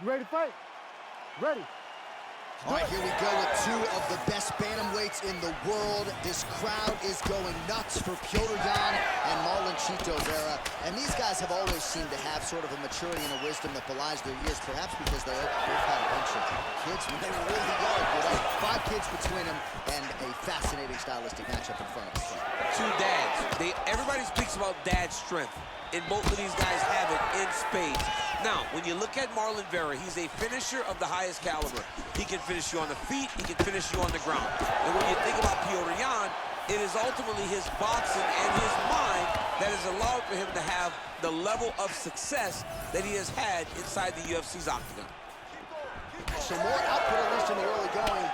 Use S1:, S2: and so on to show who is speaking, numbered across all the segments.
S1: You ready to fight? Ready.
S2: All right, here we go with two of the best bantamweights in the world. This crowd is going nuts for Petr Yan and Marlon Chito Vera. And these guys have always seemed to have sort of a maturity and a wisdom that belies their years, perhaps because they both had a bunch of kids when they were really young. You know, 5 kids between them and a fascinating stylistic matchup in front of us.
S3: Two dads. Everybody speaks about dad strength, and both of these guys have it in spades. Now, when you look at Marlon Vera, he's a finisher of the highest caliber. He can finish you on the feet, he can finish you on the ground. And when you think about Petr Yan, it is ultimately his boxing and his mind that has allowed for him to have the level of success that he has had inside the UFC's octagon.
S2: So more output, at least in the early going.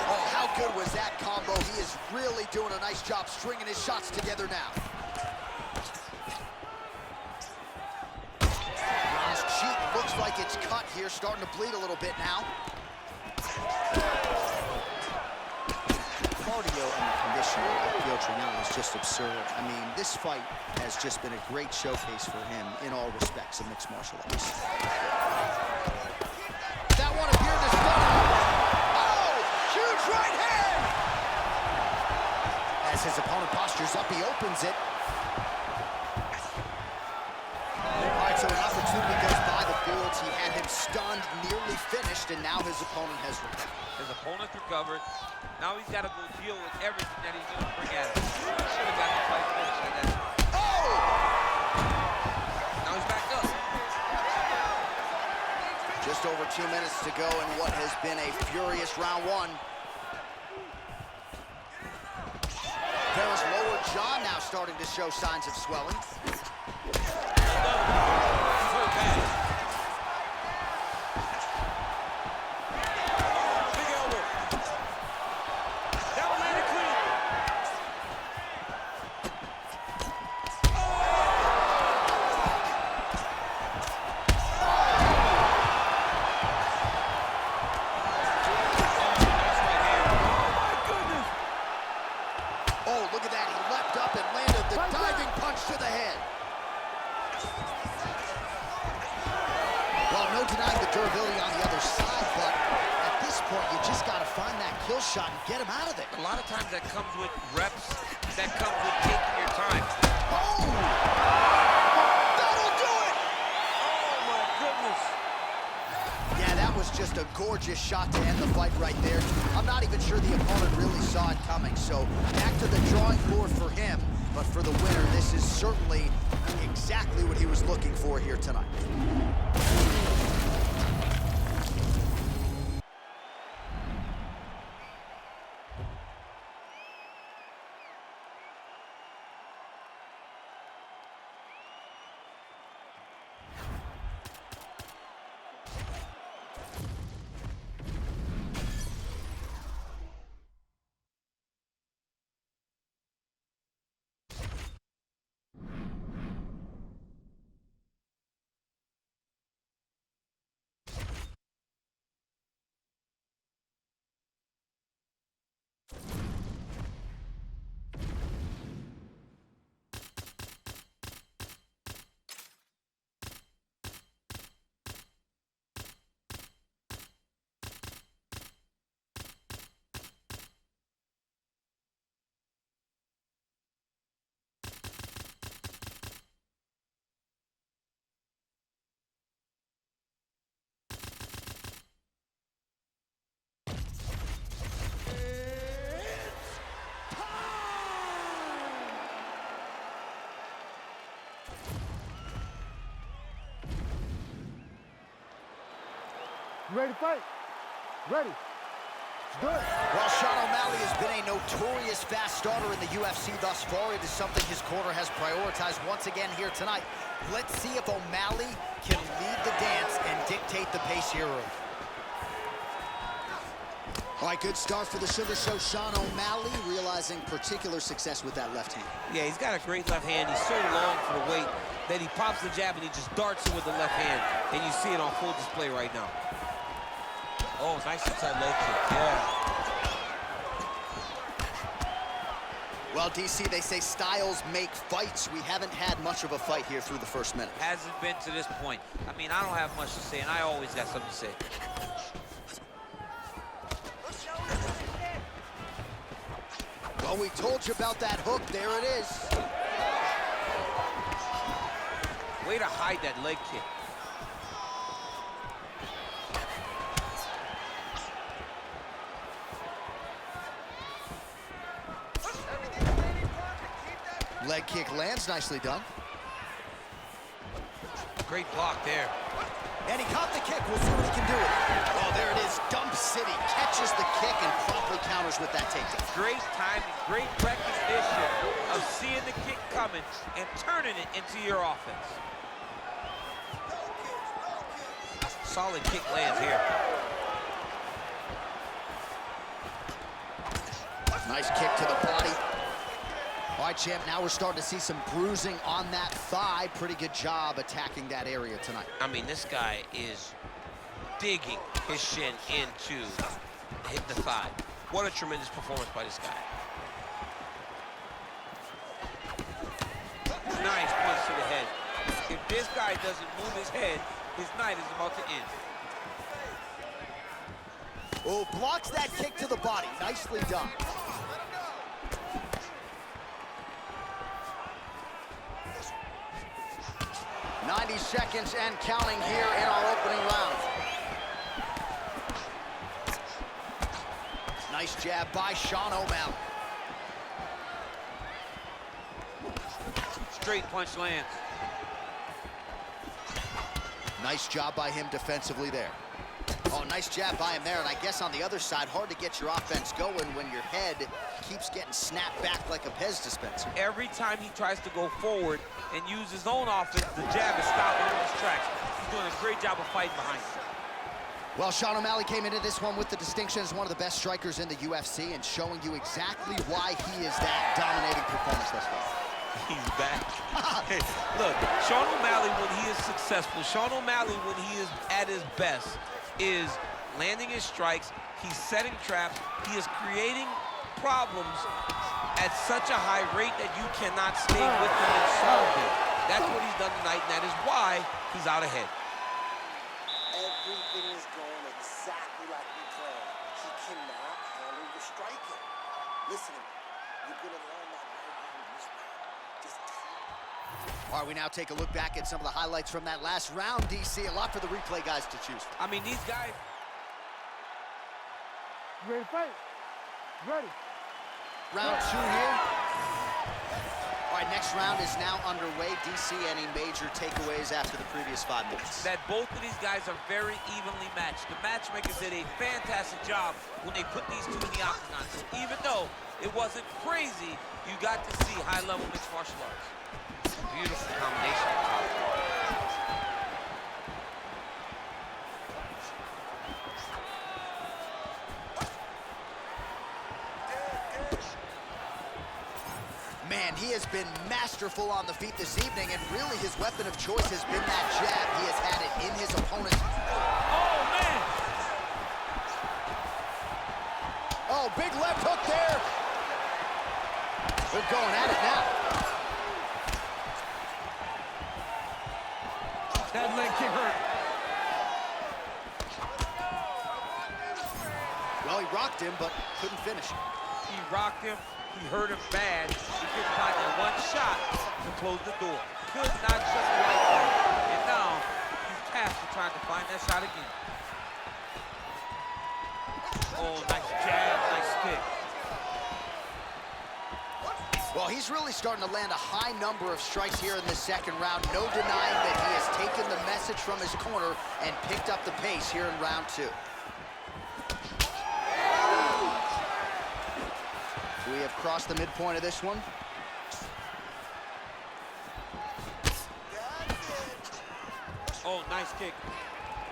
S2: Oh, how good was that combo? He is really doing a nice job stringing his shots together now. Cheek looks like it's cut here, starting to bleed a little bit now. Cardio and the conditioning of Petr Yan is just absurd. I mean, this fight has just been a great showcase for him in all respects of mixed martial arts. That one appeared to stun him. Oh, huge right hand! As his opponent postures up, he opens it. So an opportunity goes by the boards. He had him stunned, nearly finished, and now his opponent has recovered.
S4: His opponent's recovered. Now he's got to go deal with everything that he's going to bring at him. He should have got the fight finished at that time.
S2: Oh!
S4: Now he's back up.
S2: Just over 2 minutes to go in what has been a furious round 1. Vera's lower jaw now starting to show signs of swelling. Shot and get him out of it.
S4: A lot of times that comes with reps, that comes with taking your time.
S2: Oh! That'll do it!
S4: Oh my goodness.
S2: Yeah, that was just a gorgeous shot to end the fight right there. I'm not even sure the opponent really saw it coming, so back to the drawing board for him. But for the winner, this is certainly exactly what he was looking for here tonight.
S1: You ready to fight? Ready. Let's do it.
S2: Well, Sean O'Malley has been a notorious fast starter in the UFC thus far. It is something his corner has prioritized once again here tonight. Let's see if O'Malley can lead the dance and dictate the pace here early. All right, good start for the Sugar Show. Sean O'Malley realizing particular success with that left hand.
S3: Yeah, he's got a great left hand. He's so long for the weight that he pops the jab and he just darts it with the left hand. And you see it on full display right now. Oh, nice inside leg kick, yeah.
S2: Well, DC, they say styles make fights. We haven't had much of a fight here through the first minute.
S4: Hasn't been to this point. I mean, I don't have much to say, and I always got something to say.
S2: Well, we told you about that hook. There it is.
S4: Way to hide that leg kick.
S2: Leg kick lands, nicely done.
S4: Great block there.
S2: And he caught the kick. We'll see what he can do with it. Oh, there it is. Dump City catches the kick and promptly counters with that takedown.
S4: Great timing, great recognition of seeing the kick coming and turning it into your offense. Solid kick lands here.
S2: Nice kick to the body. All right, champ, now we're starting to see some bruising on that thigh. Pretty good job attacking that area tonight.
S4: I mean, this guy is digging his shin into hit the thigh. What a tremendous performance by this guy. Nice punch to the head. If this guy doesn't move his head, his night is about to end.
S2: Oh, blocks that kick to the body. Nicely done. .90 seconds and counting here in our opening round. Nice jab by Sean O'Malley.
S4: Straight punch lands.
S2: Nice job by him defensively there. Oh, nice jab by him there, and I guess on the other side, hard to get your offense going when your head keeps getting snapped back like a Pez dispenser.
S4: Every time he tries to go forward and use his own offense, the jab is stopping in his tracks. He's doing a great job of fighting behind it.
S2: Well, Sean O'Malley came into this one with the distinction as one of the best strikers in the UFC and showing you exactly why he is that dominating performance thus far.
S4: He's back. Hey, look, Sean O'Malley, when he is successful, Sean O'Malley, when he is at his best, is landing his strikes, he's setting traps, he is creating problems at such a high rate that you cannot stay with him and solve them. That's what he's done tonight, and that is why he's out ahead.
S5: Everything is going exactly like we planned. He cannot handle your striking. Listen to me. You're going to learn that right here in this round. Just
S2: All right, we now take a look back at some of the highlights from that last round, DC. A lot for the replay guys to choose from.
S4: I mean, these guys...
S1: You ready to fight? Ready.
S2: Round two here. All right, next round is now underway. DC, any major takeaways after the previous 5 minutes?
S4: that both of these guys are very evenly matched. The matchmakers did a fantastic job when they put these two in the octagon. So even though it wasn't crazy, you got to see high-level mixed martial arts. Beautiful combination.
S2: Man, he has been masterful on the feet this evening, and really his weapon of choice has been that jab. He has had it in his opponent's...
S4: Oh, man!
S2: Oh, big left hook there. They're going at it now.
S1: That leg kick hurt.
S2: Well, he rocked him, but couldn't finish him.
S4: He rocked him. He hurt him bad. He couldn't find that one shot to close the door. Could not shut the light off. And now he's tasked with trying to find that shot again. Oh, nice jab, nice kick.
S2: Well, he's really starting to land a high number of strikes here in the second round. No denying that he has taken the message from his corner and picked up the pace here in round two. We have crossed the midpoint of this one.
S4: Oh, nice kick.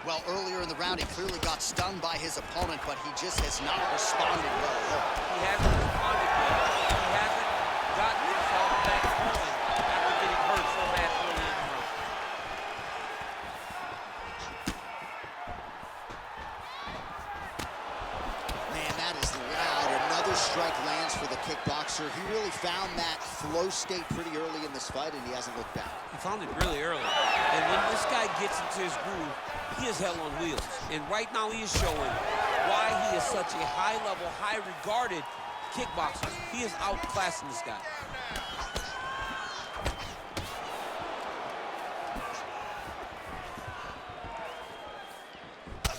S2: Well, earlier in the round, he clearly got stung by his opponent, but he just has not responded well at all.
S4: He hasn't responded well. He hasn't gotten himself back going after getting hurt so bad early in the round.
S2: Man, that is loud. Another strike lands for the kickboxer. boxer. He really found that flow state pretty early in this fight, and he hasn't looked back.
S3: He found it really early. And when this guy gets into his groove, he is hell on wheels. And right now he is showing why he is such a high-level, high-regarded kickboxer. He is outclassing this guy.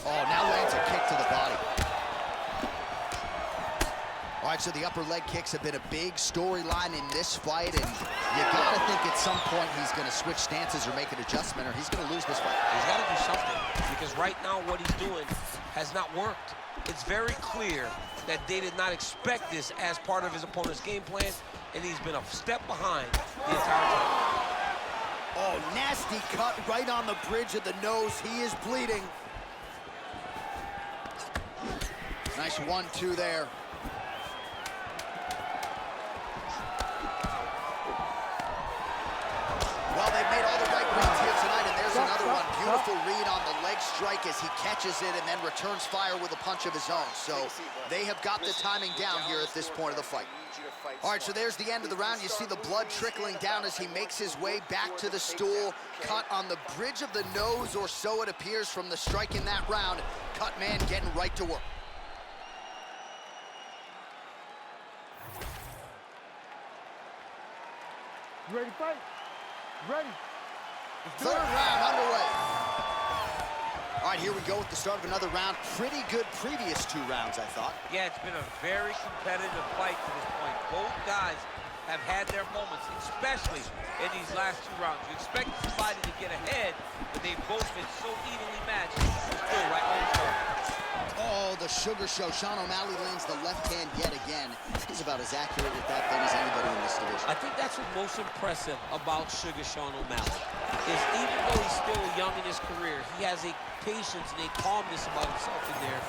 S2: Oh, now lands a kick to the body. All right, so the upper leg kicks have been a big storyline in this fight, and you gotta think at some point he's gonna switch stances or make an adjustment, or he's gonna lose this fight.
S3: He's gotta do something, because right now what he's doing has not worked. It's very clear that they did not expect this as part of his opponent's game plan, and he's been a step behind the entire time.
S2: Oh, nasty cut right on the bridge of the nose. He is bleeding. Nice 1-2 there. Well, they've made all the right reads here tonight, and there's another one. Beautiful read on the leg strike as he catches it and then returns fire with a punch of his own. So they have got the timing down here at this point of the fight. All right, so there's the end of the round. You see the blood trickling down as he makes his way back to the stool. Cut on the bridge of the nose, or so it appears from the strike in that round. Cut man getting right to work.
S1: You ready to fight? Ready.
S2: Third round underway. All right, here we go with the start of another round. Pretty good previous 2 rounds, I thought.
S4: Yeah, it's been a very competitive fight to this point. Both guys have had their moments, especially in these last 2 rounds. You expect somebody to get ahead, but they've both been so evenly matched. Still right on the floor.
S2: Oh, the sugar show. Sean O'Malley lands the left hand yet again. He's about as accurate with that thing as anybody in this division.
S3: I think that's what's most impressive about Sugar Sean O'Malley, is even though he's still young in his career, he has a patience and a calmness about himself in there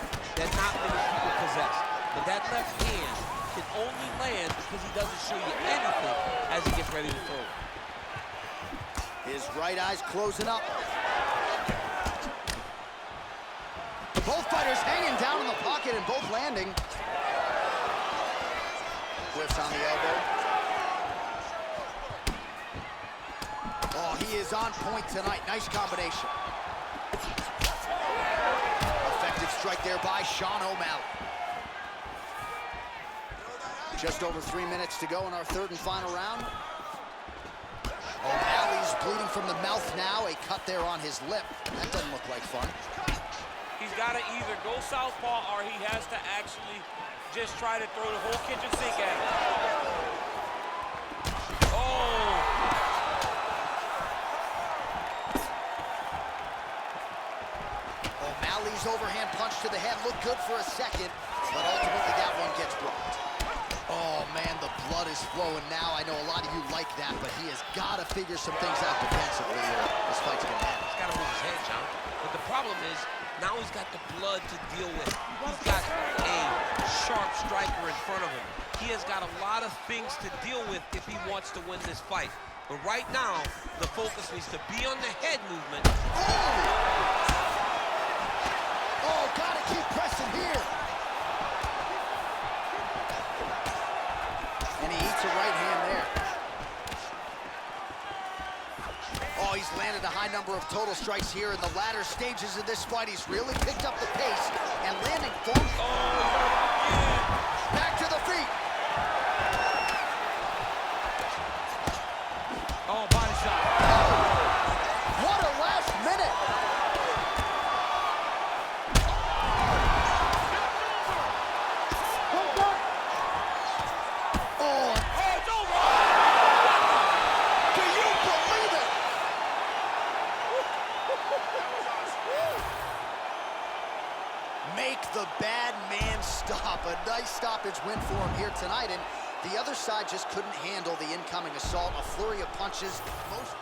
S3: that not many people possess. But that left hand can only land because he doesn't show you anything as he gets ready to throw it.
S2: His right eye's closing up. Both fighters hanging down in the pocket and both landing. Whiffs on the elbow. Oh, he is on point tonight. Nice combination. Effective strike there by Sean O'Malley. Just over 3 minutes to go in our third and final round. O'Malley's bleeding from the mouth now. A cut there on his lip. That doesn't look like fun.
S4: He's got to either go southpaw or he has to actually just try to throw the whole kitchen sink at him. Oh!
S2: O'Malley's overhand punch to the head looked good for a second, but ultimately that one gets blocked. Oh, man, the blood is flowing now. I know a lot of you like that, but he has got to figure some things out defensively here. This fight's going to end.
S3: He's got to move his head, John. But the problem is, now he's got the blood to deal with. He's got a sharp striker in front of him. He has got a lot of things to deal with if he wants to win this fight. But right now, the focus needs to be on the head movement.
S2: Oh, gotta keep pressing here. And he eats a right hand there. Oh, he's landed a high number of total strikes here in the latter stages of this fight. He's really picked up the pace and landing form. Back to the feet.
S4: Oh, body shot.
S2: What a last minute. Oh,
S4: It's over!
S2: do you believe it? Make the bad man stop. A nice stoppage win for him here tonight, and the other side just couldn't handle the incoming assault. A flurry of punches. Most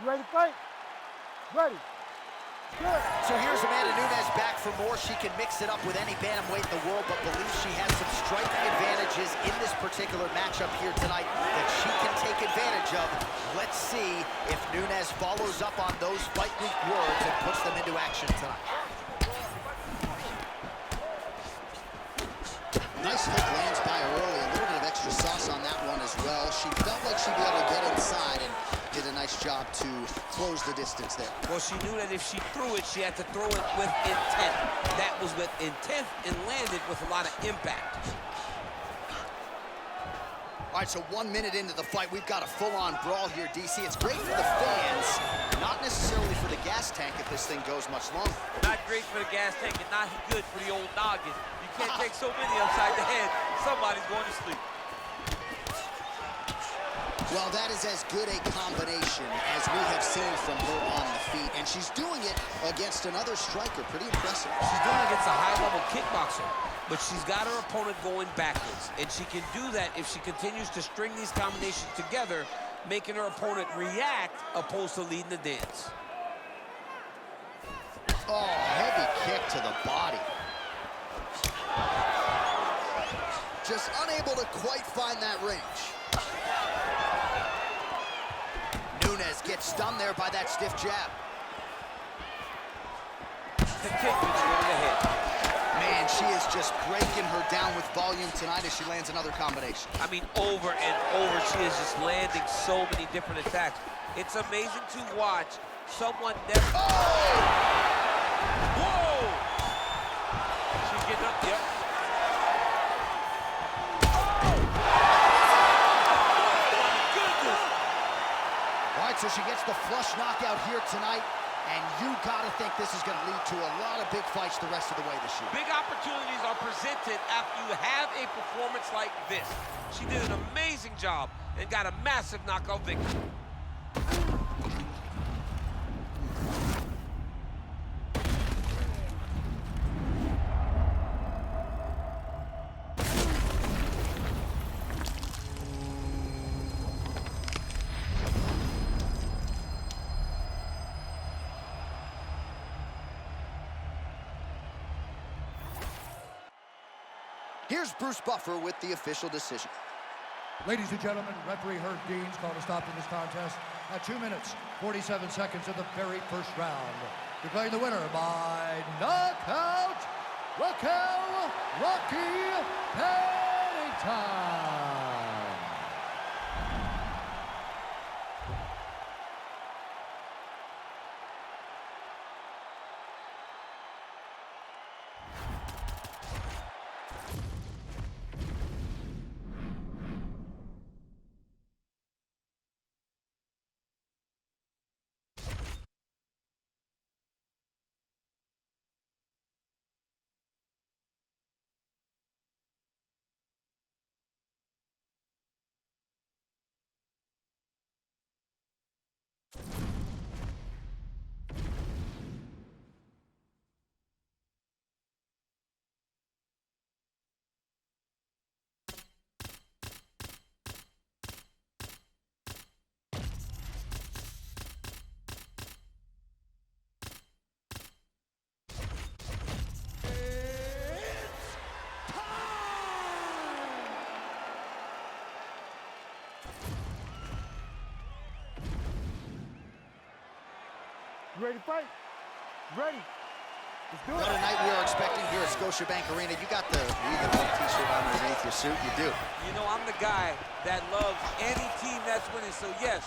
S1: You ready to fight? Ready. Good.
S2: So here's Amanda Nunes back for more. She can mix it up with any bantamweight in the world, but believes she has some striking advantages in this particular matchup here tonight that she can take advantage of. Let's see if Nunes follows up on those fight week words and puts them into action tonight. Nice hook lands by her early. A little bit of extra sauce on that one as well. She felt like she'd be able to get inside and did a nice job to close the distance there.
S3: Well, she knew that if she threw it, she had to throw it with intent. That was with intent and landed with a lot of impact.
S2: All right, so 1 minute into the fight, we've got a full-on brawl here, DC. It's great for the fans, not necessarily for the gas tank if this thing goes much longer.
S4: Not great for the gas tank and not good for the old noggin. You can't take so many upside the head. Somebody's going to sleep.
S2: Well, that is as good a combination as we have seen from her on the feet, and she's doing it against another striker. Pretty impressive.
S3: She's doing it against a high-level kickboxer, but she's got her opponent going backwards, and she can do that if she continues to string these combinations together, making her opponent react opposed to leading the dance.
S2: Oh, heavy kick to the body. Just unable to quite find that range. Nunes gets stunned there by that stiff jab.
S3: The kick is going ahead.
S2: Man, she is just breaking her down with volume tonight as she lands another combination.
S4: I mean, over and over, she is just landing so many different attacks. It's amazing to watch someone never...
S2: Oh!
S4: Whoa! She's getting up, yep.
S2: All right, so she gets the flush knockout here tonight, and you gotta think this is gonna lead to a lot of big fights the rest of the way this year.
S4: Big opportunities are presented after you have a performance like this. She did an amazing job and got a massive knockout victory.
S2: Here's Bruce Buffer with the official decision.
S6: Ladies and gentlemen, referee Herb Dean's called a stop to this contest at 2 minutes, 47 seconds of the very first round. Declaring the winner by knockout, Raquel Rocky Pennington.
S1: You ready to fight? Ready. Let's do it.
S2: What a night we are expecting here at Scotiabank Arena. You got the We the North t-shirt on underneath your suit. You do.
S4: You know, I'm the guy that loves any team that's winning, so yes,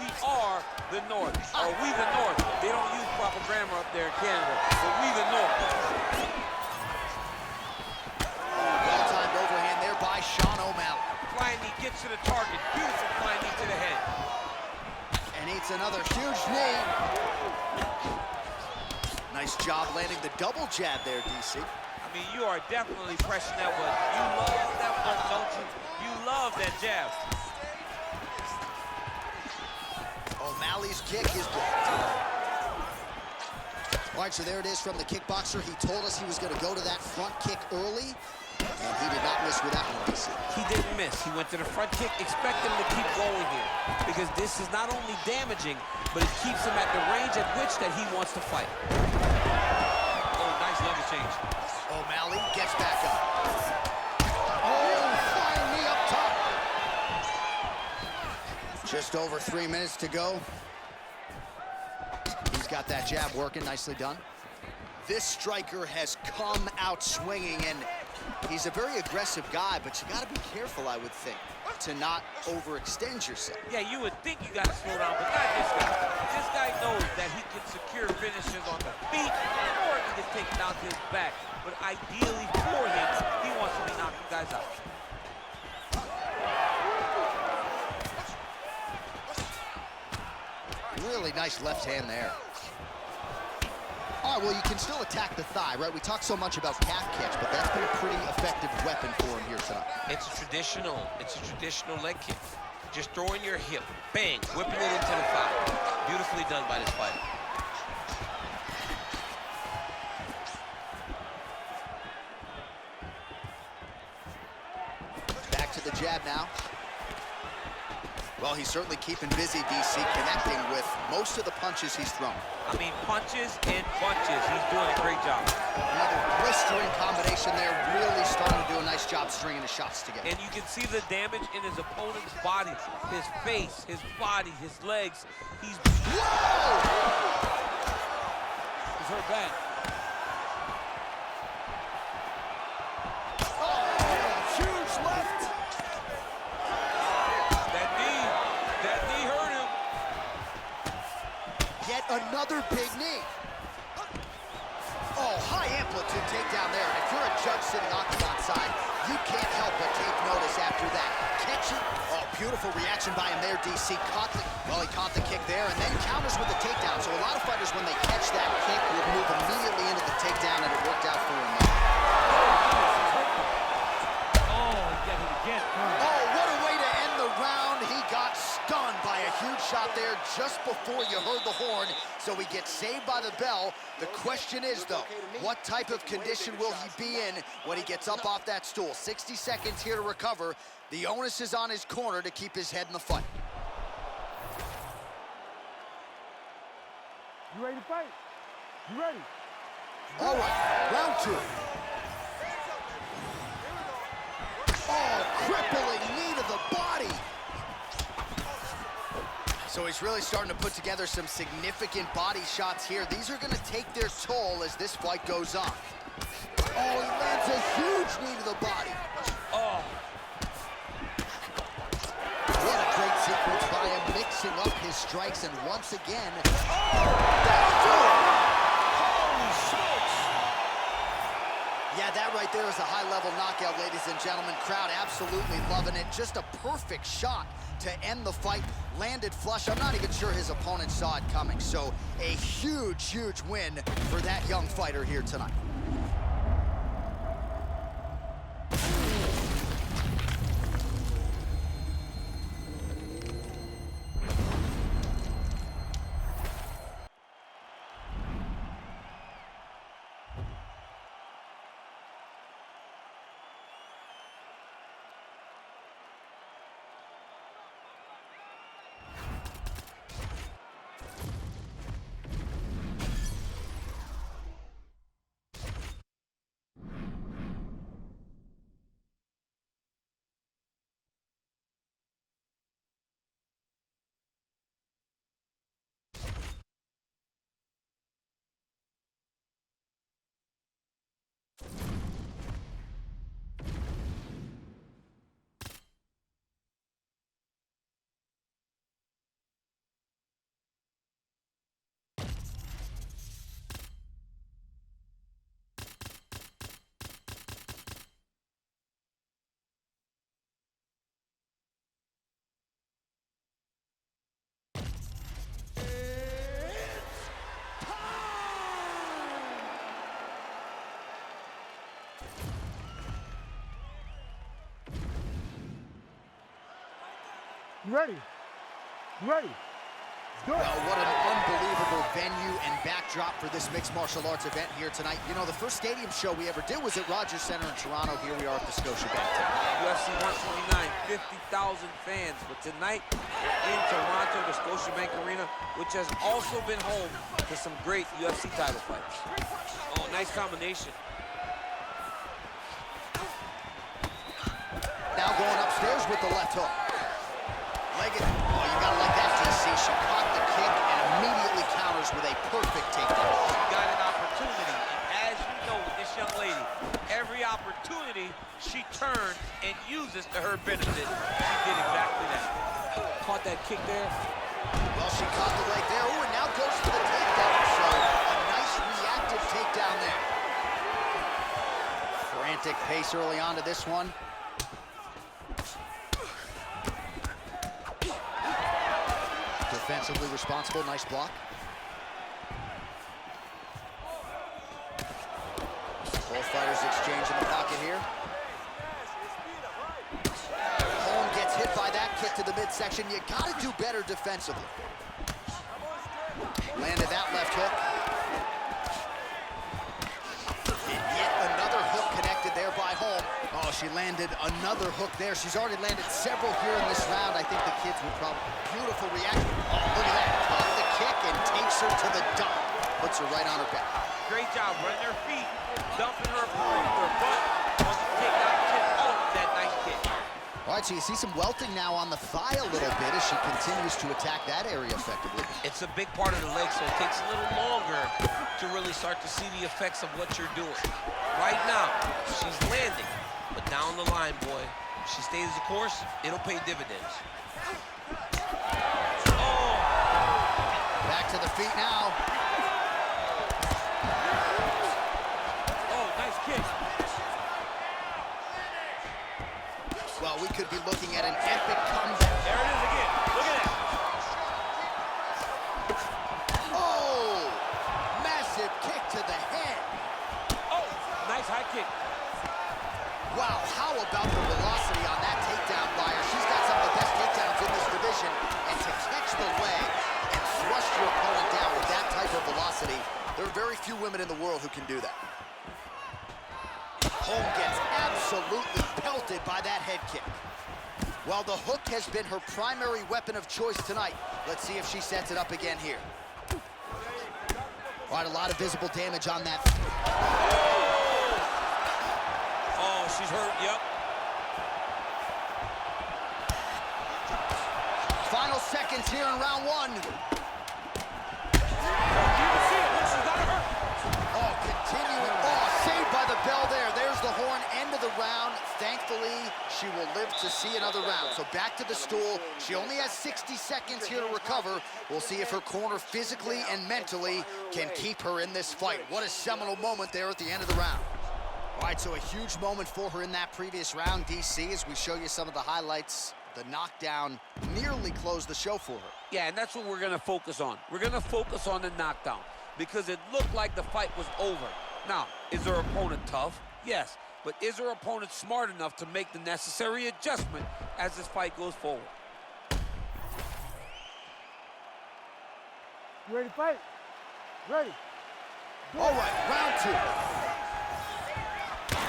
S4: we are the North, or we the North. They don't use proper grammar up there in Canada, but we the North.
S2: Well-timed overhand there by Sean O'Malley.
S4: Flying knee gets to the target, beautiful flying knee to the head.
S2: And eats another huge knee. Nice job landing the double jab there, DC.
S4: I mean, you are definitely pressing that one. You love that one, don't you? You love that jab.
S2: O'Malley's kick is blocked. All right, so there it is from the kickboxer. He told us he was going to go to that front kick early. And he did not miss with that one, DC.
S3: He didn't miss. He went to the front kick. Expect him to keep going here because this is not only damaging, but it keeps him at the range at which that he wants to fight.
S4: Oh, nice level change.
S2: O'Malley gets back up. Oh, flying knee up top. Just over 3 minutes to go. He's got that jab working, nicely done. This striker has come out swinging, and he's a very aggressive guy, but you got to be careful, I would think, to not overextend yourself.
S4: Yeah, you would think you got to slow down, but not this guy. This guy knows that he can secure finishes on the feet, or he can take it down to his back. But ideally for him, he wants to be knocking guys out.
S2: Really nice left hand there. All right, well, you can still attack the thigh, right? We talk so much about calf kicks, but that's been a pretty effective weapon for him here tonight.
S3: It's a traditional leg kick. Just throwing your hip, bang, whipping it into the thigh. Beautifully done by this fighter.
S2: Back to the jab now. Well, he's certainly keeping busy, DC, connecting with most of the punches he's thrown.
S4: I mean, punches and bunches. He's doing a great job.
S2: Another blistering combination there, really starting to do a nice job stringing the shots together.
S4: And you can see the damage in his opponent's body, his face, his body, his legs. He's hurt bad.
S2: Huge left.
S4: That knee hurt him.
S2: Yet another big knee. Oh, high amplitude takedown there. And if you're a judge sitting octagon side, you can't help but take notice after that. Catch it. Oh, beautiful reaction by him there, DC. He caught the kick there and then counters with the takedown. So a lot of fighters, when they catch that kick, will move immediately into the takedown, and it worked out for him there. Oh, what a way to end the round. He got stunned by a huge shot there just before you heard the horn, so he gets saved by the bell. The question is, though, what type of condition will he be in when he gets up off that stool? 60 seconds here to recover. The onus is on his corner to keep his head in the fight.
S1: You ready to fight? You ready?
S2: All right, round two. Oh, crippling knee to the body. So he's really starting to put together some significant body shots here. These are going to take their toll as this fight goes on. Oh, he lands a huge knee to the body.
S4: Oh.
S2: What a great sequence by him, mixing up his strikes, and once again, that'll do it.
S4: Holy smokes.
S2: Yeah, that right there is a high-level knockout, ladies and gentlemen. Crowd absolutely loving it. Just a perfect shot to end the fight. Landed flush. I'm not even sure his opponent saw it coming. So a huge, huge win for that young fighter here tonight.
S1: You ready? You ready?
S2: Well, what an unbelievable venue and backdrop for this mixed martial arts event here tonight. You know, the first stadium show we ever did was at Rogers Center in Toronto. Here we are at the Scotiabank.
S3: UFC 129, 50,000 fans. But tonight, we're in Toronto, the Scotiabank Arena, which has also been home to some great UFC title fights. Oh, nice combination.
S2: Now going upstairs with the left hook. Leg it. Oh, you gotta like that, DC. She caught the kick and immediately counters with a perfect takedown.
S4: She got an opportunity, and as you know with this young lady, every opportunity she turns and uses to her benefit. She did exactly that.
S3: Caught that kick there.
S2: Well, she caught the leg there. Oh, and now goes for the takedown. So a nice reactive takedown there. Frantic pace early on to this one. Defensively responsible, nice block. Both fighters exchange in the pocket here. Holm gets hit by that kick to the midsection. You gotta do better defensively. Landed that left hook. And yet another hook connected there by Holm. Oh, she landed another hook there. She's already landed several here in this round. I think the kids would probably... Beautiful reaction. Oh, look at that. Caught the kick and takes her to the dump. Puts her right on her back.
S4: Great job running her feet, dumping her opponent with her butt on the takedown tip off that nice kick.
S2: All right, so you see some welting now on the thigh a little bit as she continues to attack that area effectively.
S4: It's a big part of the leg, so it takes a little longer to really start to see the effects of what you're doing. Right now, she's landing, but down the line, boy, if she stays the course, it'll pay dividends. Oh!
S2: Back to the feet now.
S4: Oh, nice kick.
S2: Well, we could be looking at an epic comeback.
S4: There it is again. Look at that.
S2: Oh! Massive kick to the head.
S4: Oh, nice high kick.
S2: Wow, how about the velocity on that takedown by her? She's got some of the best takedowns in this division. And to catch the leg and thrust your opponent down with that type of velocity, there are very few women in the world who can do that. Holm gets absolutely pelted by that head kick. Well, the hook has been her primary weapon of choice tonight. Let's see if she sets it up again here. All right, a lot of visible damage on that.
S3: Oh, she's hurt, yep.
S2: Final seconds here in round one. Oh, continuing. Oh, saved by the bell there. There's the horn. End of the round. Thankfully, she will live to see another round. So back to the stool. She only has 60 seconds here to recover. We'll see if her corner physically and mentally can keep her in this fight. What a seminal moment there at the end of the round. All right, so a huge moment for her in that previous round, DC, as we show you some of the highlights. The knockdown nearly closed the show for her.
S3: Yeah, and that's what we're going to focus on. We're going to focus on the knockdown because it looked like the fight was over. Now, is her opponent tough? Yes. But is her opponent smart enough to make the necessary adjustment as this fight goes forward?
S1: You ready to fight? Ready.
S2: All right, round two.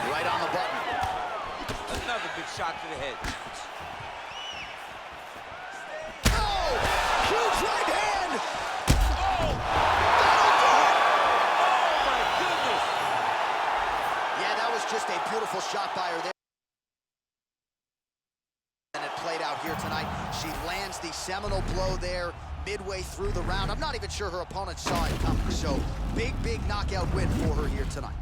S2: Right on the button.
S3: Another big shot to the head.
S2: Oh, huge right hand.
S3: Oh! Oh, my goodness!
S2: Yeah, that was just a beautiful shot by her there. And it played out here tonight. She lands the seminal blow there midway through the round. I'm not even sure her opponent saw it coming. So big, big knockout win for her here tonight.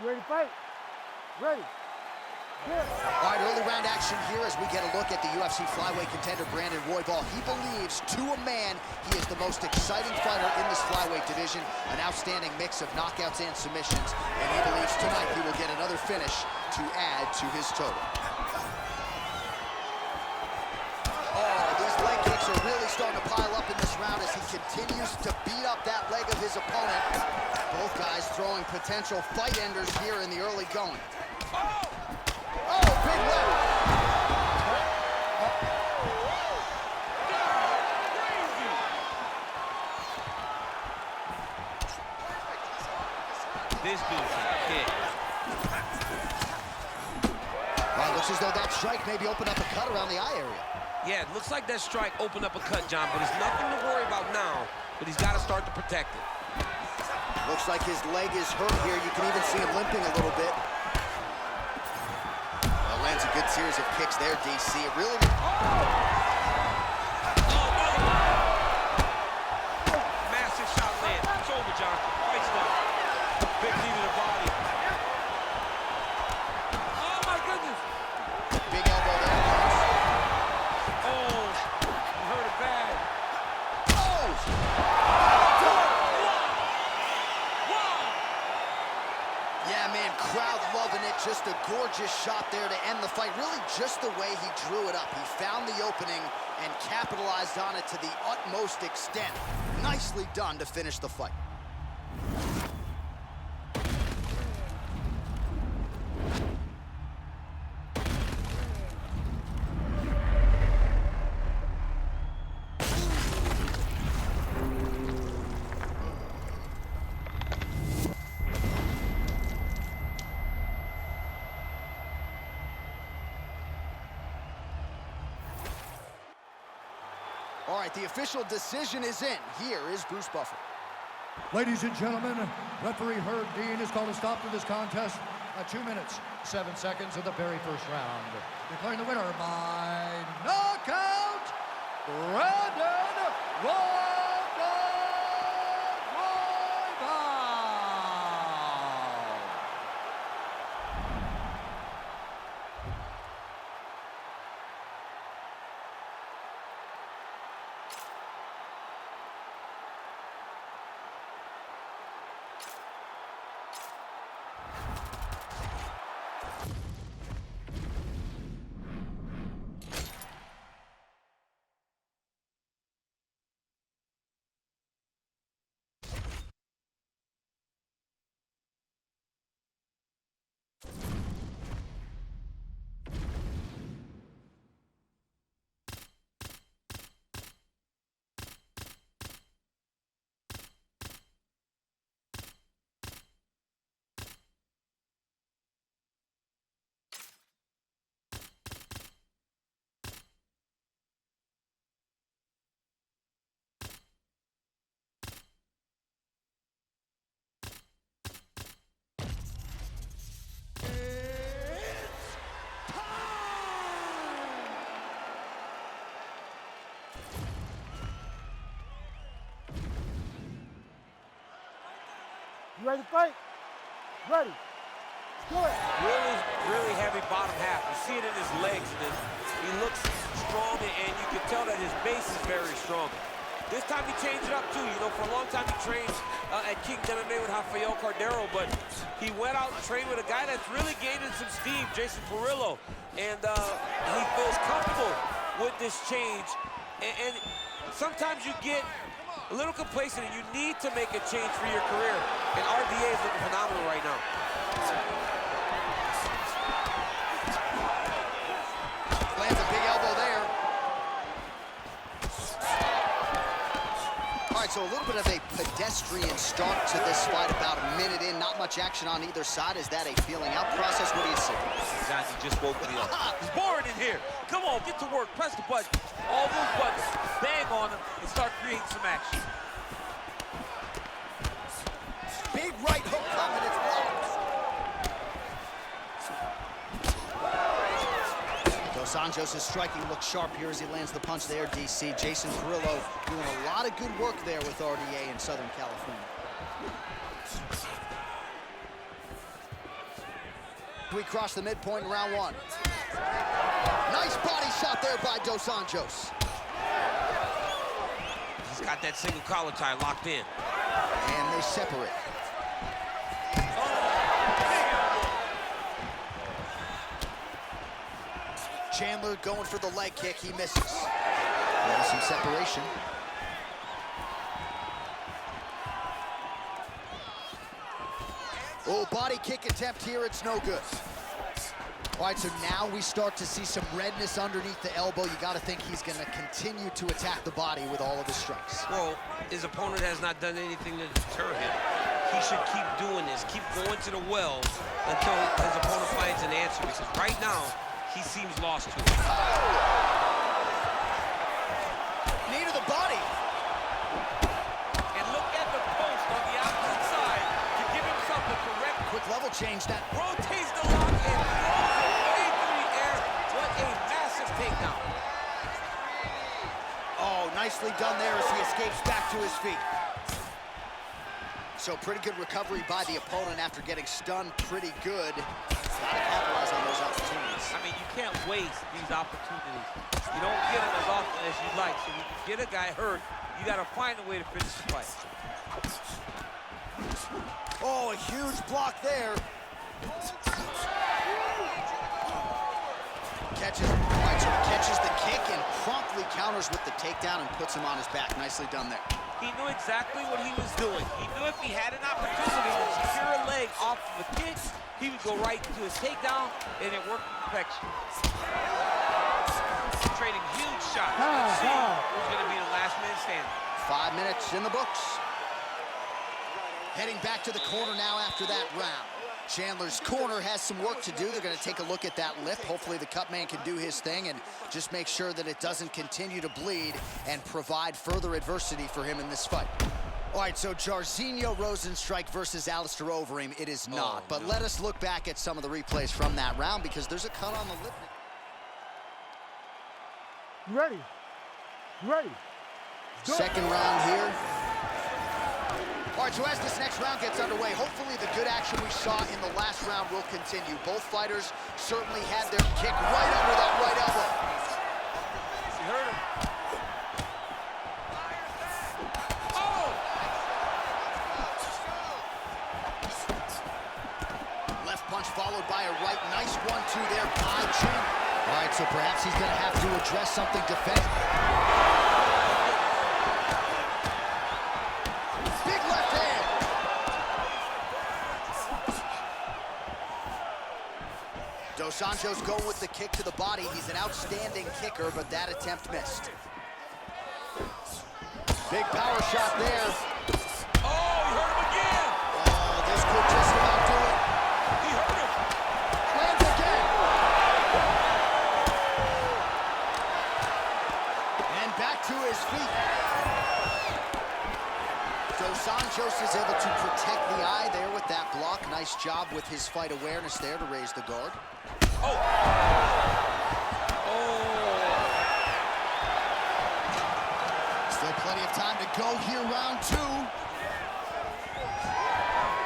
S1: You ready to fight? Ready. Yeah.
S2: All right, early round action here as we get a look at the UFC flyweight contender Brandon Royval. He believes, to a man, he is the most exciting fighter in this flyweight division. An outstanding mix of knockouts and submissions. And he believes tonight he will get another finish to add to his total. Oh, these leg kicks are really starting to pile up in this round as he continues to beat up that leg of his opponent. Both guys throwing potential fight enders here in the early going. Oh, big leg.
S4: This dude's a kid.
S2: Well, it looks as though that strike maybe opened up a cut around the eye area.
S4: Yeah, it looks like that strike opened up a cut, John, but it's nothing to worry about now, but he's got to start to protect it.
S2: Looks like his leg is hurt here. You can even see him limping a little bit. Well, lands a good series of kicks there, DC. It really...
S4: Massive shot land. It's over, John. Fight's done. Big knee to the body. Oh, my goodness.
S2: Big elbow there.
S4: Oh, he hurt it bad.
S2: Oh! Yeah, man, crowd loving it. Just a gorgeous shot there to end the fight. Really just the way he drew it up. He found the opening and capitalized on it to the utmost extent. Nicely done to finish the fight. All right, the official decision is in. Here is Bruce Buffer.
S6: Ladies and gentlemen, referee Herb Dean has called a stop to this contest at 2 minutes, 7 seconds of the very first round. Declaring the winner by knockout, Brandon Royval.
S1: You ready to fight? Ready. Do it.
S3: Really heavy bottom half. You see it in his legs. And he looks strong, and you can tell that his base is very strong. This time he changed it up, too. You know, for a long time he trained at King MMA with Rafael Cordero, but he went out and trained with a guy that's really gaining some steam, Jason Perillo. And he feels comfortable with this change. And sometimes you get a little complacent, and you need to make a change for your career. And RDA is looking phenomenal right now.
S2: Lands a big elbow there. All right, so a little bit of a pedestrian start to this fight, about a minute in. Not much action on either side. Is that a feeling out process? What do you see?
S3: John, you just woke me up. It's boring in here. Come on, get to work. Press the button. All those buttons. Bang on them and start creating some action.
S2: Big right hook coming. It's blocked. Dos Anjos' striking looks sharp here as he lands the punch there, DC. Jason Perillo doing a lot of good work there with RDA in Southern California. We cross the midpoint in round one. Nice body shot there by Dos Anjos.
S3: He's got that single collar tie locked in.
S2: And they separate. Chandler going for the leg kick, he misses. Maybe some separation. Oh, body kick attempt here, it's no good. All right, so now we start to see some redness underneath the elbow. You got to think he's going to continue to attack the body with all of his strikes.
S3: Well, his opponent has not done anything to deter him. He should keep doing this, keep going to the well until his opponent finds an answer, because right now, he seems lost to it.
S2: Knee to the body.
S4: And look at the post on the opposite side to give himself the correct.
S2: Quick level change that.
S4: Rotates the lock and throws it way through the air. What a massive takedown.
S2: Oh, nicely done there as he escapes back to his feet. So pretty good recovery by the opponent after getting stunned pretty good. Gotta capitalize on those opportunities.
S4: I mean, you can't waste these opportunities. You don't get them as often as you like. So when you get a guy hurt, you got to find a way to finish the fight.
S2: Oh, a huge block there. Catches the kick and promptly counters with the takedown and puts him on his back. Nicely done there.
S4: He knew exactly what he was doing. He knew if he had an opportunity to secure a leg off of a kick, he would go right to his takedown, and it worked to perfection. Trading huge shots. Let's see who's going to be the last man standing.
S2: 5 minutes in the books. Heading back to the corner now after that round. Chandler's corner has some work to do. They're going to take a look at that lip. Hopefully the cut man can do his thing and just make sure that it doesn't continue to bleed and provide further adversity for him in this fight. All right, so Jairzinho Rozenstruik versus Alistair Overeem. It is not, but let us look back at some of the replays from that round because there's a cut on the lip.
S1: You ready? You ready?
S2: Second round here. All right, so as this next round gets underway, hopefully the good action we saw in the last round will continue. Both fighters certainly had their kick right under that right elbow.
S4: You heard him. Oh!
S2: Left punch followed by a right. Nice 1-2 there by Chandler. All right, so perhaps he's going to have to address something defensive. Dos Anjos going with the kick to the body. He's an outstanding kicker, but that attempt missed. Big power shot there.
S4: Oh, he hurt him again.
S2: Oh, this could just about do it.
S4: He hurt him.
S2: Lands again. And back to his feet. Dos Anjos is able to protect the eye there with that block. Nice job with his fight awareness there to raise the guard.
S4: Oh! Oh!
S2: Still plenty of time to go here, round two.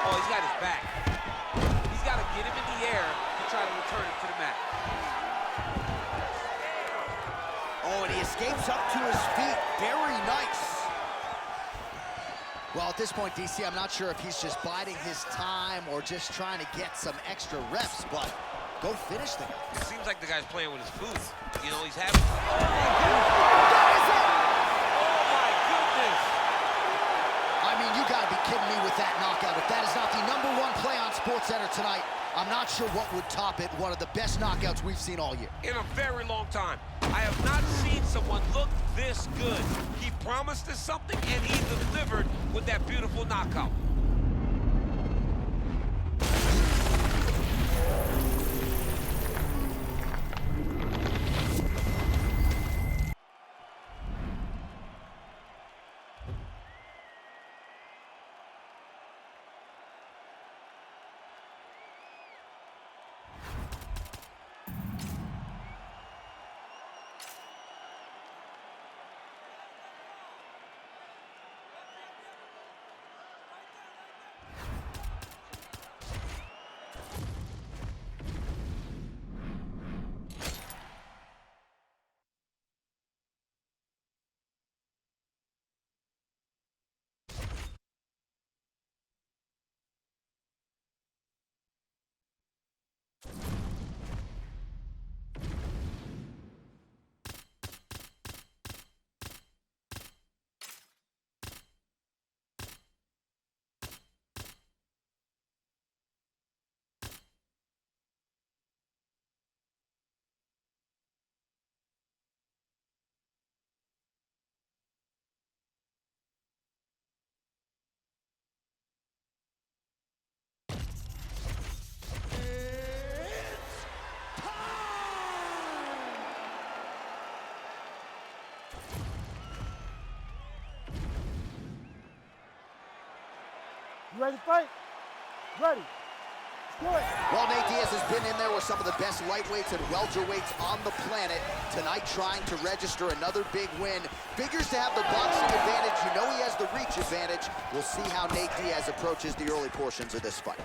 S4: Oh, he's got his back. He's got to get him in the air to try to return it to the mat.
S2: Oh, and he escapes up to his feet. Very nice. Well, at this point, DC, I'm not sure if he's just biding his time or just trying to get some extra reps, but go finish the guy.
S3: It seems like the guy's playing with his food. You know, he's having...
S4: Oh, my goodness!
S2: I mean, you gotta be kidding me with that knockout. If that is not the #1 play on SportsCenter tonight, I'm not sure what would top it. One of the best knockouts we've seen all year.
S3: In a very long time. I have not seen someone look this good. He promised us something, and he delivered with that beautiful knockout.
S1: You ready to fight? Ready. Let's do it.
S2: Well, Nate Diaz has been in there with some of the best lightweights and welterweights on the planet. Tonight trying to register another big win. Figures to have the boxing advantage. You know he has the reach advantage. We'll see how Nate Diaz approaches the early portions of this fight.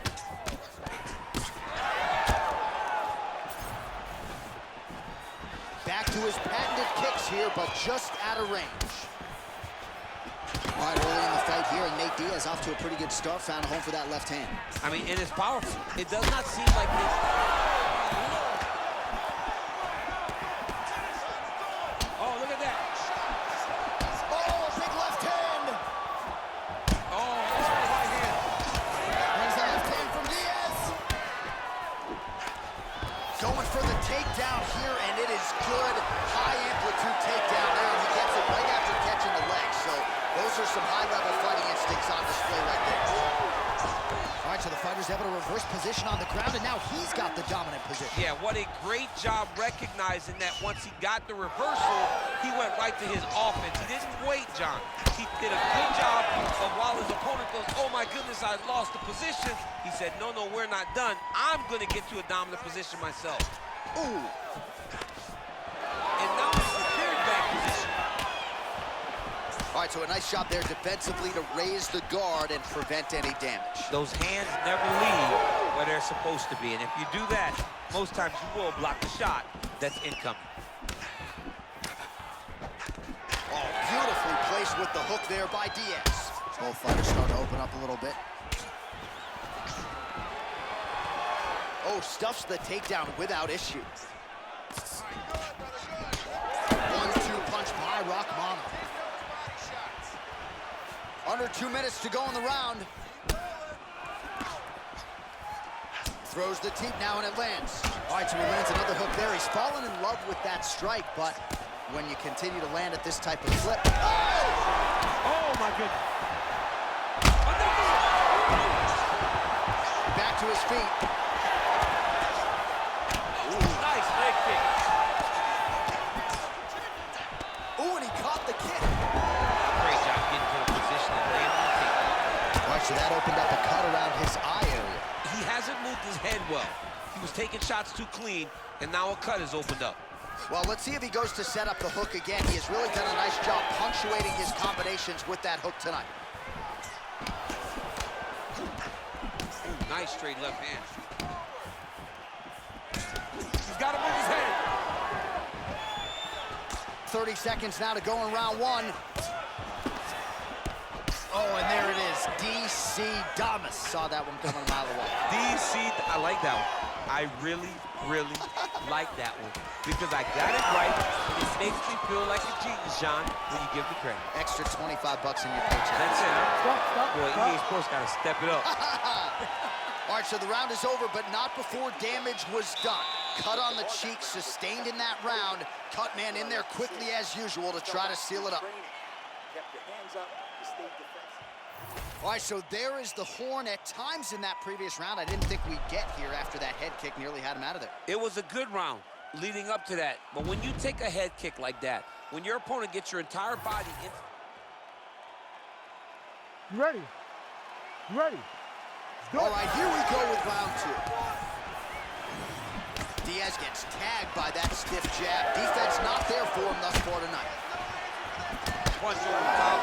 S2: Back to his patented kicks here, but just out of range. All right, early in the fight here, and Nate Diaz off to a pretty good start, found a home for that left hand.
S3: I mean, it is powerful. It does not seem like this. Oh, look at that.
S2: Oh, big left hand.
S3: Oh, that's a right hand.
S2: Brings the left hand from Diaz. Going for the takedown here, and it is good. High amplitude takedown there, and he gets it right after catching the leg. So those are some high-level fighting instincts on display right there. All right, so the fighter's able to reverse position on the ground, and now he's got the dominant position.
S3: Yeah, what a great job recognizing that once he got the reversal, he went right to his offense. He didn't wait, John. He did a good job of while his opponent goes, oh my goodness, I lost the position. He said, no, no, we're not done. I'm gonna get to a dominant position myself.
S2: Ooh.
S3: And now he's secured back position.
S2: All right, so a nice job there defensively to raise the guard and prevent any damage.
S3: Those hands never leave where they're supposed to be. And if you do that, most times you will block the shot that's incoming.
S2: Oh, beautifully placed with the hook there by Diaz. Both fighters starting to open up a little bit. Oh, stuffs the takedown without issue. 1-2 punch by Rahman. Under 2 minutes to go in the round. Throws the teep now and it lands. All right, so he lands another hook there. He's fallen in love with that strike, but when you continue to land at this type of clip.
S3: Oh my goodness.
S2: Back to his feet.
S3: Ooh, nice leg kick.
S2: Ooh, and he caught the kick.
S3: Great job getting to the position and landing the kick.
S2: All right, so that opened up a cut around his eye area.
S3: He hasn't moved his head well. He was taking shots too clean, and now a cut has opened up.
S2: Well, let's see if he goes to set up the hook again. He has really done a nice job punctuating his combinations with that hook tonight.
S3: Ooh, nice straight left hand. He's got to move his head.
S2: 30 seconds now to go in round one. Oh, and there it is. DC Damas saw that one coming a mile away.
S3: DC, I like that one. I really, really like that one because I got it right, and it makes me feel like a genius, John, when you give the credit.
S2: Extra 25 bucks in your paycheck.
S3: That's it, huh?
S1: Stop.
S3: Boy, EA Sports got to step it up.
S2: All right, so the round is over, but not before damage was done. Cut on the cheek, sustained in that round. Cut man in there quickly as usual to try to seal it up.
S5: Kept your hands up, you stayed defensive.
S2: All right, so there is the horn. At times in that previous round, I didn't think we'd get here after that head kick nearly had him out of there.
S3: It was a good round leading up to that, but when you take a head kick like that, when your opponent gets your entire body in...
S1: You ready? You ready? Let's do it.
S2: All right, here we go with round two. Diaz gets tagged by that stiff jab. Defense not there for him thus far tonight.
S3: Punch over the top.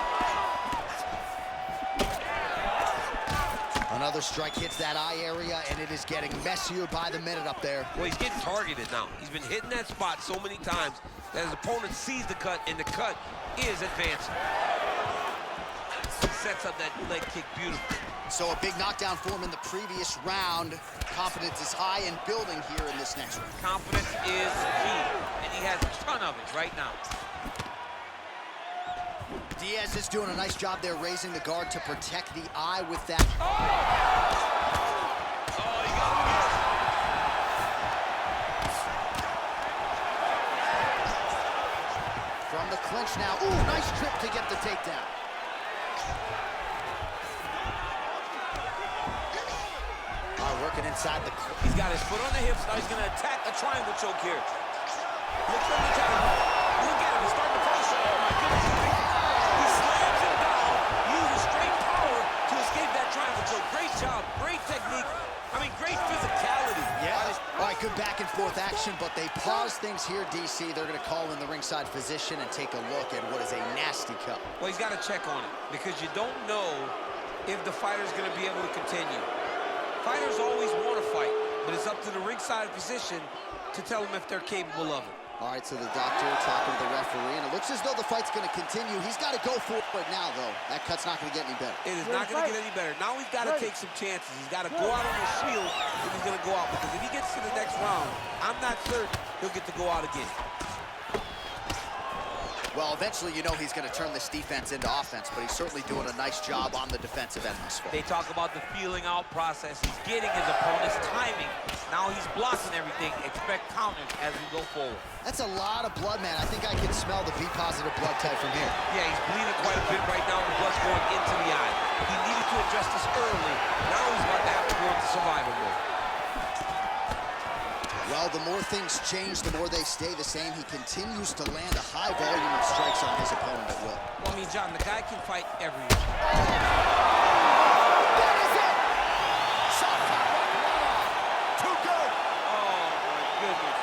S2: Another strike hits that eye area, and it is getting messier by the minute up there.
S3: Well, he's getting targeted now. He's been hitting that spot so many times that his opponent sees the cut, and the cut is advancing. He sets up that leg kick beautifully.
S2: So a big knockdown for him in the previous round. Confidence is high and building here in this next round.
S3: Confidence is key, and he has a ton of it right now.
S2: Diaz is doing a nice job there raising the guard to protect the eye with that.
S3: Oh, he got him.
S2: From the clinch now. Ooh, nice trip to get the takedown. Working inside the...
S3: He's got his foot on the hips. Now he's going to attack a triangle choke here. Look for the attack. Look at him. He's starting to push. Oh, my goodness. He slams him down, uses straight power to escape that triangle choke.
S2: They pause things here, DC. They're going to call in the ringside physician and take a look at what is a nasty cut.
S3: Well, he's got to check on it because you don't know if the fighter's going to be able to continue. Fighters always want to fight, but it's up to the ringside physician to tell them if they're capable of it.
S2: All right, so the doctor talking to the referee, and it looks as though the fight's going to continue. He's got to go for it now, though. That cut's not going to get any better.
S3: It is not going to get any better. Now he's got to take some chances. He's got to go out on his shield if he's going to go out, because if he gets to the next round, I'm not certain he'll get to go out again.
S2: Well, eventually, you know he's going to turn this defense into offense, but he's certainly doing a nice job on the defensive end thus far.
S4: They talk about the feeling out process. He's getting his opponent's timing. Now he's blocking everything. Expect counters as we go forward.
S2: That's a lot of blood, man. I think I can smell the B-positive blood type from here.
S3: Yeah, he's bleeding quite a bit right now. The blood's going into the eye. He needed to address this early. Now he's about to have to go into survival mode.
S2: Well, the more things change, the more they stay the same. He continues to land a high volume of strikes on his opponent at will.
S3: Well, I mean, John, the guy can fight everywhere.
S2: That is it! Shot clock running right on. Too good!
S3: Oh, my goodness.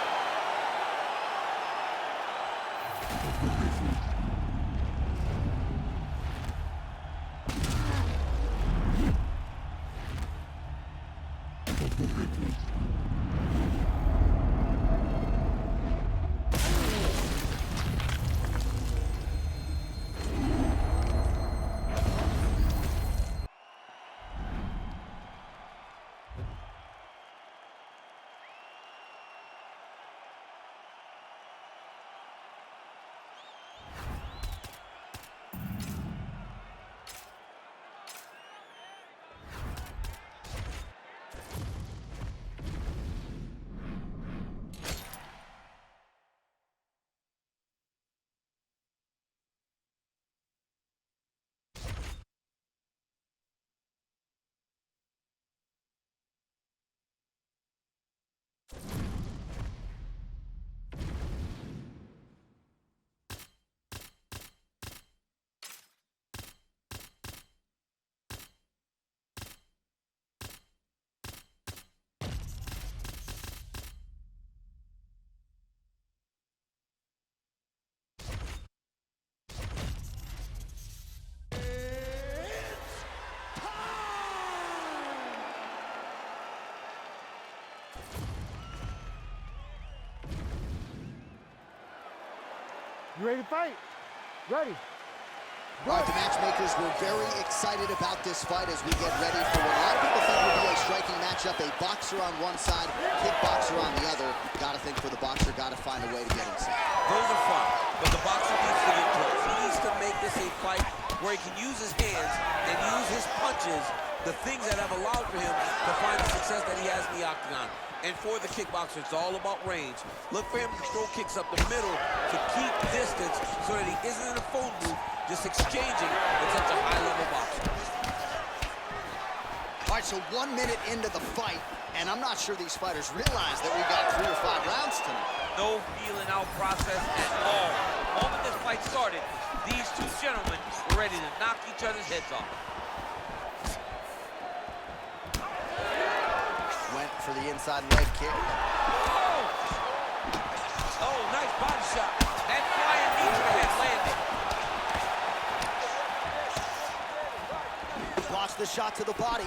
S1: You ready to fight? Ready.
S2: All right, the matchmakers were very excited about this fight as we get ready for what a lot of people think will be a striking matchup. A boxer on one side, kickboxer on the other. Got to think for the boxer, got to find a way to get inside.
S3: Those are fun, but the boxer needs to get close. He needs to make this a fight where he can use his hands and use his punches, the things that have allowed for him to find the success that he has in the octagon. And for the kickboxer, it's all about range. Look for him to throw kicks up the middle to keep distance so that he isn't in a phone booth just exchanging with such a high-level boxer.
S2: All right, so 1 minute into the fight, and I'm not sure these fighters realize that we got 3 or 5 rounds tonight.
S4: No feeling out process at all. The moment this fight started, these two gentlemen were ready to knock each other's heads off.
S2: Went for the inside leg kick.
S3: Oh, nice body shot. That flying knee to the head landed.
S2: Blocks the shot to the body.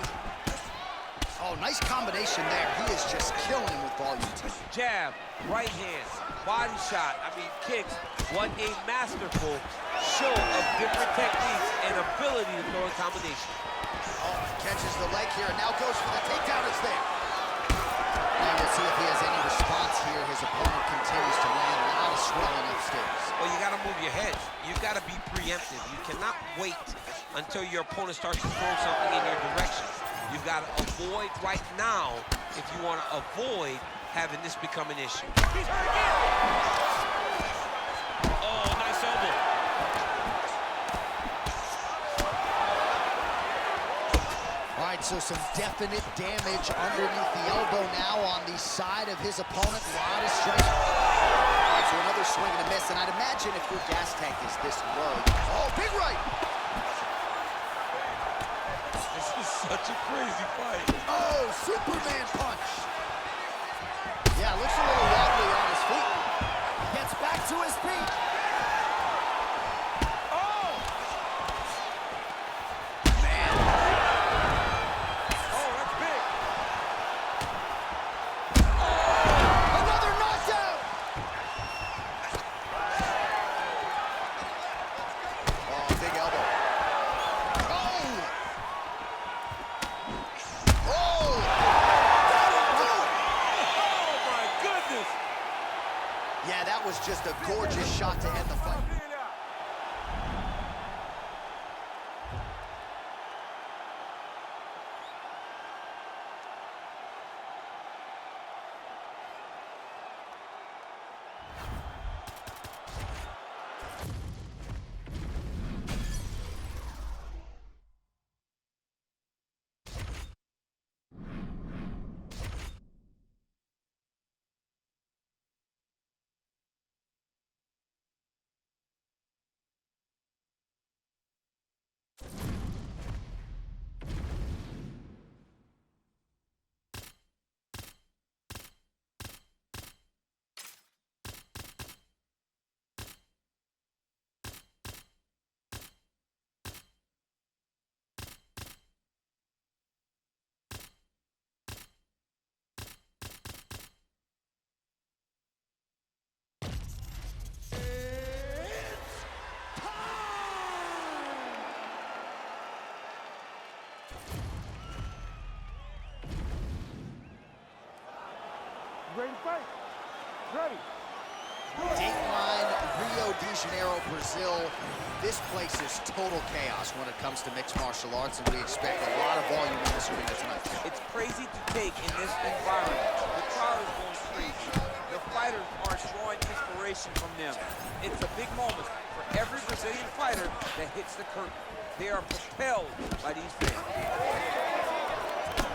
S2: Oh, nice combination there. He is just killing him with volume too.
S3: Jab, right hand, body shot, kicks. What a masterful show of different techniques and ability to throw a combination.
S2: Oh, catches the leg here and now goes for the takedown. It's there. Now we'll see if he has any response here. His opponent continues to land a lot of swelling upstairs.
S3: Well, you got to move your head. You've got to be preemptive. You cannot wait until your opponent starts to throw something in your direction. You've got to avoid right now if you want to avoid having this become an issue. He's hurt again. Oh, nice elbow.
S2: All right, so some definite damage underneath the elbow now on the side of his opponent. A lot of strikes. All right, so another swing and a miss, and I'd imagine if your gas tank is this low. Oh, big right.
S3: This is such a crazy fight.
S2: Oh, Superman punch. Yeah, looks a little wobbly on his to his feet.
S4: Oh!
S2: Man.
S4: Oh, that's big.
S2: Another knockdown. Oh, big elbow. Oh! Oh!
S4: Oh, my goodness.
S2: Yeah, that was just a gorgeous shot to end the fight.
S1: Ready to fight? Ready.
S2: Dateline, Rio de Janeiro, Brazil. This place is total chaos when it comes to mixed martial arts, and we expect a lot of volume in this arena tonight.
S3: It's crazy to take in this environment. The crowd is going crazy. The fighters are drawing inspiration from them. It's a big moment for every Brazilian fighter that hits the curtain. They are propelled by these fans.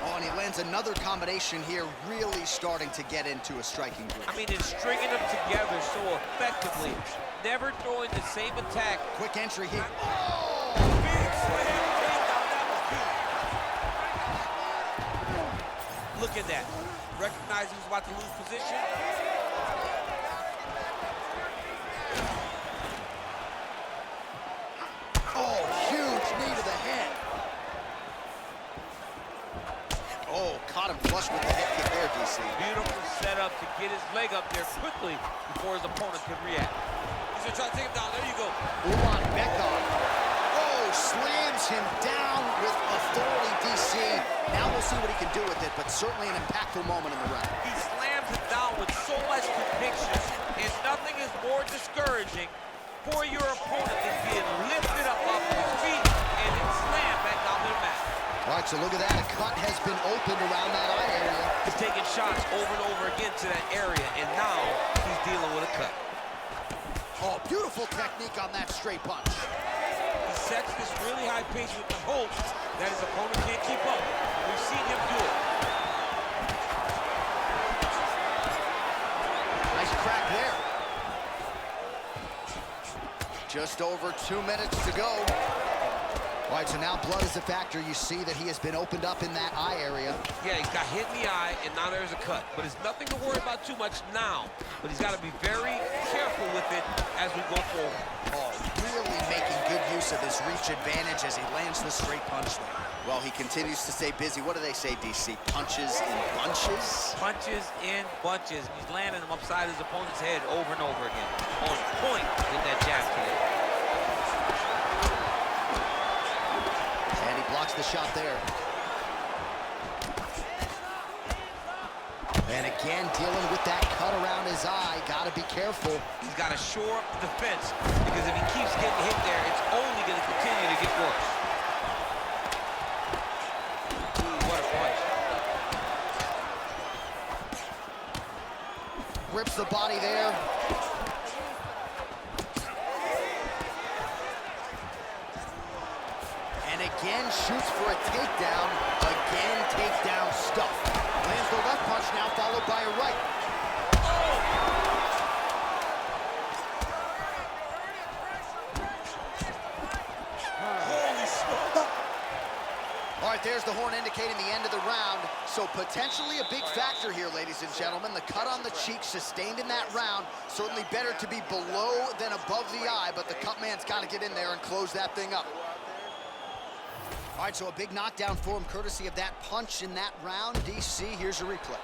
S2: Oh, and he lands another combination here, really starting to get into a striking groove.
S3: I mean, it's stringing them together so effectively, never throwing the same attack.
S2: Quick entry here.
S3: Oh, big slam takedown, that was beautiful. Look at that. Recognize he was about to lose position.
S2: Oh, huge knee to the head. Oh, caught him flush with the head kick there, DC.
S3: Beautiful setup to get his leg up there quickly before his opponent could react. He's gonna try to take him down. There you go.
S2: Ulan Bekon. Oh, slams him down with authority, DC. Now we'll see what he can do with it, but certainly an impactful moment in the round.
S3: He slams it down with so much conviction, and nothing is more discouraging for your opponent than being lifted up off of his feet and then slammed back down to the mat.
S2: All right, so look at that. A cut has been opened around that eye area.
S3: He's taking shots over and over again to that area, and now he's dealing with a cut.
S2: Oh, beautiful technique on that straight punch.
S3: He sets this really high pace with the hope that his opponent can't keep up. We've seen him do it.
S2: Nice crack there. Just over 2 minutes to go. All right, so now blood is a factor. You see that he has been opened up in that eye area.
S3: Yeah, he's got hit in the eye, and now there's a cut. But it's nothing to worry about too much now. But he's got to be very careful with it as we go forward.
S2: Oh, really making good use of his reach advantage as he lands the straight punch there. Well, he continues to stay busy. What do they say, DC? Punches in bunches?
S3: Punches in bunches. He's landing them upside his opponent's head over and over again. On point with that jab kick.
S2: And he blocks the shot there. And again, dealing with that cut around his eye. Got to be careful.
S3: He's got to shore up the defense, because if he keeps getting hit there, it's only going to continue to get worse. Ooh, what a punch.
S2: Rips the body there. And again, shoots for a takedown. Again, takedown stuff. Lands the left punch now, followed by a right.
S3: Holy smoke.
S2: All right, right, there's the horn indicating the end of the round. So potentially a big factor here, ladies and gentlemen. The cut on the cheek sustained in that round. Certainly better to be below than above the eye, but the cut man's got to get in there and close that thing up. All right, so a big knockdown for him, courtesy of that punch in that round. DC, here's a replay.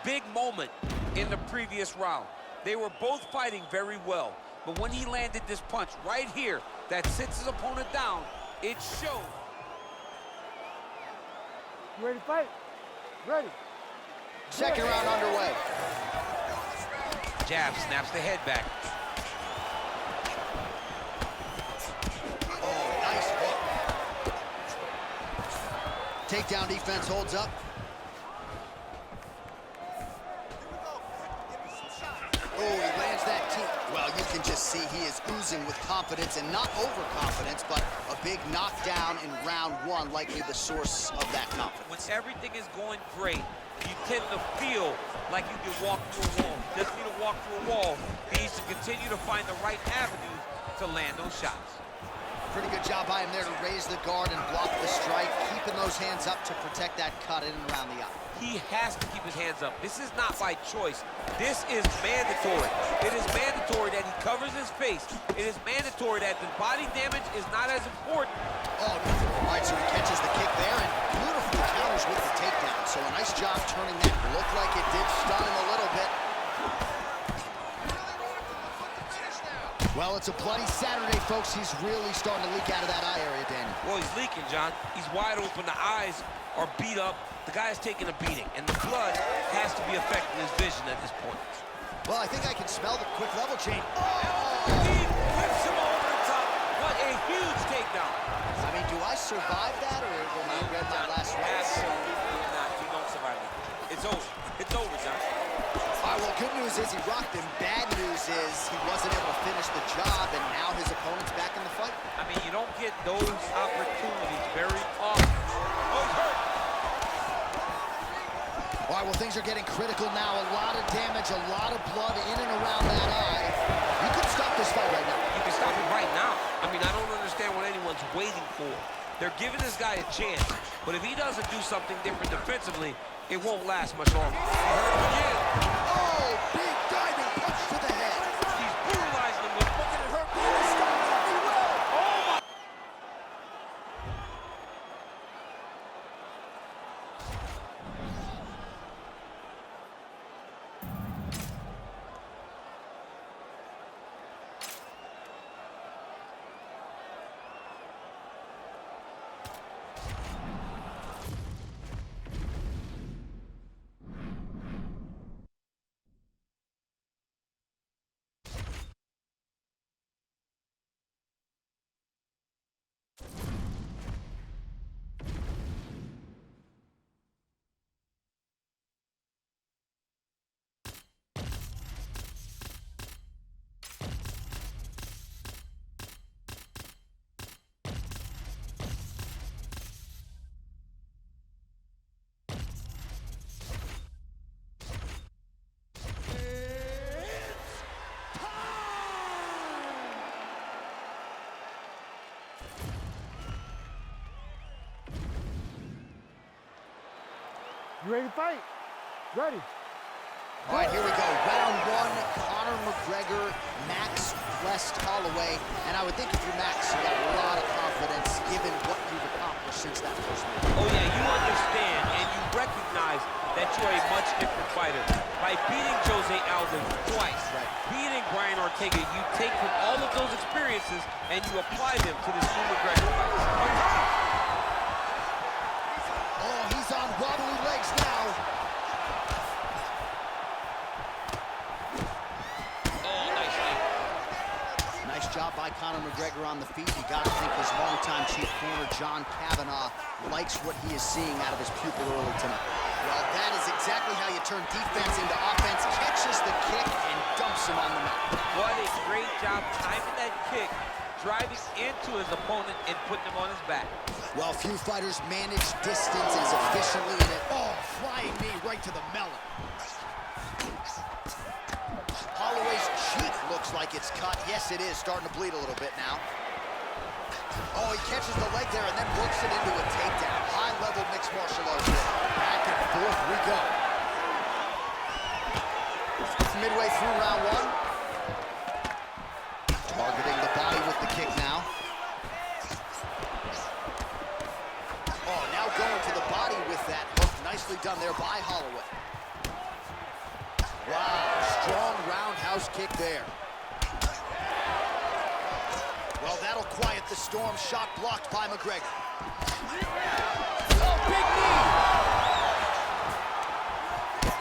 S3: Big moment in the previous round. They were both fighting very well, but when he landed this punch right here that sits his opponent down, it showed.
S1: You ready to fight? Ready.
S2: Second round underway.
S4: Jab, snaps the head back.
S2: Oh, nice hook. Takedown defense holds up. Oh, he lands that teep. Well, you can just see he is oozing with confidence, and not overconfidence, but a big knockdown in round one, likely the source of that confidence.
S3: When everything is going great, you tend to feel like you can walk through a wall. He doesn't need to walk through a wall. He needs to continue to find the right avenue to land those shots.
S2: Pretty good job by him there to raise the guard and block the strike, keeping those hands up to protect that cut in and around the eye.
S3: He has to keep his hands up. This is not by choice. This is mandatory. It is mandatory that he covers his face. It is mandatory that the body damage is not as important.
S2: Oh, all right, so he catches the kick there and beautifully counters with the takedown. So a nice job turning that. Looked like it did stun him a little bit. Well, it's a bloody Saturday, folks. He's really starting to leak out of that eye area, Daniel.
S3: Well, he's leaking, John. He's wide open. The eyes are beat up. The guy is taking a beating, and the blood has to be affecting his vision at this point.
S2: Well, I think I can smell the quick level change. Oh!
S3: He whips him over the top. What a huge takedown.
S2: I mean, do I survive that, or will I read my last words?
S3: Absolutely not. You don't survive it. It's over. It's over, John.
S2: All right, well, good news is he rocked him. Bad news is he wasn't able to finish the job, and now his opponent's back in the fight.
S3: I mean, you don't get those opportunities very often. Oh, he's hurt.
S2: All right, well, things are getting critical now. A lot of damage, a lot of blood in and around that eye. You could stop this fight right now.
S3: You can stop it right now. I mean, I don't understand what anyone's waiting for. They're giving this guy a chance, but if he doesn't do something different defensively, it won't last much longer. He hurt him again.
S2: Oh, big diving punch to the head.
S3: He's brutalizing him with fucking hurt. Oh, my.
S1: You ready to fight? Ready.
S2: All right, here we go. Round one, Conor McGregor, Max West Holloway. And I would think if you're Max, you got a lot of confidence given what you've accomplished since that first meeting.
S3: Oh, yeah, you understand and you recognize that you're a much different fighter. By beating Jose Aldo twice, beating Brian Ortega, you take from all of those experiences and you apply them to this new McGregor fight.
S2: Oh, he's on wobbly legs now.
S3: Oh, nice leg.
S2: Nice job by Conor McGregor on the feet. You got to think his longtime chief corner, John Kavanagh, likes what he is seeing out of his pupil early tonight. Well, that is exactly how you turn defense into offense. Catches the kick and dumps him on the mat.
S3: What a great job timing that kick, driving into his opponent and putting him on his back.
S2: Well, few fighters manage distance as efficiently in it. Oh, flying knee right to the melon. Holloway's cheek looks like it's cut. Yes, it is starting to bleed a little bit now. Oh, he catches the leg there and then works it into a takedown. High-level mixed martial arts. Back and forth we go. It's midway through round one. Targeting the body with the kick now. Oh, now going to the body with that hook. Nicely done there by Holloway. Wow, strong roundhouse kick there. Well, that'll quiet the storm. Shot blocked by McGregor. Oh, big knee!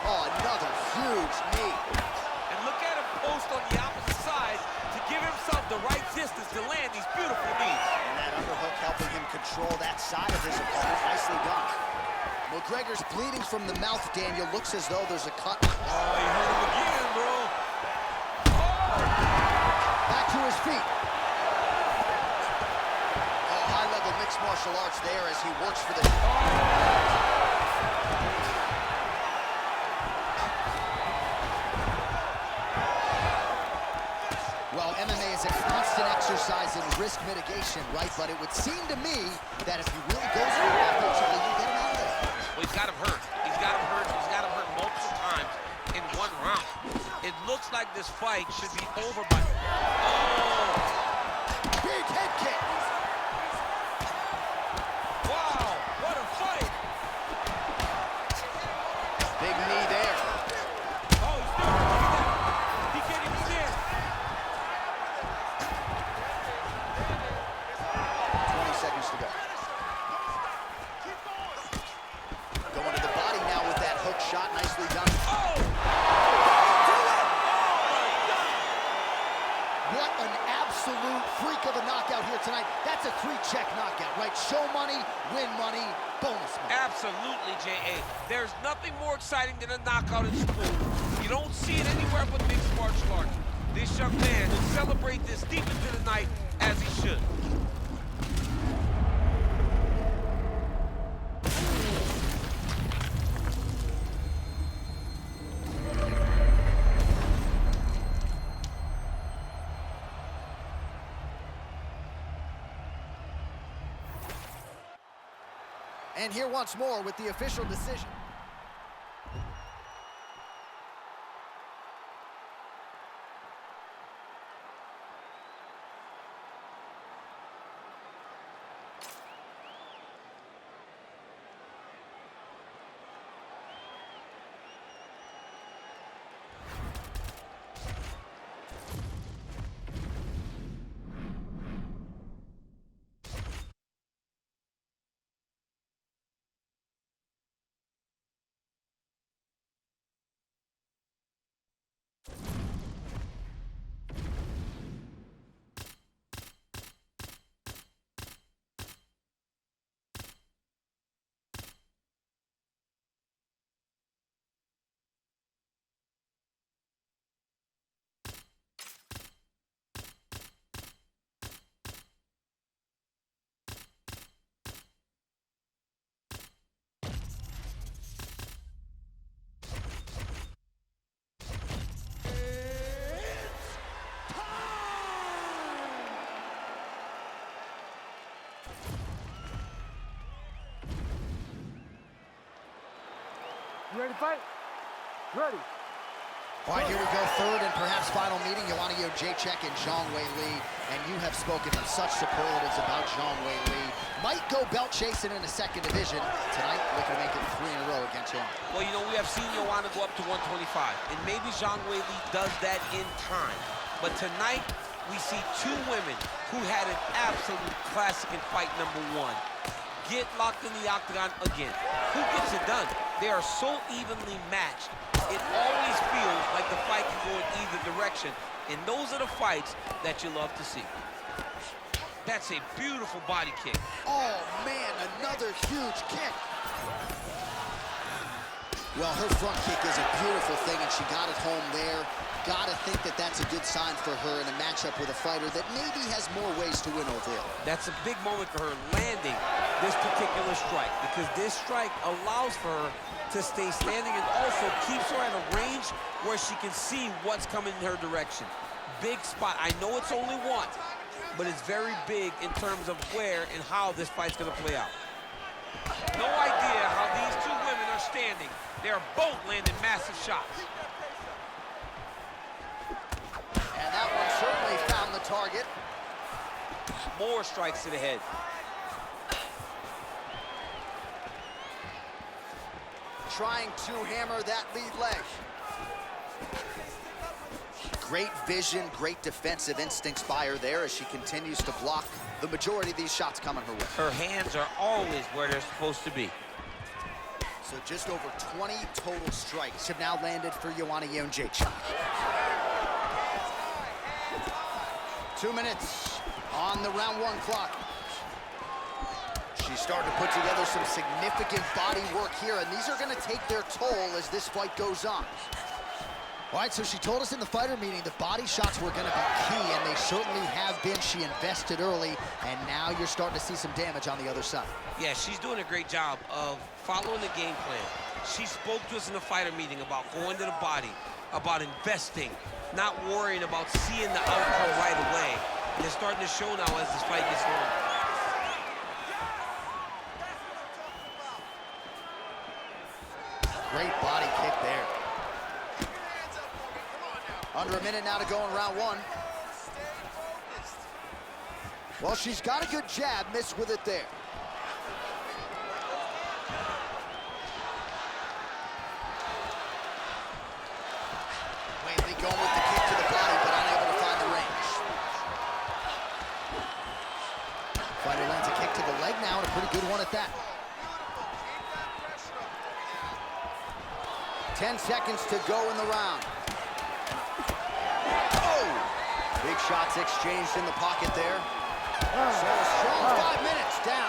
S2: Oh, another huge knee.
S4: And look at him post on the opposite side to give himself the right distance to land these beautiful knees.
S2: And that underhook helping him control that side of his opponent. Nicely done. McGregor's bleeding from the mouth, Daniel. Looks as though there's a cut.
S4: Oh, he hurt him again, bro.
S2: Back to his feet. Oh, high-level mixed martial arts there as he works for the... Well, MMA is a constant exercise in risk mitigation, right? But it would seem to me that if he really goes for it offensively, you get him out of there.
S4: Well, he's got him hurt. He's got him hurt. He's got him hurt multiple times in one round. It looks like this fight should be over by... Oh!
S2: Big head kick.
S4: Wow, what a fight!
S2: Big knee there.
S4: Oh, he's still look at that. He can't even stand.
S2: 20 seconds to go. Going to the body now with that hook shot. Nicely done.
S4: Oh!
S2: What an absolute freak of a knockout here tonight. That's a 3-check knockout, right? Show money, win money, bonus money.
S4: Absolutely, J.A. There's nothing more exciting than a knockout in sport. You don't see it anywhere but mixed martial arts. This young man will celebrate this deep into the night as he should.
S2: And here once more with the official decision.
S1: You ready to fight? Ready.
S2: All right, here we go. Third and perhaps final meeting. Joanna Jacek and Zhang Weili. And you have spoken in such superlatives about Zhang Weili. Might go belt chasing in the second division. Tonight, looking to make it 3 in a row against Joanna.
S4: Well, you know, we have seen Joanna go up to 125, and maybe Zhang Weili does that in time. But tonight, we see two women who had an absolute classic in fight number 1. Get locked in the octagon again. Who gets it done? They are so evenly matched. It always feels like the fight can go in either direction. And those are the fights that you love to see. That's a beautiful body kick.
S2: Oh, man, another huge kick. Well, her front kick is a beautiful thing, and she got it home there. Gotta think that that's a good sign for her in a matchup with a fighter that maybe has more ways to win over it.
S4: That's a big moment for her, landing this particular strike, because this strike allows for her to stay standing and also keeps her at a range where she can see what's coming in her direction. Big spot. I know it's only one,
S3: but it's very big in terms of where and how this fight's gonna play out.
S4: No idea how these two women are standing. They're both landing massive shots.
S2: And that one certainly found the target.
S3: More strikes to the head.
S2: Trying to hammer that lead leg. Great vision, great defensive instincts by her there as she continues to block the majority of these shots coming her way.
S4: Her hands are always where they're supposed to be.
S2: So just over 20 total strikes have now landed for Joanna Jędrzejczyk. 2 minutes on the round 1 clock. She's starting to put together some significant body work here, and these are going to take their toll as this fight goes on. All right, so she told us in the fighter meeting that body shots were going to be key, and they certainly have been. She invested early, and now you're starting to see some damage on the other side.
S4: Yeah, she's doing a great job of following the game plan. She spoke to us in the fighter meeting about going to the body, about investing, not worrying about seeing the outcome right away. And it's starting to show now as this fight gets long.
S2: Great body kick there. Under a minute now to go in round 1. Well, she's got a good jab, missed with it there. Whaley going with the kick to the body, but unable to find the range. Fighter lands a kick to the leg now, and a pretty good one at that. 10 seconds to go in the round. Oh! Big shots exchanged in the pocket there. So a strong 5 minutes down.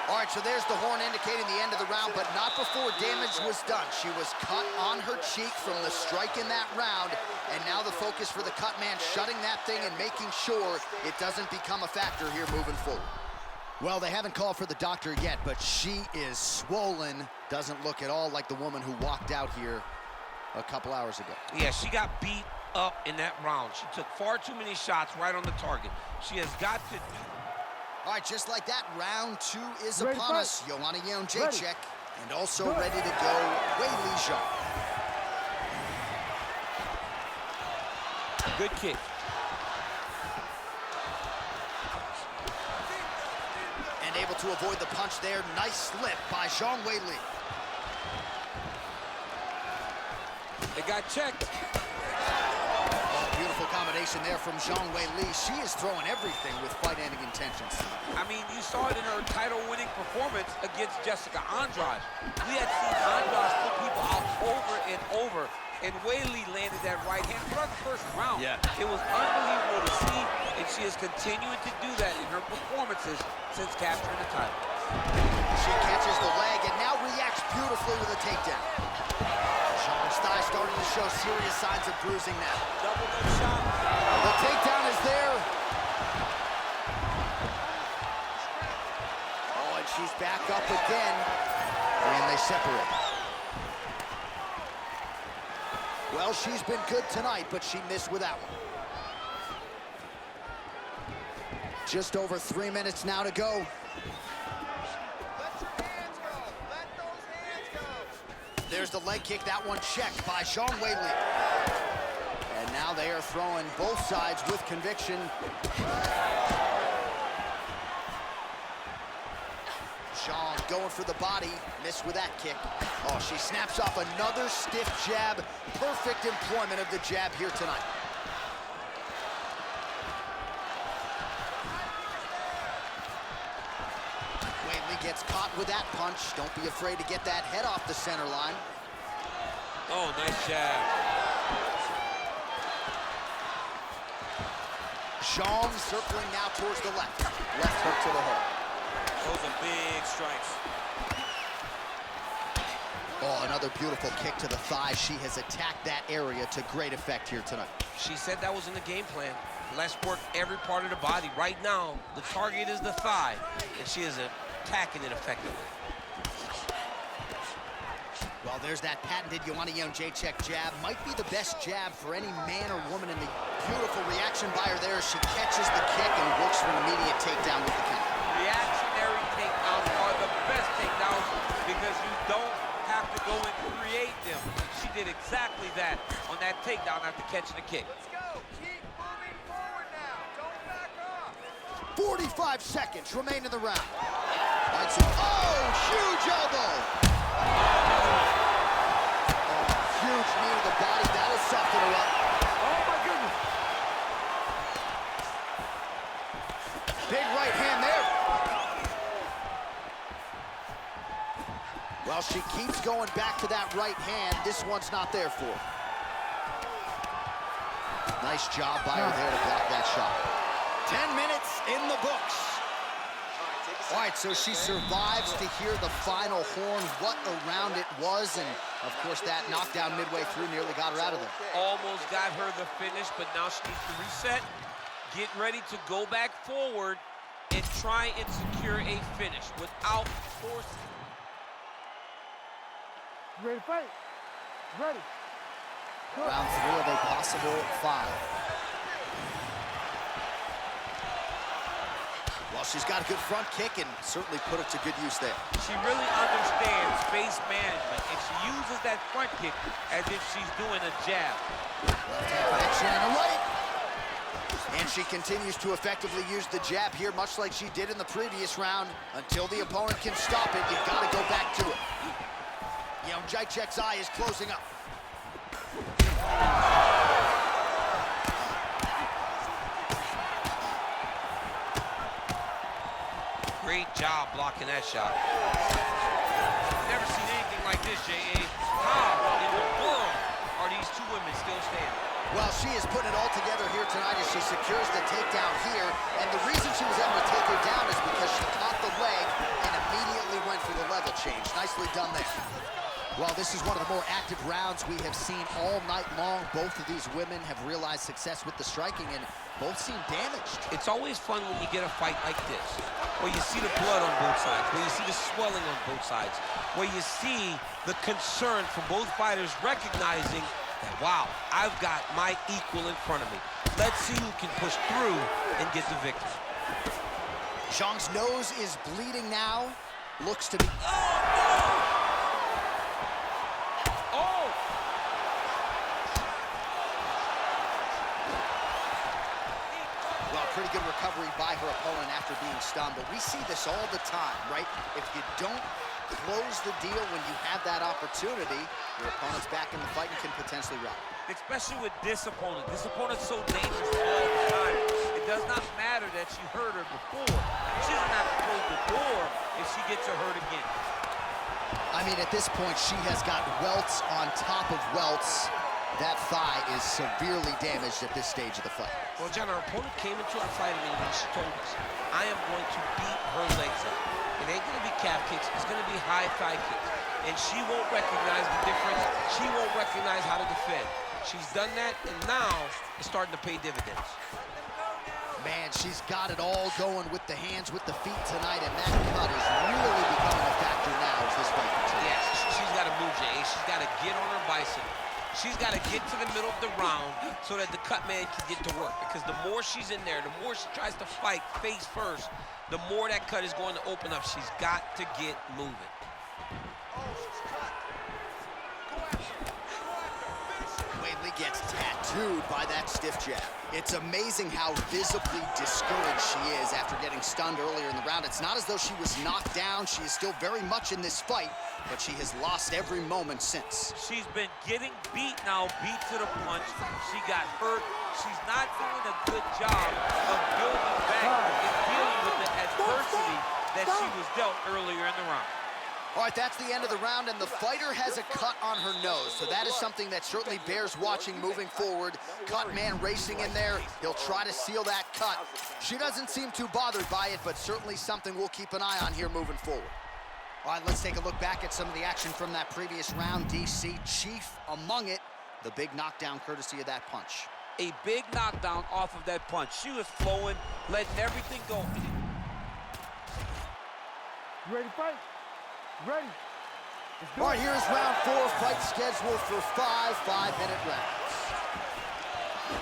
S2: All right, so there's the horn indicating the end of the round, but not before damage was done. She was cut on her cheek from the strike in that round, and now the focus for the cut man, shutting that thing and making sure it doesn't become a factor here moving forward. Well, they haven't called for the doctor yet, but she is swollen. Doesn't look at all like the woman who walked out here a couple hours ago.
S4: Yeah, she got beat up in that round. She took far too many shots right on the target. She has got to...
S2: All right, just like that, round 2 is
S1: Ready,
S2: upon
S1: fight.
S2: us. Joanna Jędrzejczyk, and also ready to go, Whaley Zhang.
S3: Good kick.
S2: And able to avoid the punch there. Nice slip by Zhang Whaley.
S3: It got checked.
S2: Oh, beautiful combination there from Zhang Whaley. She is throwing everything with fight-ending intentions.
S3: I mean, you saw it in her title-winning performance against Jessica Andrade. We had seen Andrade put people out over and over, and Whaley landed that right hand throughout the first round.
S4: Yeah.
S3: It was unbelievable to see, and she is continuing to do that in her performances since capturing the title.
S2: She catches the leg and now reacts beautifully with a takedown. Zhang's thigh starting to show serious signs of bruising now.
S3: Double no shot.
S2: The takedown is there. Oh, and she's back up again. And they separate. Well, she's been good tonight, but she missed with that one. Just over 3 minutes now to go. There's the leg kick, that one checked by Zhang Whaley. And now they are throwing both sides with conviction. Zhang going for the body, missed with that kick. Oh, she snaps off another stiff jab. Perfect employment of the jab here tonight. Whaley gets caught with that punch. Don't be afraid to get that head off the center line.
S3: Oh, nice jab.
S2: Zhang circling now towards the left. Left hook to the heart.
S3: Those are big strikes.
S2: Oh, another beautiful kick to the thigh. She has attacked that area to great effect here tonight.
S4: She said that was in the game plan. Let's work every part of the body. Right now, the target is the thigh, and she is attacking it effectively.
S2: Well, there's that patented Joanna Jędrzejczyk jab. Might be the best jab for any man or woman in the beautiful reaction by her there as she catches the kick and works for an immediate takedown with the counter.
S4: Reactionary takedowns are the best takedowns because you don't have to go and create them. She did exactly that on that takedown after catching the kick.
S1: Let's go. Keep moving forward now. Don't back off.
S2: 45 seconds remain in the round. All right, so, oh, huge elbow. Huge knee to the body. That'll soften her up.
S1: Oh, my goodness.
S2: Big right hand there. Well, she keeps going back to that right hand. This one's not there for her. Nice job by her there to block that shot. 10 minutes in the books. All right, so she survives to hear the final horn. What a round it was, and of course that knockdown midway through nearly got her out of there.
S4: Almost got her the finish, but now she needs to reset, get ready to go back forward, and try and secure a finish without forcing.
S1: You ready to fight? Ready.
S2: Round 3 of a possible 5. Well, she's got a good front kick and certainly put it to good use there.
S4: She really understands space management, and she uses that front kick as if she's doing a jab.
S2: Left hand connection and a right. And she continues to effectively use the jab here, much like she did in the previous round. Until the opponent can stop it, you've got to go back to it. Jędrzejczyk's eye is closing up.
S4: Great job blocking that shot. Never seen anything like this, J.A. How in the world are these two women still standing?
S2: Well, she is putting it all together here tonight as she secures the takedown here. And the reason she was able to take her down is because she caught the leg and immediately went for the level change. Nicely done there. Well, this is one of the more active rounds we have seen all night long. Both of these women have realized success with the striking, and both seem damaged.
S4: It's always fun when you get a fight like this, where you see the blood on both sides, where you see the swelling on both sides, where you see the concern from both fighters recognizing that, wow, I've got my equal in front of me. Let's see who can push through and get the victory.
S2: Zhang's nose is bleeding now. Looks to be... Pretty good recovery by her opponent after being stunned, but we see this all the time, right? If you don't close the deal when you have that opportunity, your opponent's back in the fight and can potentially rout.
S4: Especially with this opponent. This opponent's so dangerous all the time. It does not matter that she hurt her before. She doesn't have to close the door if she gets her hurt again.
S2: I mean, at this point, she has got welts on top of welts. That thigh is severely damaged at this stage of the fight.
S4: Well, John, our opponent came into our fight meeting and she told us, I am going to beat her legs up. It ain't going to be calf kicks. It's going to be high thigh kicks. And she won't recognize the difference. She won't recognize how to defend. She's done that, and now it's starting to pay dividends.
S2: Man, she's got it all going with the hands, with the feet tonight, and that cut is really becoming a factor now as this fight continues.
S4: Yeah, she's got to move, Jay. She's got to get on her bicycle. She's got to get to the middle of the round so that the cut man can get to work. Because the more she's in there, the more she tries to fight face first, the more that cut is going to open up. She's got to get moving.
S2: Wadley gets tattooed by that stiff jab. It's amazing how visibly discouraged she is after getting stunned earlier in the round. It's not as though she was knocked down. She is still very much in this fight, but she has lost every moment since.
S4: She's been getting beat now, beat to the punch. She got hurt. She's not doing a good job of building back and dealing with the adversity that she was dealt earlier in the round.
S2: All right, that's the end of the round, and the fighter has a cut on her nose, so that is something that certainly bears watching moving forward. Cut man racing in there. He'll try to seal that cut. She doesn't seem too bothered by it, but certainly something we'll keep an eye on here moving forward. All right, let's take a look back at some of the action from that previous round. DC, chief among it, the big knockdown courtesy of that punch.
S4: A big knockdown off of that punch. She was flowing, letting everything go.
S1: You ready to fight? Ready.
S2: All right, here is round 4, fight scheduled for 5 5-minute rounds.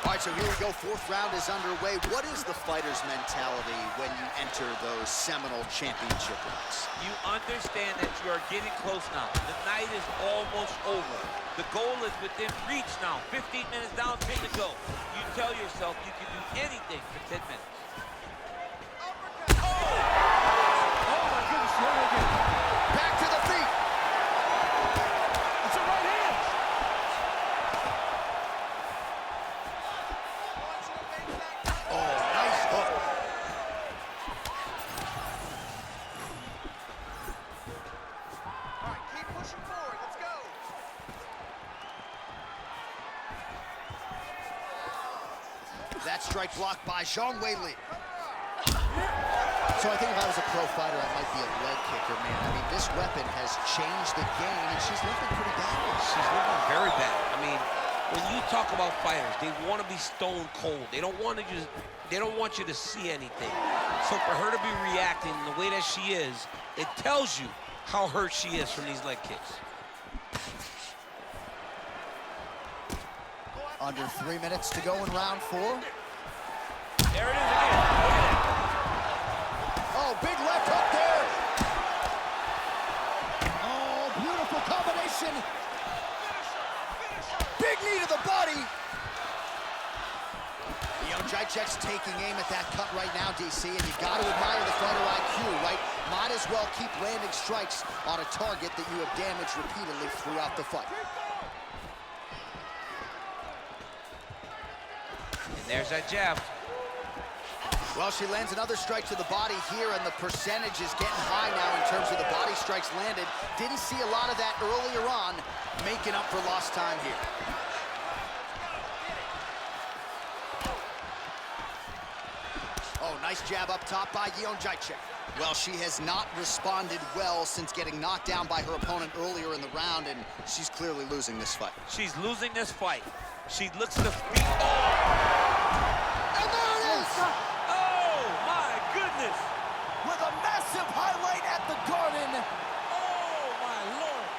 S2: All right, so here we go. 4th round is underway. What is the fighter's mentality when you enter those seminal championship rounds?
S4: You understand that you are getting close now. The night is almost over. The goal is within reach now. 15 minutes down, 10 to go. You tell yourself you can do anything for 10 minutes.
S1: Oh my goodness, there again.
S2: Back to the feet.
S1: It's a right hand.
S2: Oh, nice hook.
S5: All right, keep pushing forward. Let's go.
S2: That strike blocked by Zhang Weili. So I think if I was a pro fighter, I might be a leg kicker, man. I mean, this weapon has changed the game, and she's looking pretty bad.
S3: She's looking very bad. I mean, when you talk about fighters, they want to be stone cold. They don't want you to see anything. So for her to be reacting the way that she is, it tells you how hurt she is from these leg kicks.
S2: Under 3 minutes to go in round 4.
S4: There it is again. Look at it.
S2: Oh, big left hook there. Oh, beautiful combination. Big knee to the body. Jacek's taking aim at that cut right now, DC, and you got to admire the fighter IQ, right? Might as well keep landing strikes on a target that you have damaged repeatedly throughout the fight.
S4: And there's that jab.
S2: Well, she lands another strike to the body here, and the percentage is getting high now in terms of the body strikes landed. Didn't see a lot of that earlier on, making up for lost time here. Oh, nice jab up top by Jacek. Well, she has not responded well since getting knocked down by her opponent earlier in the round, and she's clearly losing this fight.
S4: She's losing this fight. She looks to beat. Oh!
S2: And there it is!
S4: Oh, my goodness!
S2: With a massive highlight at the Garden.
S4: Oh, my Lord!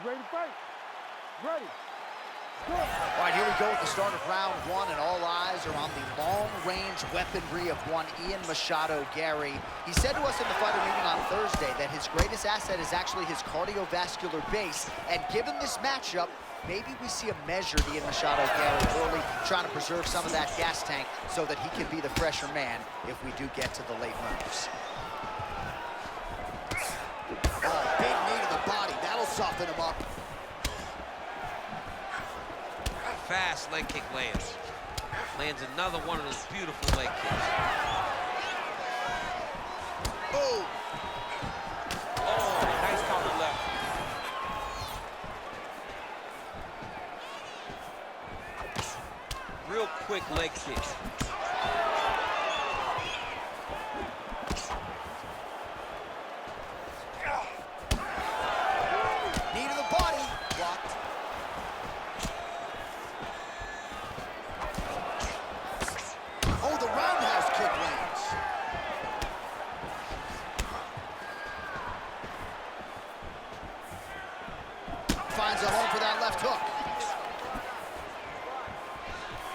S1: ready to fight? Ready. Good.
S2: All right, here we go with the start of round one, and all eyes are on the long-range weaponry of one Ian Machado Gary. He said to us in the fighter meeting on Thursday that his greatest asset is actually his cardiovascular base, and given this matchup, maybe we see a measured Ian Machado Gary early, trying to preserve some of that gas tank so that he can be the fresher man if we do get to the late rounds. Oh, big knee to the body. That'll soften him up.
S3: Fast leg kick lands. Lands another one of those beautiful leg kicks.
S2: Oh!
S4: Oh, nice counter left.
S3: Real quick leg kick.
S2: Knee to the body. Blocked. Oh, the roundhouse kick lands. Finds a home for that left hook.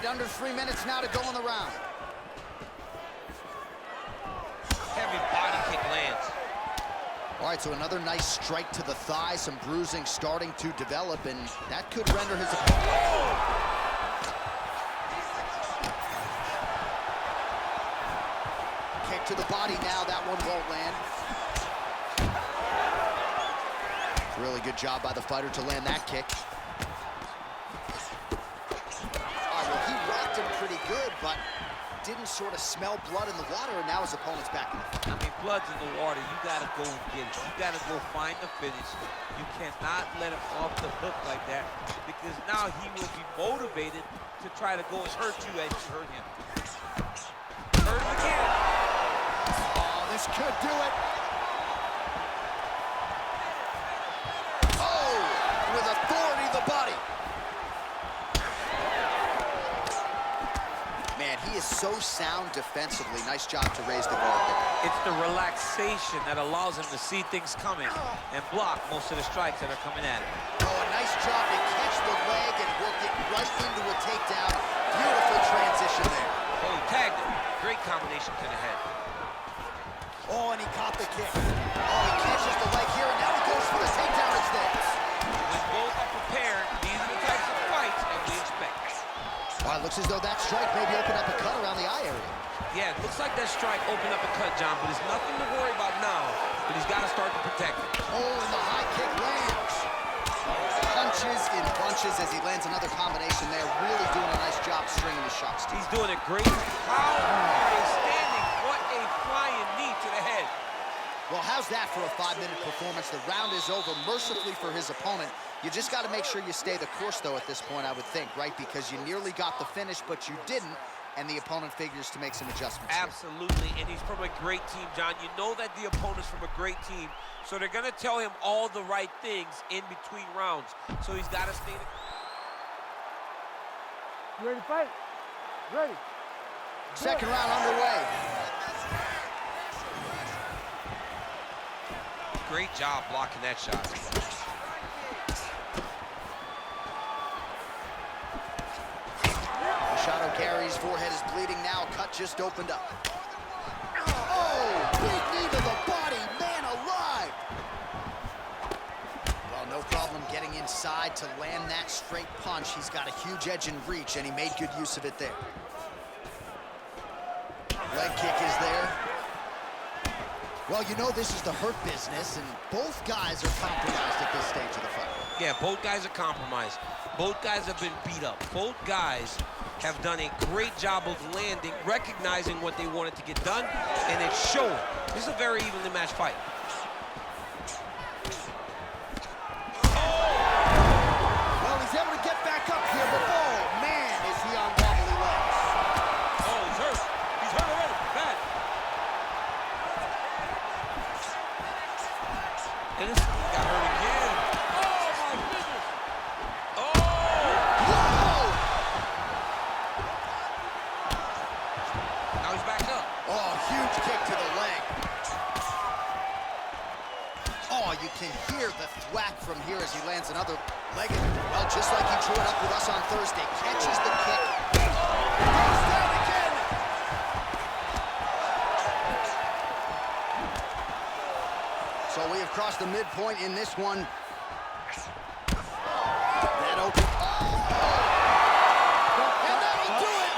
S2: Under 3 minutes now to go in the round.
S3: Heavy body kick lands.
S2: All right, so another nice strike to the thigh, some bruising starting to develop, and that could render his opponent. Kick to the body now, that one won't land. Really good job by the fighter to land that kick. All right, well, he rocked him pretty good, but didn't sort of smell blood in the water, and now his opponent's back in the fight.
S4: I mean, blood's in the water. You gotta go and get it. You gotta go find the finish. You cannot let him off the hook like that, because now he will be motivated to try to go and hurt you as you hurt him. Hurt him again.
S2: Oh, this could do it. Oh, with authority the body. Man, he is so sound defensively. Nice job to raise the guard there.
S4: It's the relaxation that allows him to see things coming and block most of the strikes that are coming at him.
S2: Oh, a nice job to catch the leg and work it right into a takedown. Beautiful transition there.
S4: Oh, he tagged him. Great combination to the head.
S2: Oh, and he caught the kick. Oh, he catches the leg here, and now he goes for the takedown instead.
S4: When both are prepared, these are the types of fights that we expect.
S2: Well, it looks as though that strike maybe opened up a cut around the eye area.
S3: Yeah, it looks like that strike opened up a cut, John, but there's nothing to worry about now, but he's got to start to protect it.
S2: Oh, and the high kick lands. Punches in bunches as he lands another combination there. Really doing a nice job stringing his shots.
S3: He's doing it great. How are they standing? What a flying knee to the head.
S2: Well, how's that for a 5-minute performance? The round is over mercifully for his opponent. You just got to make sure you stay the course, though, at this point, I would think, right? Because you nearly got the finish, but you didn't, and the opponent figures to make some adjustments here.
S3: Absolutely, and he's from a great team, John. You know that the opponent's from a great team, so they're going to tell him all the right things in between rounds. So he's got to stay.
S1: You ready to fight? Ready.
S2: Second round underway.
S3: Great job blocking that shot.
S2: Machado Gary's forehead is bleeding now. Cut just opened up. Oh, big knee to the body. Man alive. Well, no problem getting inside to land that straight punch. He's got a huge edge in reach, and he made good use of it there. Leg kick is there. Well, you know this is the hurt business, and both guys are compromised at this stage of the fight.
S3: Yeah, both guys are compromised. Both guys have been beat up. Both guys have done a great job of landing, recognizing what they wanted to get done, and it's showing. This is a very evenly matched fight.
S2: Well, he's able to get back up here, but oh, man, is he on wobbly legs.
S3: Oh, he's hurt. He's hurt already. Bad. And this got hurt again. Oh, my goodness. Oh!
S2: Whoa!
S3: Now he's back up.
S2: Oh, huge kick to the leg. Oh, you can hear the thwack from here as he lands another leg. Well, just like he drew it up with us on Thursday, catches the kick. Goes down again. So we have crossed the midpoint in this one. That open. And that'll do it.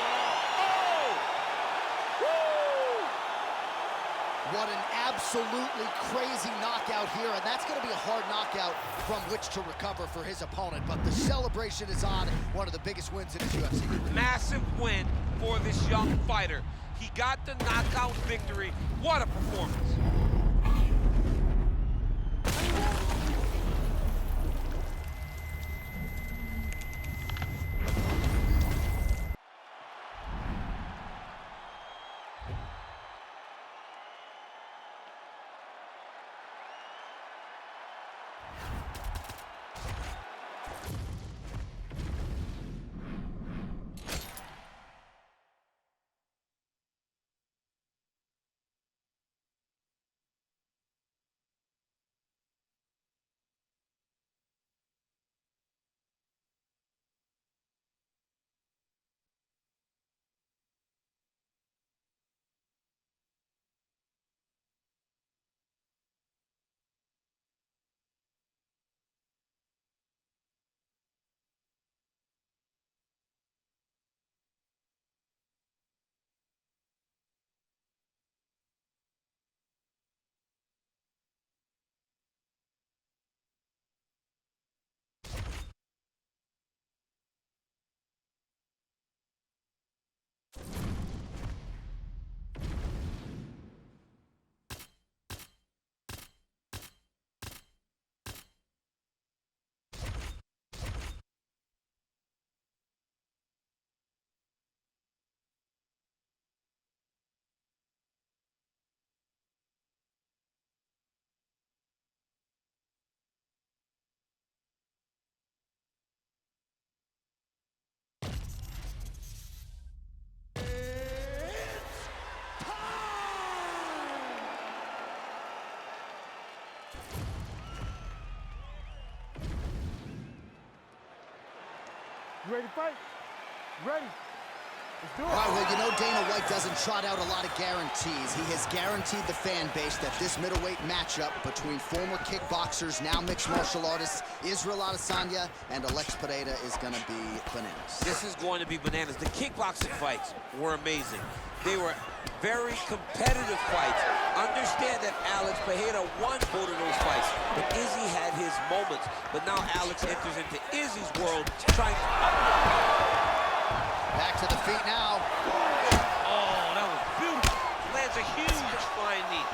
S2: What an absolutely crazy knockout here, and that's going to be a hard knockout from which to recover for his opponent. But the celebration is on. One of the biggest wins in his UFC career.
S4: Massive win for this young fighter. He got the knockout victory. What a performance.
S1: You ready to fight? Ready. Let's do it.
S2: All right, well, you know Dana White doesn't trot out a lot of guarantees. He has guaranteed the fan base that this middleweight matchup between former kickboxers, now mixed martial artists, Israel Adesanya and Alex Pereira is going to be bananas.
S3: This is going to be bananas. The kickboxing fights were amazing. They were very competitive fights. Understand that Alex Pereira won both of those fights, but Izzy had his moments. But now Alex enters into Izzy's world, trying to...
S2: Back to the feet now.
S4: Oh, that was beautiful. Lands a huge flying knee.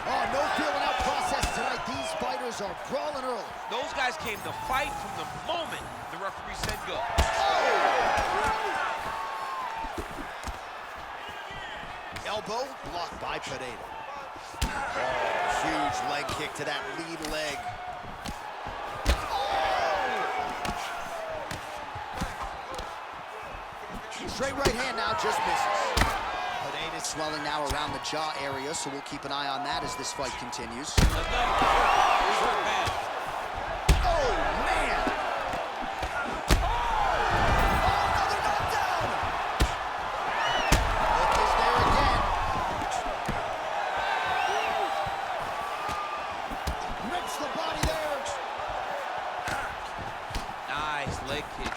S2: Oh, no feeling out process tonight. These fighters are brawling early.
S4: Those guys came to fight from the moment the referee said go.
S2: Elbow blocked by Pereira. Oh, huge leg kick to that lead leg. Straight right hand now, just misses. Pereira swelling now around the jaw area, so we'll keep an eye on that as this fight continues. Oh, man! Oh, another knockdown! Look is there again. Rips the body there.
S4: Nice leg kick.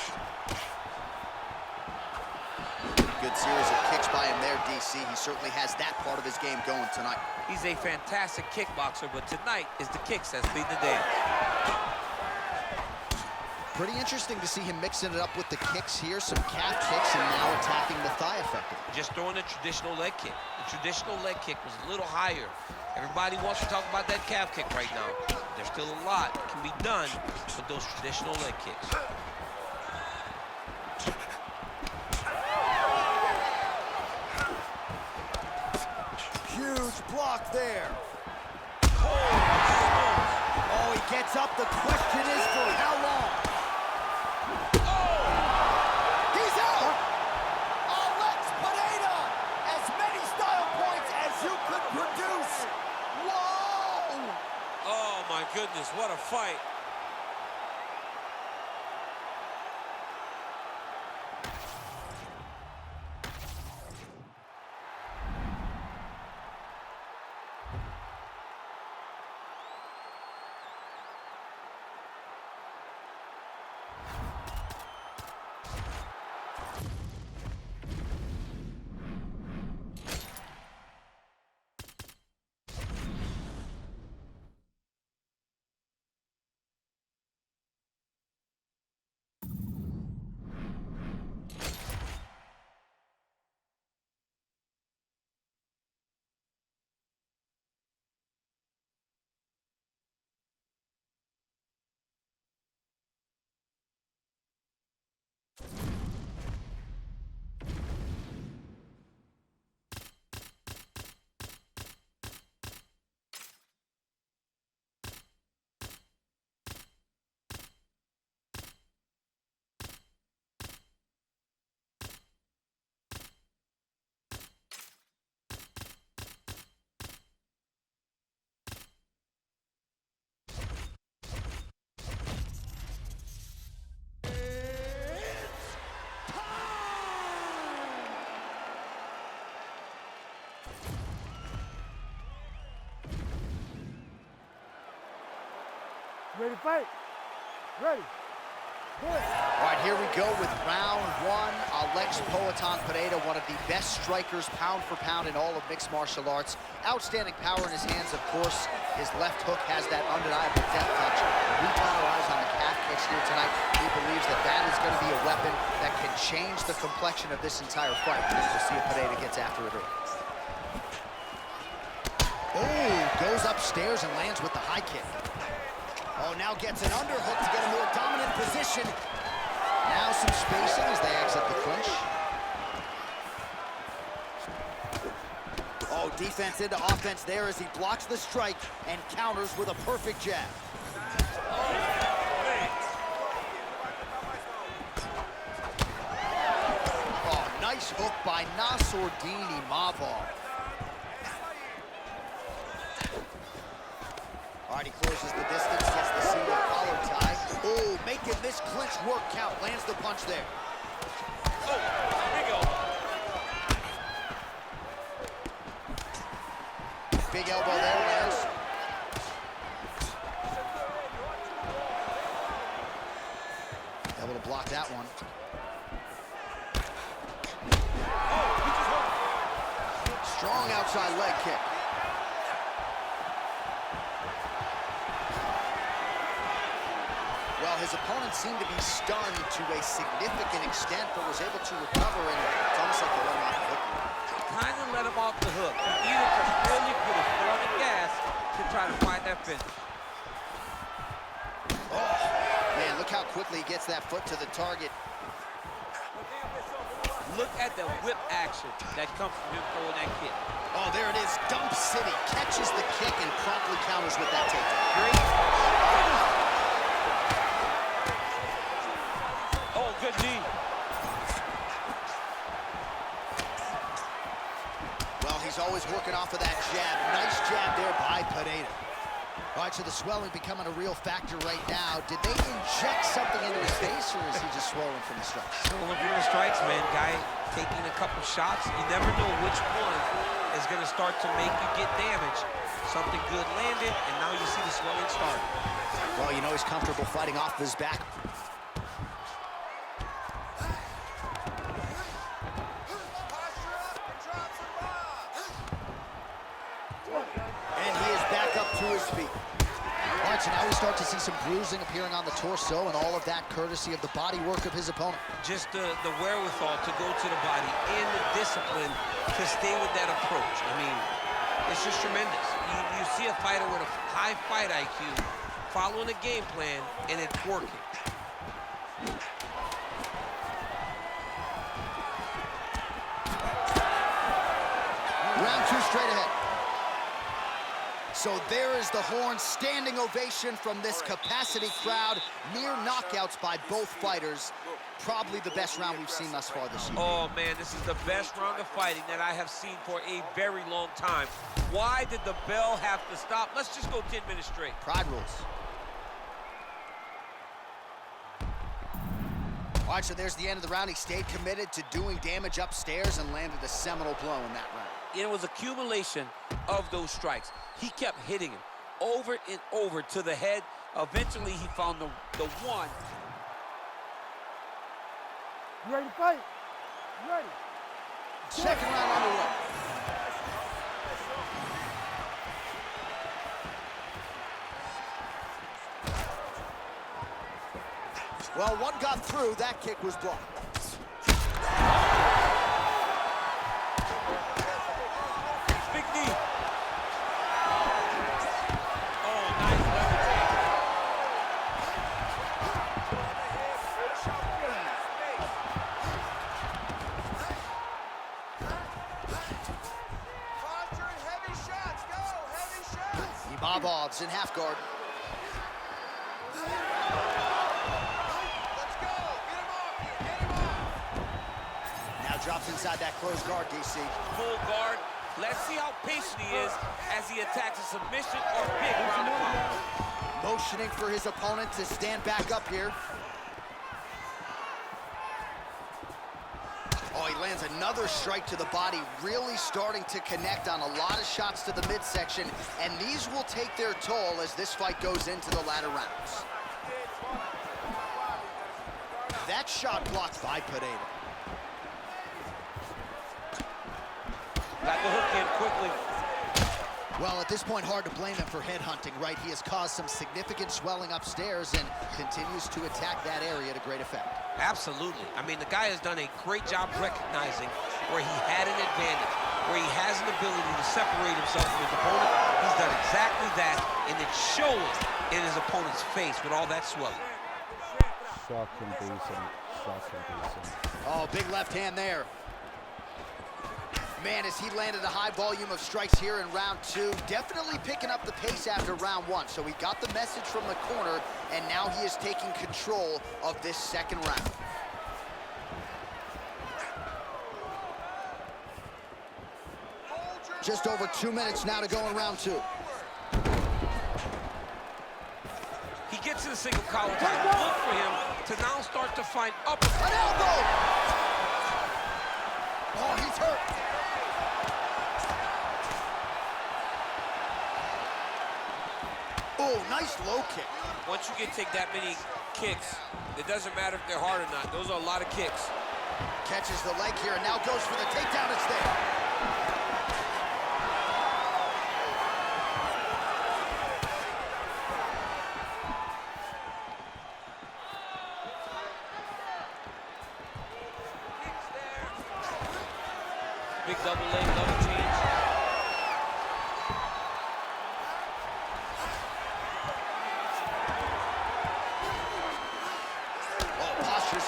S2: Good series of kicks by him there, DC. He certainly has that part of his game going tonight.
S4: He's a fantastic kickboxer, but tonight is the kicks that's been the dance.
S2: Pretty interesting to see him mixing it up with the kicks here, some calf kicks, and now attacking the thigh effectively.
S4: Just throwing a traditional leg kick. The traditional leg kick was a little higher. Everybody wants to talk about that calf kick right now. There's still a lot that can be done with those traditional leg kicks.
S2: Huge block there. Oh, he gets up. The question is for how long? He's out! Alex Pereira! As many style points as you could produce. Whoa!
S4: Oh,
S3: goodness, what a fight.
S1: Ready to fight? Ready. Good.
S2: All right, here we go with round one. Alex Poatan-Pereira, one of the best strikers pound for pound in all of mixed martial arts. Outstanding power in his hands, of course. His left hook has that undeniable death touch. We got our eyes on the calf kicks here tonight. He believes that that is going to be a weapon that can change the complexion of this entire fight. We'll see if Pereira gets after it early. Oh, goes upstairs and lands with the high kick. Oh, now gets an underhook to get a more dominant position. Now some spacing as they exit the clinch. Oh, defense into offense there as he blocks the strike and counters with a perfect jab. Oh, nice hook by Nassourdine Imavov. All right, he closes the distance, gets the single collar tie. Oh, making this clinch work count. Lands the punch there.
S3: Oh, big elbow.
S2: Big elbow there, lands. Able to block that one. Strong outside leg kick. Well, his opponent seemed to be stunned to a significant extent, but was able to recover, and it's almost like he let him off the hook.
S3: Kind of let him off the hook. He needed to really put his foot on the gas to try to find that finish.
S2: Oh, man, look how quickly he gets that foot to the target.
S3: Look at the whip action that comes from him throwing that kick.
S2: Oh, there it is, Dump City. Catches the kick and promptly counters with that takedown.
S3: Great. Oh, good knee.
S2: Well, he's always working off of that jab. Nice jab there by Pereira. All right, so the swelling becoming a real factor right now. Did they inject something into his face, or is he just swollen from the strikes?
S3: Swollen from the strikes, man. Guy taking a couple shots. You never know which one is going to start to make you get damaged. Something good landed, and now you see the swelling start.
S2: Well, you know he's comfortable fighting off his back. And he is back up to his feet. All right, so now we start to see some bruising appearing on the torso, and all of that courtesy of the body work of his opponent.
S3: Just the wherewithal to go to the body and the discipline to stay with that approach. I mean, it's just tremendous. You see a fighter with a high fight IQ following a game plan, and it's working.
S2: Round two straight ahead. So there is the horn, standing ovation from this capacity crowd. Mere knockouts by both fighters. Probably the best round we've seen thus far this year.
S4: Oh, man, this is the best round of fighting that I have seen for a very long time. Why did the bell have to stop? Let's just go 10 minutes straight.
S2: Pride rules. All right, so there's the end of the round. He stayed committed to doing damage upstairs and landed a seminal blow in that round.
S3: It was accumulation of those strikes. He kept hitting him over and over to the head. Eventually, he found the one.
S1: You ready to fight? You ready?
S2: Second round underway. Well, one got through. That kick was blocked.
S3: Big knee.
S4: Oh, nice leverage.
S2: Imavov's in half guard. Now drops inside that closed guard, DC.
S4: Full guard. Let's see how patient he is as he attacks a submission or big round and pound.
S2: Motioning for his opponent to stand back up here. Oh, he lands another strike to the body, really starting to connect on a lot of shots to the midsection, and these will take their toll as this fight goes into the latter rounds. That shot blocked by Pineda.
S4: Got the hook in quickly.
S2: Well, at this point, hard to blame him for headhunting, right? He has caused some significant swelling upstairs and continues to attack that area to great effect.
S4: Absolutely. I mean, the guy has done a great job recognizing where he had an advantage, where he has an ability to separate himself from his opponent. He's done exactly that, and it shows in his opponent's face with all that swelling.
S1: Shocking, decent. Shocking, decent.
S2: Oh, big left hand there. Man, as he landed a high volume of strikes here in round two, definitely picking up the pace after round one. So he got the message from the corner, and now he is taking control of this second round. Just over 2 minutes now to go in round two.
S4: He gets to the single collar time. Look for him to now start to find upper.
S2: An elbow! Oh, he's hurt. Oh, nice low kick.
S3: Once you can take that many kicks, it doesn't matter if they're hard or not. Those are a lot of kicks.
S2: Catches the leg here and now goes for the takedown. It's there.
S3: Big double leg, double change.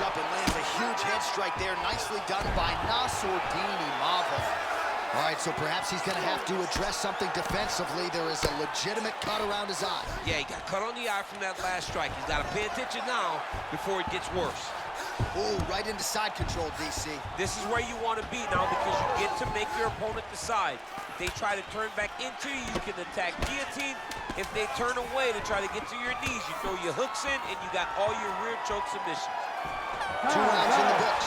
S2: Up and lands a huge head strike there. Nicely done by Nassourdine Imavov. All right, so perhaps he's going to have to address something defensively. There is a legitimate cut around his eye.
S3: Yeah, he got cut on the eye from that last strike. He's got to pay attention now before it gets worse.
S2: Oh, right into side control, DC.
S3: This is where you want to be now because you get to make your opponent decide. If they try to turn back into you, you can attack guillotine. If they turn away to try to get to your knees, you throw your hooks in and you got all your rear choke submissions.
S2: 2 rounds in the books.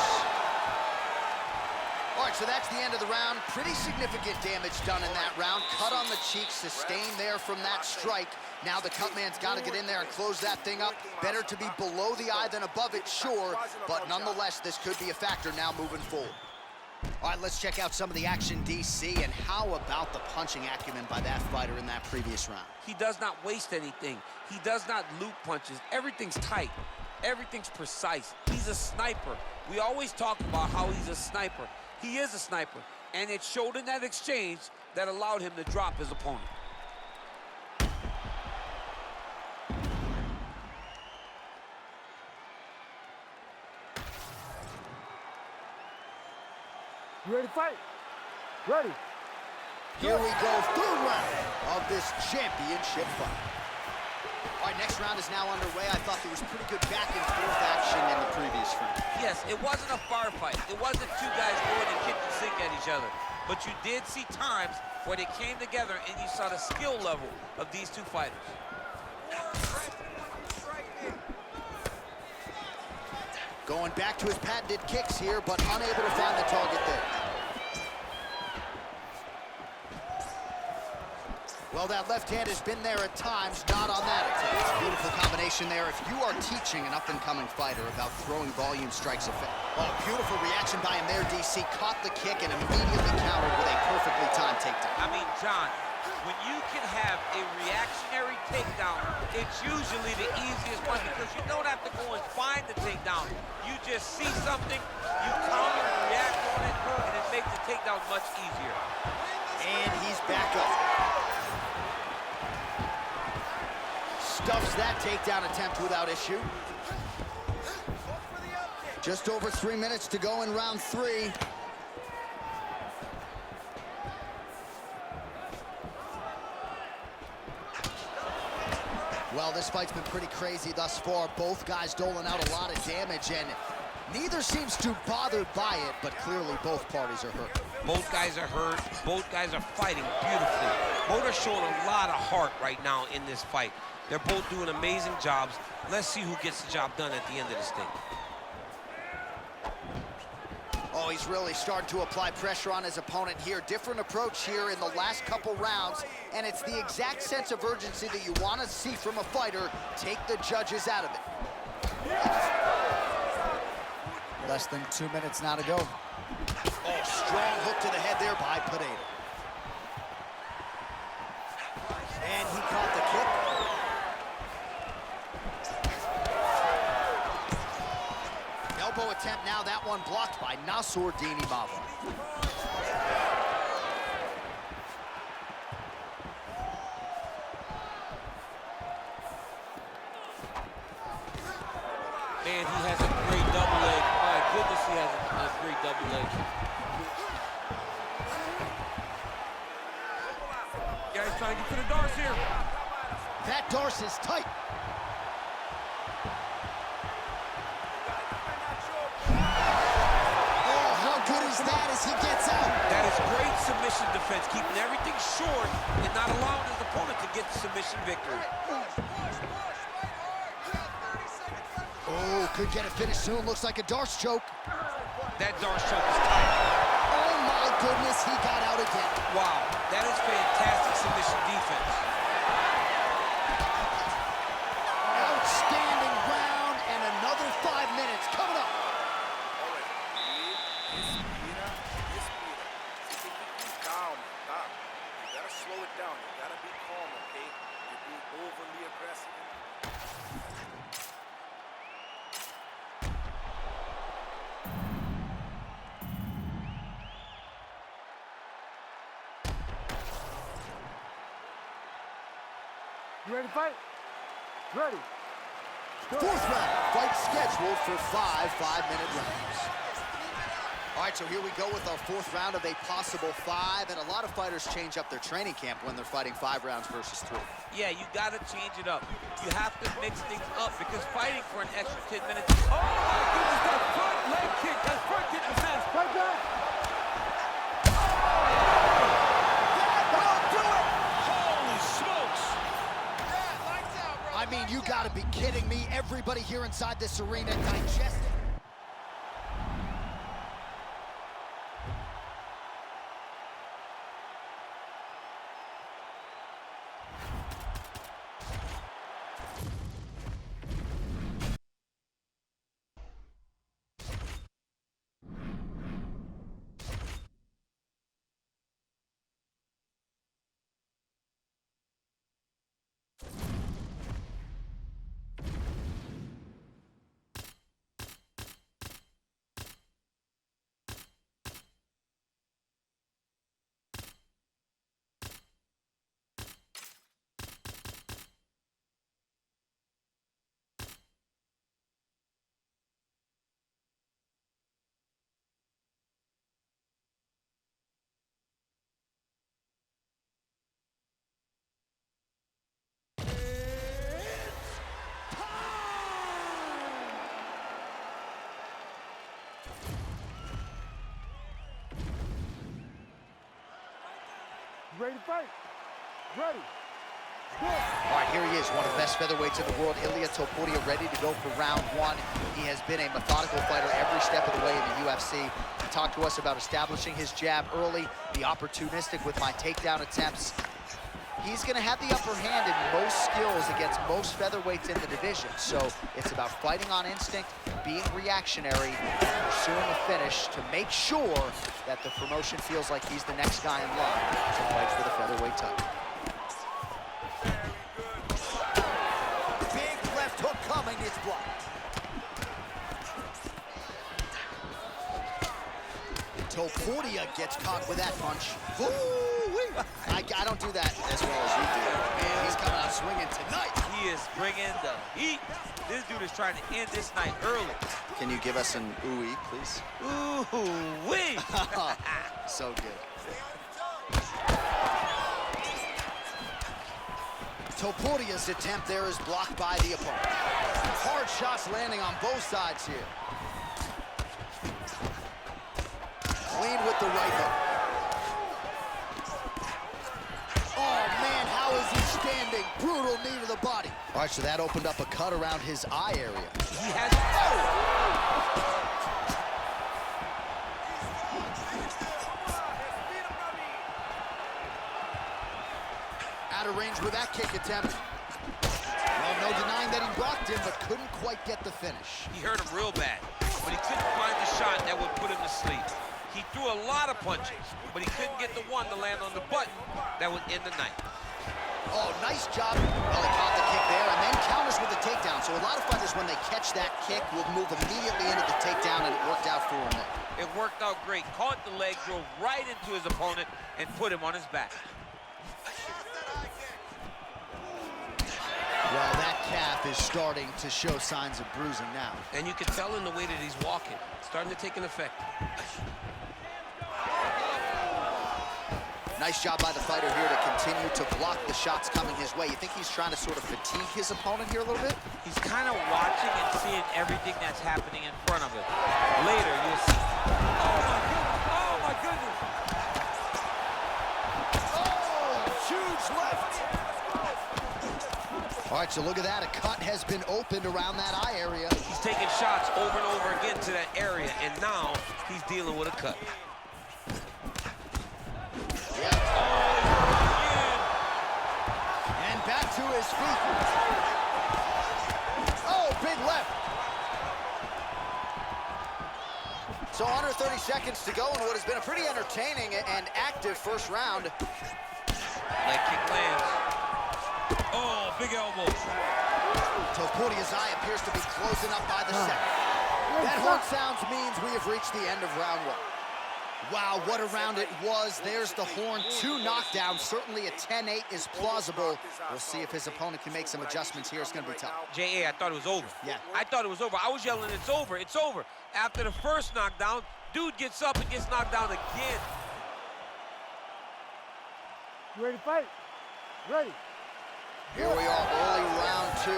S2: All right, so that's the end of the round. Pretty significant damage done in that round. Cut on the cheek, sustained there from that strike. Now the cut man's got to get in there and close that thing up. Better to be below the eye than above it, sure. But nonetheless, this could be a factor now moving forward. All right, let's check out some of the action, DC. And how about the punching acumen by that fighter in that previous round?
S3: He does not waste anything. He does not loop punches. Everything's tight. Everything's precise. He's a sniper. We always talk about how he's a sniper. He is a sniper, and it showed in that exchange that allowed him to drop his opponent.
S1: You ready to fight? Ready.
S2: Here we go, third round of this championship fight. All right, next round is now underway. I thought there was pretty good back and forth action in the previous round.
S4: Yes, it wasn't a firefight. It wasn't two guys going and kitchen sink at each other. But you did see times where they came together and you saw the skill level of these two fighters.
S2: Going back to his patented kicks here, but unable to find the target there. Well, that left hand has been there at times, not on that attempt. Beautiful combination there. If you are teaching an up-and-coming fighter about throwing volume strikes effect. Oh, beautiful reaction by him there, DC. Caught the kick and immediately countered with a perfectly timed takedown.
S4: I mean, John, when you can have a reactionary takedown, it's usually the easiest one because you don't have to go and find the takedown. You just see something, you counter, react on it, and it makes the takedown much easier.
S2: And he's back up. Stuffs that takedown attempt without issue. Just over 3 minutes to go in round 3. Well, this fight's been pretty crazy thus far. Both guys doling out a lot of damage, and neither seems too bothered by it, but clearly both parties are hurt.
S4: Both guys are hurt. Both guys are fighting beautifully. Both are showing a lot of heart right now in this fight. They're both doing amazing jobs. Let's see who gets the job done at the end of this thing.
S2: Oh, he's really starting to apply pressure on his opponent here. Different approach here in the last couple rounds, and it's the exact sense of urgency that you want to see from a fighter. Take the judges out of it. Less than 2 minutes now to go. Oh, strong hook to the head there by Pineda. And he caught the kick. Elbow attempt now, that one blocked by Nassourdine Imava.
S4: Man, he has a great double leg. My goodness, he has a great double leg. Guys trying to get to the darts here.
S2: That Darce is tight. Oh, how good is that as he gets out?
S4: That is great submission defense, keeping everything short and not allowing his opponent to get the submission victory.
S2: Oh, could get it finished soon. Looks like a Darce choke.
S4: That Darce choke is tight.
S2: Oh my goodness, he got out again.
S4: Wow, that is fantastic submission defense.
S2: Outstanding round, and another 5 minutes coming up.
S5: Calm. You gotta slow it down. You gotta be calm, okay? You're being overly aggressive.
S1: You ready to fight? Ready.
S2: Fourth round, fight scheduled for 5 5-minute rounds. All right, so here we go with our fourth round of a possible 5, and a lot of fighters change up their training camp when they're fighting 5 rounds versus 3.
S4: Yeah, you gotta change it up. You have to mix things up because fighting for an extra 10 minutes. Oh my goodness, that front leg kick, that front kick was sense.
S1: Fight back.
S4: Holy smokes!
S2: I mean, you gotta be kidding me. Everybody here inside this arena digesting.
S1: ready to fight? Ready. Go.
S2: All right, here he is, one of the best featherweights in the world, Ilia Topuria, ready to go for round one. He has been a methodical fighter every step of the way in the UFC. He talked to us about establishing his jab early, be opportunistic with my takedown attempts. He's going to have the upper hand in most skills against most featherweights in the division. So it's about fighting on instinct, being reactionary, pursuing a finish to make sure that the promotion feels like he's the next guy in line to fight for the featherweight title. Big left hook coming, it's blocked. Topuria gets caught with that punch. Ooh-wee. I don't do that as well as you do. Man, he's coming out swinging tonight.
S4: He is bringing the heat. This dude is trying to end this night early.
S2: Can you give us an ooh-wee, please?
S4: Ooh-wee.
S2: So good. Topuria's attempt there is blocked by the opponent. Hard shots landing on both sides here. Clean with the right hook. Oh, man, how is he standing? Brutal knee to the body. All right, so that opened up a cut around his eye area.
S4: He has...
S2: Out of range with that kick attempt. Well, no denying that he blocked him, but couldn't quite get the finish.
S4: He hurt him real bad, but he couldn't find the shot that would put him to sleep. He threw a lot of punches, but he couldn't get the one to land on the button that would end the night.
S2: Oh, nice job. Well, he caught the kick there and then counters with the takedown. So a lot of fighters, when they catch that kick, will move immediately into the takedown, and it worked out for him there.
S4: It worked out great. Caught the leg, drove right into his opponent, and put him on his back.
S2: Well, that calf is starting to show signs of bruising now.
S4: And you can tell in the way that he's walking. It's starting to take an effect.
S2: Nice job by the fighter here to continue to block the shots coming his way. You think he's trying to sort of fatigue his opponent here a little bit?
S4: He's kind of watching and seeing everything that's happening in front of him. Later, you'll see. Oh, my goodness.
S2: Oh, huge left. All right, so look at that. A cut has been opened around that eye area.
S4: He's taking shots over and over again to that area, and now he's dealing with a cut.
S2: And back to his feet. Oh, big left. So under 30 seconds to go in what has been a pretty entertaining and active first round.
S4: Leg kick lands. Oh, big elbow.
S2: Topuria's eye appears to be closing up by the second. That horn sounds means we have reached the end of round one. Wow, what a round it was. There's the horn, 2 knockdowns. Certainly a 10-8 is plausible. We'll see if his opponent can make some adjustments here. It's going to be tough.
S4: J.A., I thought it was over.
S2: Yeah.
S4: I thought it was over. I was yelling, it's over, it's over. After the first knockdown, dude gets up and gets knocked down again.
S1: You ready to fight? Ready.
S2: Here we are, early round 2.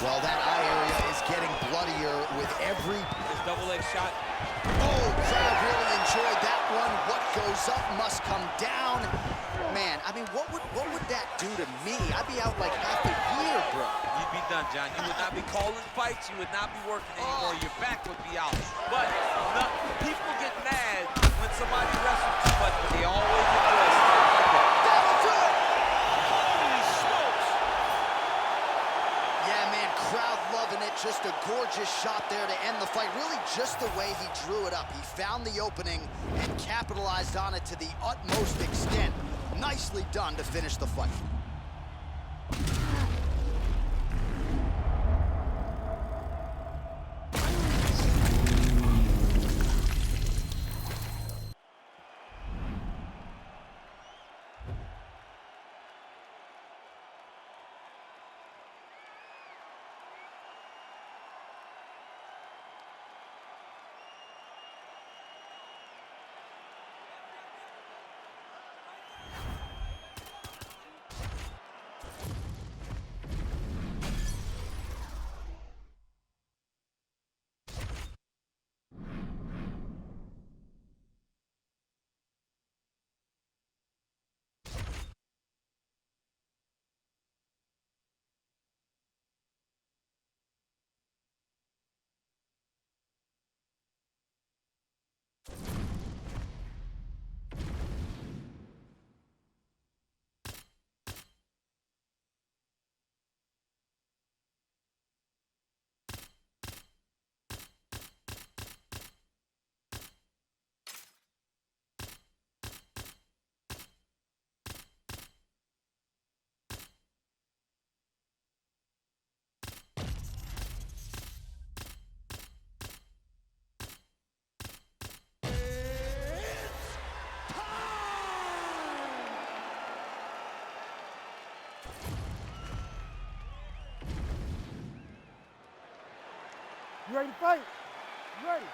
S2: Well, that eye area is getting bloodier with every...
S4: His double leg shot.
S2: Oh, crowd really enjoyed that one. What goes up must come down. Man, I mean, what would that do to me? I'd be out like half a year, bro.
S4: You'd be done, John. You would not be calling fights. You would not be working anymore. Your back would be out. But people get mad when somebody wrestles too much, but they always enjoy stuff like that.
S2: That'll do it!
S4: Holy smokes!
S2: Yeah, man, crowd loving it. Just a gorgeous shot there to end the fight. Really just the way he drew it up. He found the opening and capitalized on it to the utmost extent. Nicely done to finish the fight.
S1: You ready to fight? You ready?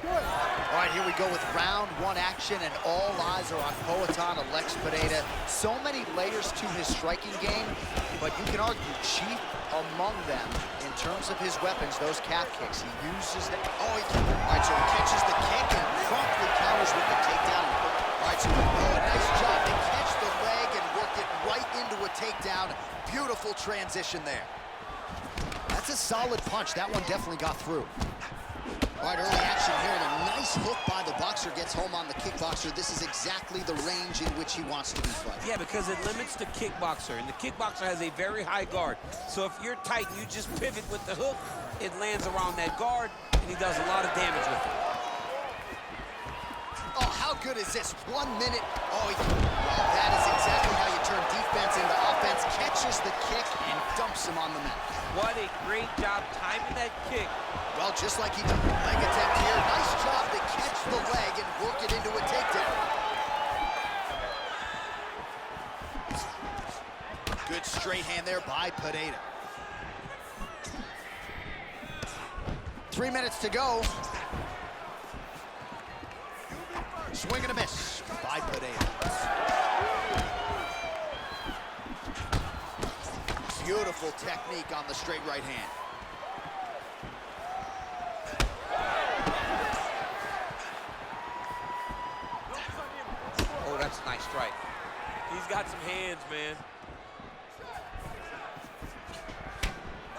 S1: Good.
S2: All right, here we go with round one action, and all eyes are on Poatan Alex Pineda. So many layers to his striking game, but you can argue chief among them in terms of his weapons, those calf kicks. He uses them. All right, so he catches the kick and promptly counters with the takedown. All right, so nice job to catch the leg and work it right into a takedown. Beautiful transition there. That's a solid punch. That one definitely got through. All right, early action here, and a nice hook by the boxer gets home on the kickboxer. This is exactly the range in which he wants to be fighting.
S3: Yeah, because it limits the kickboxer, and the kickboxer has a very high guard. So if you're tight and you just pivot with the hook, it lands around that guard, and he does a lot of damage with it.
S2: Oh, how good is this? 1 minute. Oh, well, that is exactly how you turn defense into offense. Catches the kick and dumps him on the mat.
S4: What a great job timing that kick.
S2: Well, just like he did leg attempt here, nice job to catch the leg and work it into a takedown. Good straight hand there by Pineda. 3 minutes to go. Swing and a miss by Pineda. Beautiful technique on the straight right hand.
S3: Oh, that's a nice strike.
S4: He's got some hands, man.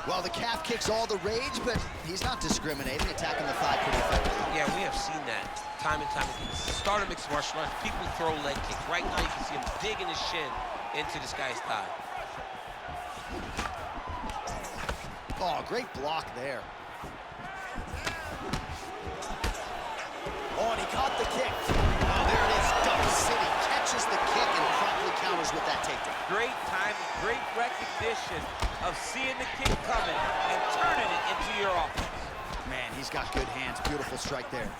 S2: Well, the calf kick's all the rage, but he's not discriminating, attacking the thigh pretty effectively.
S3: Yeah, we have seen that time and time again. Start a mixed martial arts, people throw leg kicks. Right now, you can see him digging his shin into this guy's thigh.
S2: Oh, great block there. Oh, and he caught the kick. Oh, there it is, Double City. Catches the kick and promptly counters with that takedown.
S4: Great time, great recognition of seeing the kick coming and turning it into your offense.
S2: Man, he's got good hands. Beautiful strike there.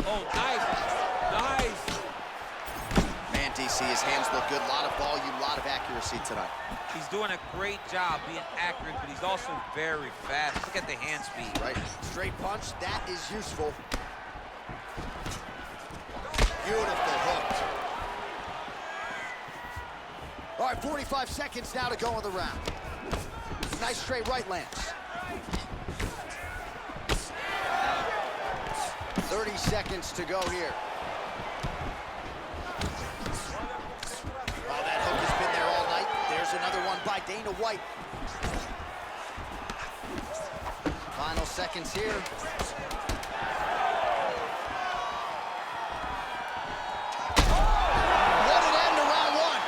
S4: Oh, nice, nice.
S2: Man, DC, his hands look good. A lot of volume, a lot of accuracy tonight.
S4: He's doing a great job being accurate, but he's also very fast. Look at the hand speed.
S2: Right, straight punch, that is useful. Beautiful hook. All right, 45 seconds now to go in the round. Nice straight right lands. 30 seconds to go here. Oh, that hook has been there all night. There's another one by Dana White. Final seconds here. What an end to round one.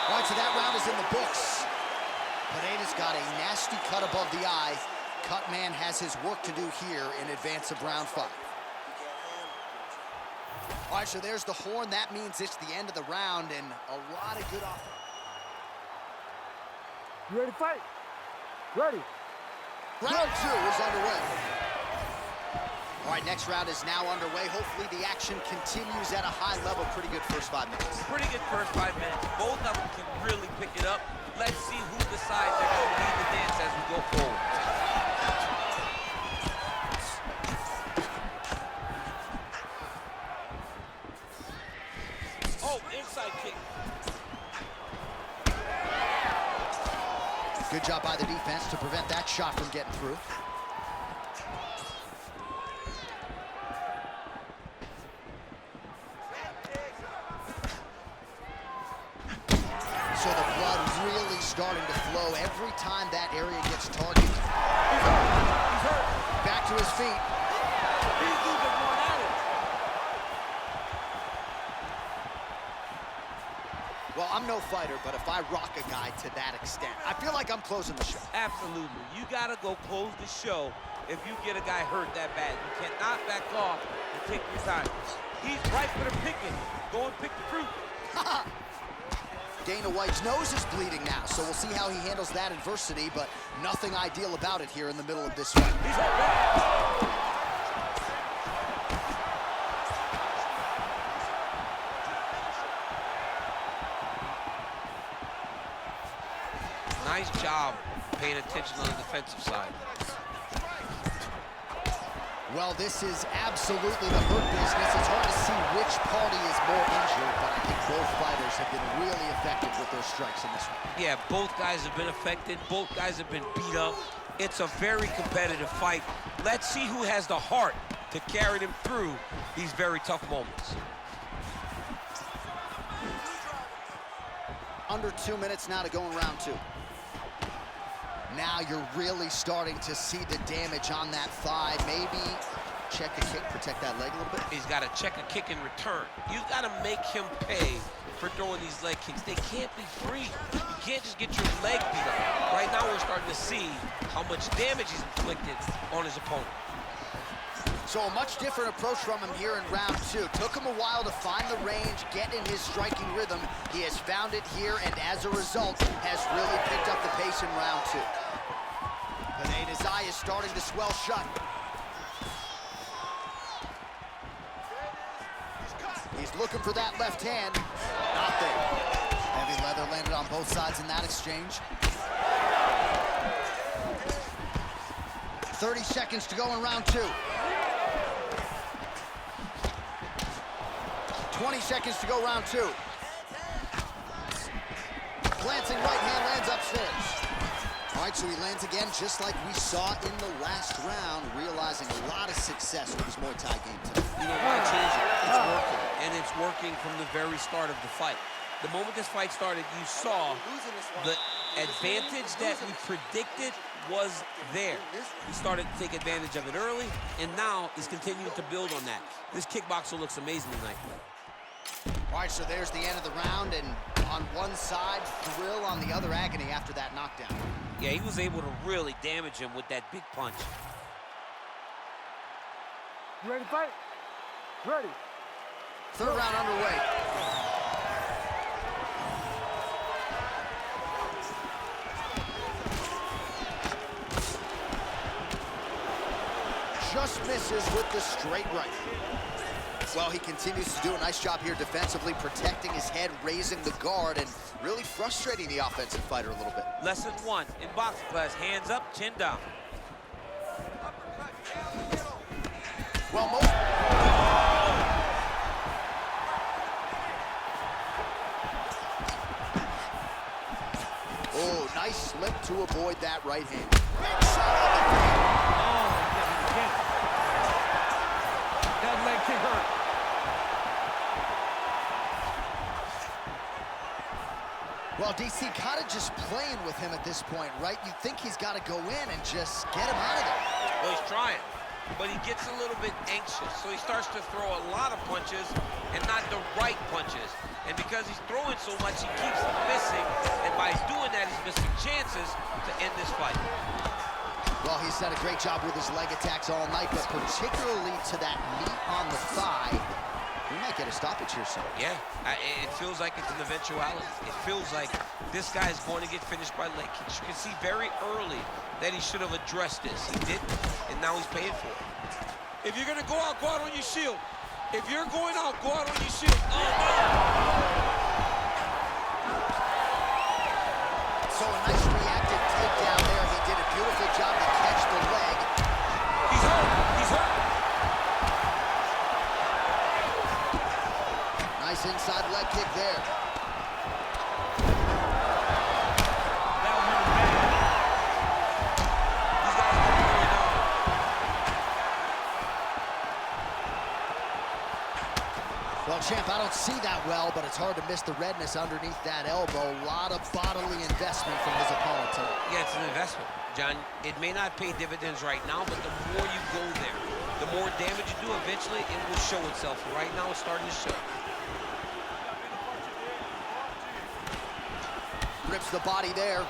S2: All right, so that round is in the books. Pineda's got a nasty cut above the eye. Cutman has his work to do here in advance of round 5. All right, so there's the horn. That means it's the end of the round, and a lot of good offense.
S1: You ready to fight? Ready.
S2: Round 2 is underway. All right, next round is now underway. Hopefully the action continues at a high level. Pretty good first 5 minutes.
S4: Pretty good first 5 minutes. Both of them can really pick it up. Let's see who decides they're going to lead the dance as we go forward. Oh, inside kick.
S2: Good job by the defense to prevent that shot from getting through. So the blood really starting to flow every time that area gets targeted.
S4: He's hurt.
S2: Back to his feet.
S4: These dudes are going at it.
S2: Well, I'm no fighter, but if I rock a guy to that extent, I feel like I'm closing the show.
S4: Absolutely. You got to go close the show if you get a guy hurt that bad. You cannot back off and take your time. He's right for the picking. Go and pick the fruit.
S2: Dana White's nose is bleeding now, so we'll see how he handles that adversity, but nothing ideal about it here in the middle of this fight.
S4: He's hurt bad.
S3: Nice job
S4: paying attention on the defensive side.
S2: Well, this is absolutely the hurt business. It's hard to see which party is more injured, but I think both fighters have been really effective with their strikes in this one.
S4: Yeah, both guys have been affected. Both guys have been beat up. It's a very competitive fight. Let's see who has the heart to carry them through these very tough moments.
S2: Under 2 minutes now to go in round 2. Now you're really starting to see the damage on that thigh. Maybe check the kick, protect that leg a little bit.
S4: He's got to check a kick in return. You've got to make him pay for throwing these leg kicks. They can't be free. You can't just get your leg beat up. Right now we're starting to see how much damage he's inflicted on his opponent.
S2: So a much different approach from him here in round 2. Took him a while to find the range, get in his striking rhythm. He has found it here, and as a result, has really picked up the pace in round 2. Pineda's eye is starting to swell shut. He's looking for that left hand. Not there. Heavy leather landed on both sides in that exchange. 30 seconds to go in round 2. 20 seconds to go round 2. Glancing right hand lands upstairs. All right, so he lands again just like we saw in the last round, realizing a lot of success with his Muay Thai game today.
S4: You know, why change it? It's working, and it's working from the very start of the fight. The moment this fight started, you saw the advantage that we predicted was there. He started to take advantage of it early, and now he's continuing to build on that. This kickboxer looks amazing tonight.
S2: All right, so there's the end of the round, and on one side, thrill, on the other, agony after that knockdown.
S4: Yeah, he was able to really damage him with that big punch.
S1: You ready to fight? Ready.
S2: Third round underway. Just misses with the straight right. Well, he continues to do a nice job here defensively, protecting his head, raising the guard, and really frustrating the offensive fighter a little bit.
S4: Lesson 1 in boxing class, hands up, chin down.
S2: Well, most... Oh, nice slip to avoid that right hand. Big shot on the feet.
S1: That leg kick hurt.
S2: Well, DC kind of just playing with him at this point, right? You think he's got to go in and just get him out of there.
S4: Well, he's trying, but he gets a little bit anxious, so he starts to throw a lot of punches and not the right punches. And because he's throwing so much, he keeps missing, and by doing that, he's missing chances to end this fight.
S2: Well, he's done a great job with his leg attacks all night, but particularly to that knee on the thigh. We might get a stoppage here soon.
S4: Yeah, it feels like it's an eventuality. It feels like this guy is going to get finished by leg kicks. You can see very early that he should have addressed this. He didn't, and now he's paying for it. If you're going to go out on your shield. If you're going out, go out on your shield. Oh, no.
S2: So a nice reactive takedown there. He did a beautiful job to catch the leg.
S4: He's hurt. He's hurt.
S2: Nice inside leg kick there.
S4: That one hurt bad. These guys are really down.
S2: Well, champ, I don't see that well, but it's hard to miss the redness underneath that elbow. A lot of bodily investment from his opponent tonight.
S4: Yeah, it's an investment, John. It may not pay dividends right now, but the more you go there, the more damage you do, eventually it will show itself. Right now, it's starting to show.
S2: Rips the body there.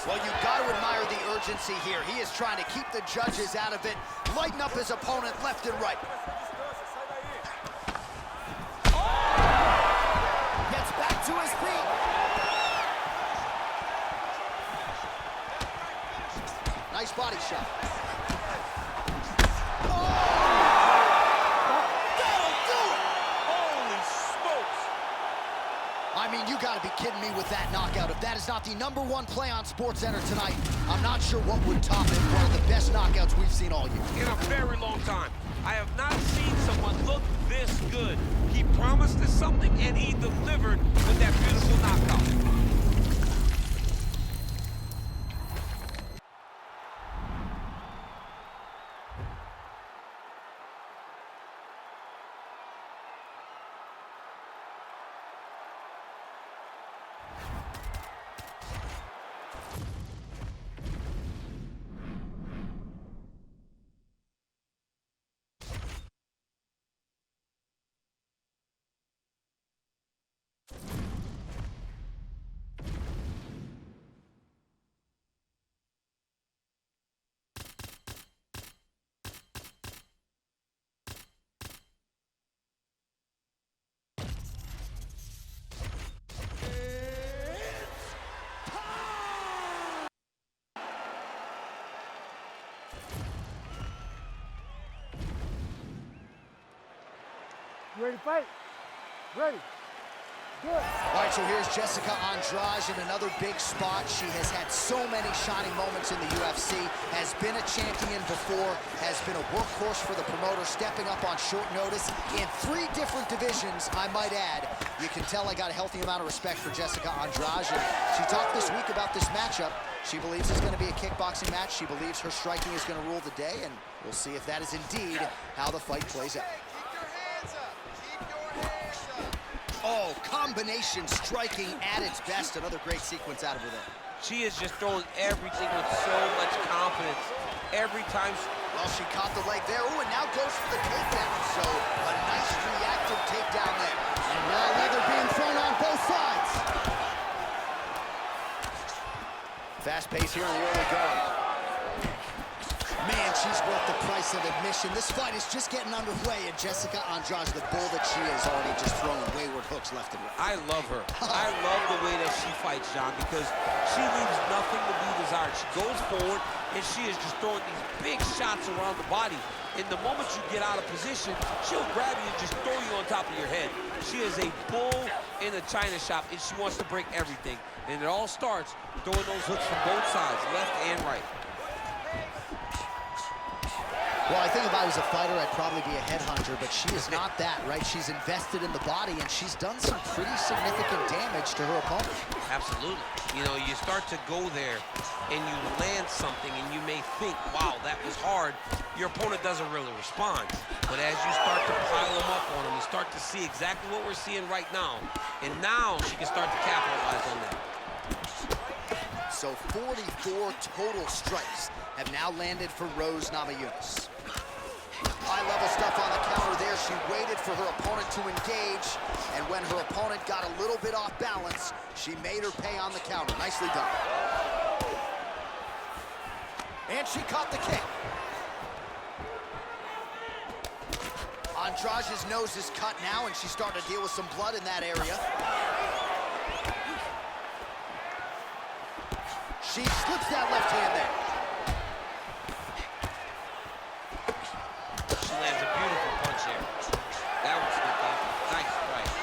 S2: Well, you've got to admire the urgency here. He is trying to keep the judges out of it, lighten up his opponent left and right. Gets back to his feet. Nice body shot. I mean, you gotta be kidding me with that knockout. If that is not the #1 play on SportsCenter tonight, I'm not sure what would top it. One of the best knockouts we've seen all year.
S3: In a very long time. I have not seen someone look this good. He promised us something, and he delivered with that beautiful knockout.
S1: You ready to fight? Ready. Good.
S2: All right, so here's Jessica Andrade in another big spot. She has had so many shining moments in the UFC, has been a champion before, has been a workhorse for the promoter, stepping up on short notice in 3 different divisions, I might add. You can tell I got a healthy amount of respect for Jessica Andrade. She talked this week about this matchup. She believes it's going to be a kickboxing match. She believes her striking is going to rule the day, and we'll see if that is indeed how the fight plays out. Oh, combination striking at its best. Another great sequence out of her there.
S3: She is just throwing everything with so much confidence. Every time.
S2: Well, she caught the leg there. Ooh, and now goes for the takedown. So a nice reactive takedown there. And now leather being thrown on both sides. Fast pace here in the early going. Man, she's worth the price of admission. This fight is just getting underway, and Jessica Andrade, the bull that she is, already just throwing wayward hooks left and right.
S3: I love her. I love the way that she fights, John, because she leaves nothing to be desired. She goes forward, and she is just throwing these big shots around the body. And the moment you get out of position, she'll grab you and just throw you on top of your head. She is a bull in a china shop, and she wants to break everything. And it all starts throwing those hooks from both sides, left and right.
S2: Well, I think if I was a fighter, I'd probably be a headhunter, but she is not that, right? She's invested in the body, and she's done some pretty significant damage to her opponent.
S3: Absolutely. You know, you start to go there, and you land something, and you may think, wow, that was hard. Your opponent doesn't really respond. But as you start to pile them up on him, you start to see exactly what we're seeing right now. And now she can start to capitalize on that.
S2: So 44 total strikes have now landed for Rose Namajunas. High-level stuff on the counter there. She waited for her opponent to engage, and when her opponent got a little bit off balance, she made her pay on the counter. Nicely done. And she caught the kick. Andrade's nose is cut now, and she's starting to deal with some blood in that area. She slips that left hand there.
S3: She lands a beautiful punch here. That was good. Nice strike.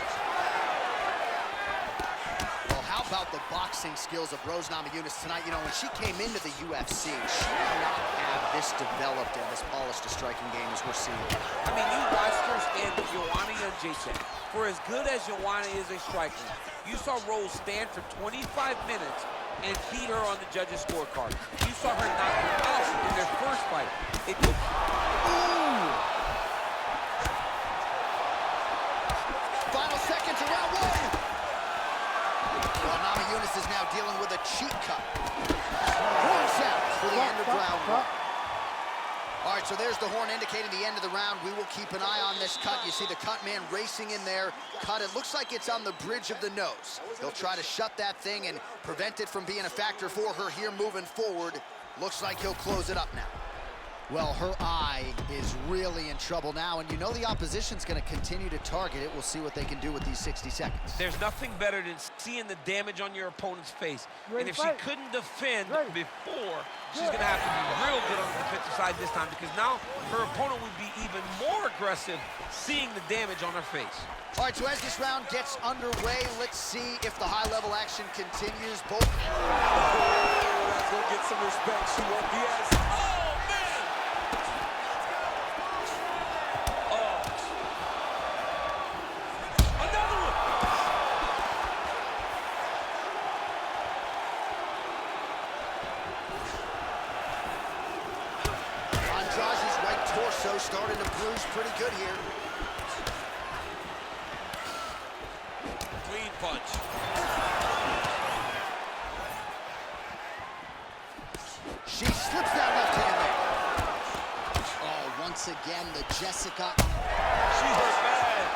S2: Well, how about the boxing skills of Rose Namajunas tonight? You know, when she came into the UFC, she did not have this developed and this polished a striking game as we're seeing.
S3: I mean, you watched her stand with Joanna Jędrzejczyk. For as good as Joanna is a striker, you saw Rose stand for 25 minutes and beat her on the judges' scorecard. You saw her knock her out in their first fight. It took...
S2: Ooh! Final seconds of round 1. Well, Namajunas is now dealing with a cheek cut. Horns out for the end of round 1. All right, so there's the horn indicating the end of the round. We will keep an eye on this cut. You see the cut man racing in there. Cut, it looks like it's on the bridge of the nose. He'll try to shut that thing and prevent it from being a factor for her here moving forward. Looks like he'll close it up now. Well, her eye is really in trouble now, and you know the opposition's going to continue to target it. We'll see what they can do with these 60 seconds.
S4: There's nothing better than seeing the damage on your opponent's face.
S1: Ready,
S4: And if she
S1: fight.
S4: couldn't defend
S1: Ready.
S4: before, she's going to have to be real good on the defensive side this time, because now her opponent would be even more aggressive seeing the damage on her face.
S2: All right, so as this round gets underway, let's see if the high-level action continues. Both.
S3: Let's go get some respect. She won't be as... Oh, man! Oh. Another one!
S2: Andrade's right torso starting to bruise pretty good here.
S3: Clean punch.
S2: She slips that left hand there. Oh, once again, the Jessica.
S3: She hurt bad.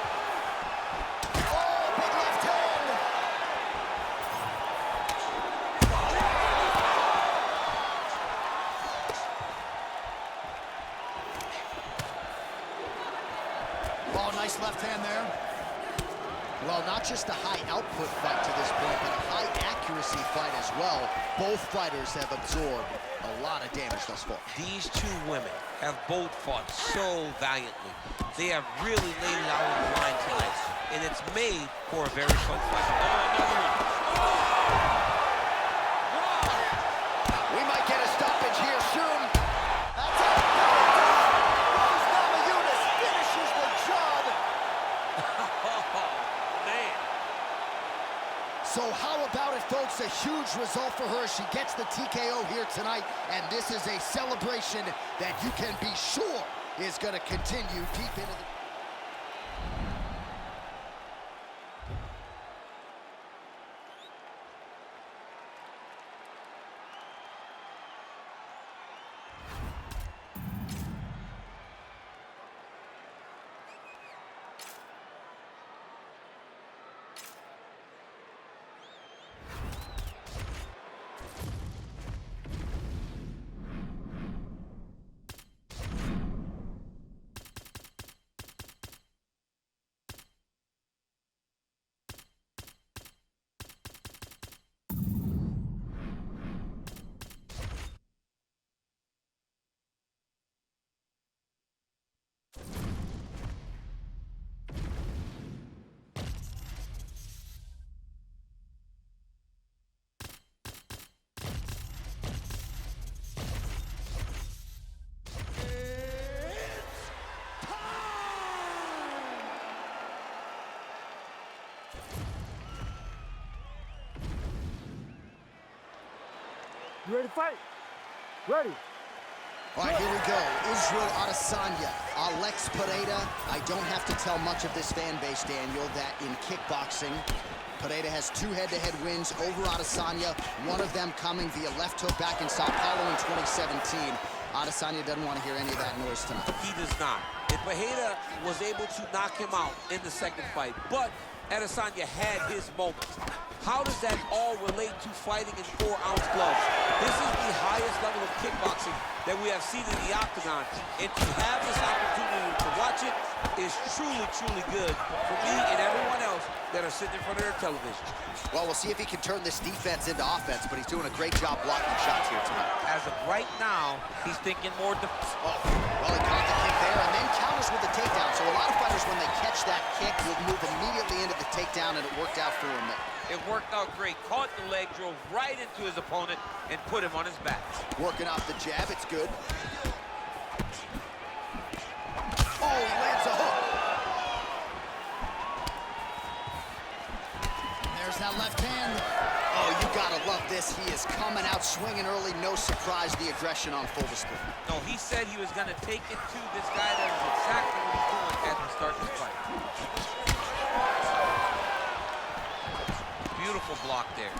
S2: Oh, big left hand. Oh, nice left hand there. Well, not just a high output fight to this point, but a high accuracy fight as well. Both fighters have absorbed a lot of damage thus far.
S4: These two women have both fought so valiantly. They have really laid it out on the line tonight, and it's made for a very fun fight. Oh, another one.
S2: We might get a stoppage here soon. That's it. Rose Namajunas finishes the job.
S4: Man.
S2: So how about it, folks? A huge result for her. She gets the TKO here tonight, and this is a celebration that you can be sure is going to continue deep into the...
S1: You ready to fight? Ready.
S2: All right, here we go. Israel Adesanya, Alex Pereira. I don't have to tell much of this fan base, Daniel, that in kickboxing, Pereira has 2 head-to-head wins over Adesanya, one of them coming via left hook back in Sao Paulo in 2017. Adesanya doesn't want to hear any of that noise tonight.
S3: He does not. And Pereira was able to knock him out in the second fight, but Adesanya had his moments. How does that all relate to fighting in 4-ounce gloves? This is the highest level of kickboxing that we have seen in the octagon. And to have this opportunity to watch it is truly, truly good for me and everyone else that are sitting in front of their television.
S2: Well, we'll see if he can turn this defense into offense, but he's doing a great job blocking shots here tonight.
S4: As of right now, he's thinking more
S2: Oh, well, he caught the kick there and then counters with the takedown. So a lot of fighters, when they catch that kick, will move immediately into the takedown, and it worked out for him there.
S4: It worked out great. Caught the leg, drove right into his opponent, and put him on his back.
S2: Working off the jab, it's good. Oh, he lands a hook. There's that left hand. Oh, you gotta love this. He is coming out swinging early. No surprise, the aggression on full display.
S4: No, he said he was going to take it to this guy. That is exactly what he's doing at the start of the fight. Beautiful block there.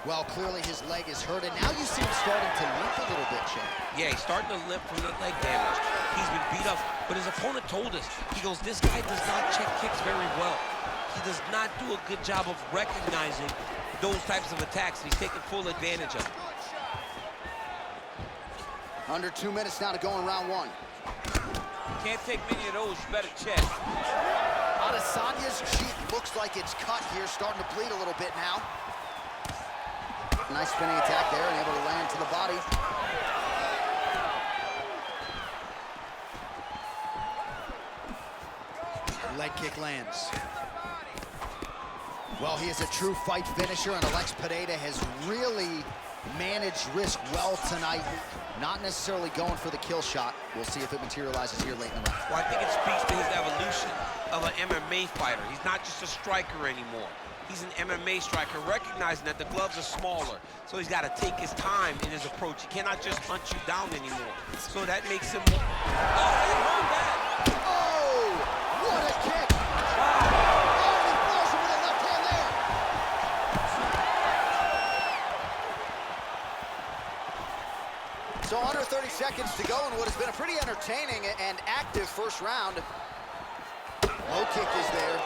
S2: Well, clearly his leg is hurt, and now you see him starting to limp a little bit, Chad.
S4: Yeah, he's starting to limp from the leg damage. He's been beat up, but his opponent told us, he goes, this guy does not check kicks very well. he does not do a good job of recognizing those types of attacks. He's taking full advantage of it.
S2: Under 2 minutes now to go in round one.
S4: Can't take many of those, you better check.
S2: Adesanya's cheek looks like it's cut here, starting to bleed a little bit now. Nice spinning attack there and able to land to the body. Leg kick lands. Well, he is a true fight finisher, and Alex Pineda has really managed risk well tonight. Not necessarily going for the kill shot. We'll see if it materializes here late in the round.
S4: Well, I think it speaks to his evolution of an MMA fighter. He's not just a striker anymore. He's an MMA striker, recognizing that the gloves are smaller. So he's got to take his time in his approach. He cannot just hunt you down anymore. So that makes him... Oh, I didn't heard that.
S2: Oh, what a kick. Oh, he throws him with a left hand there. So under 30 seconds to go in what has been a pretty entertaining and active first round. Low kick is there.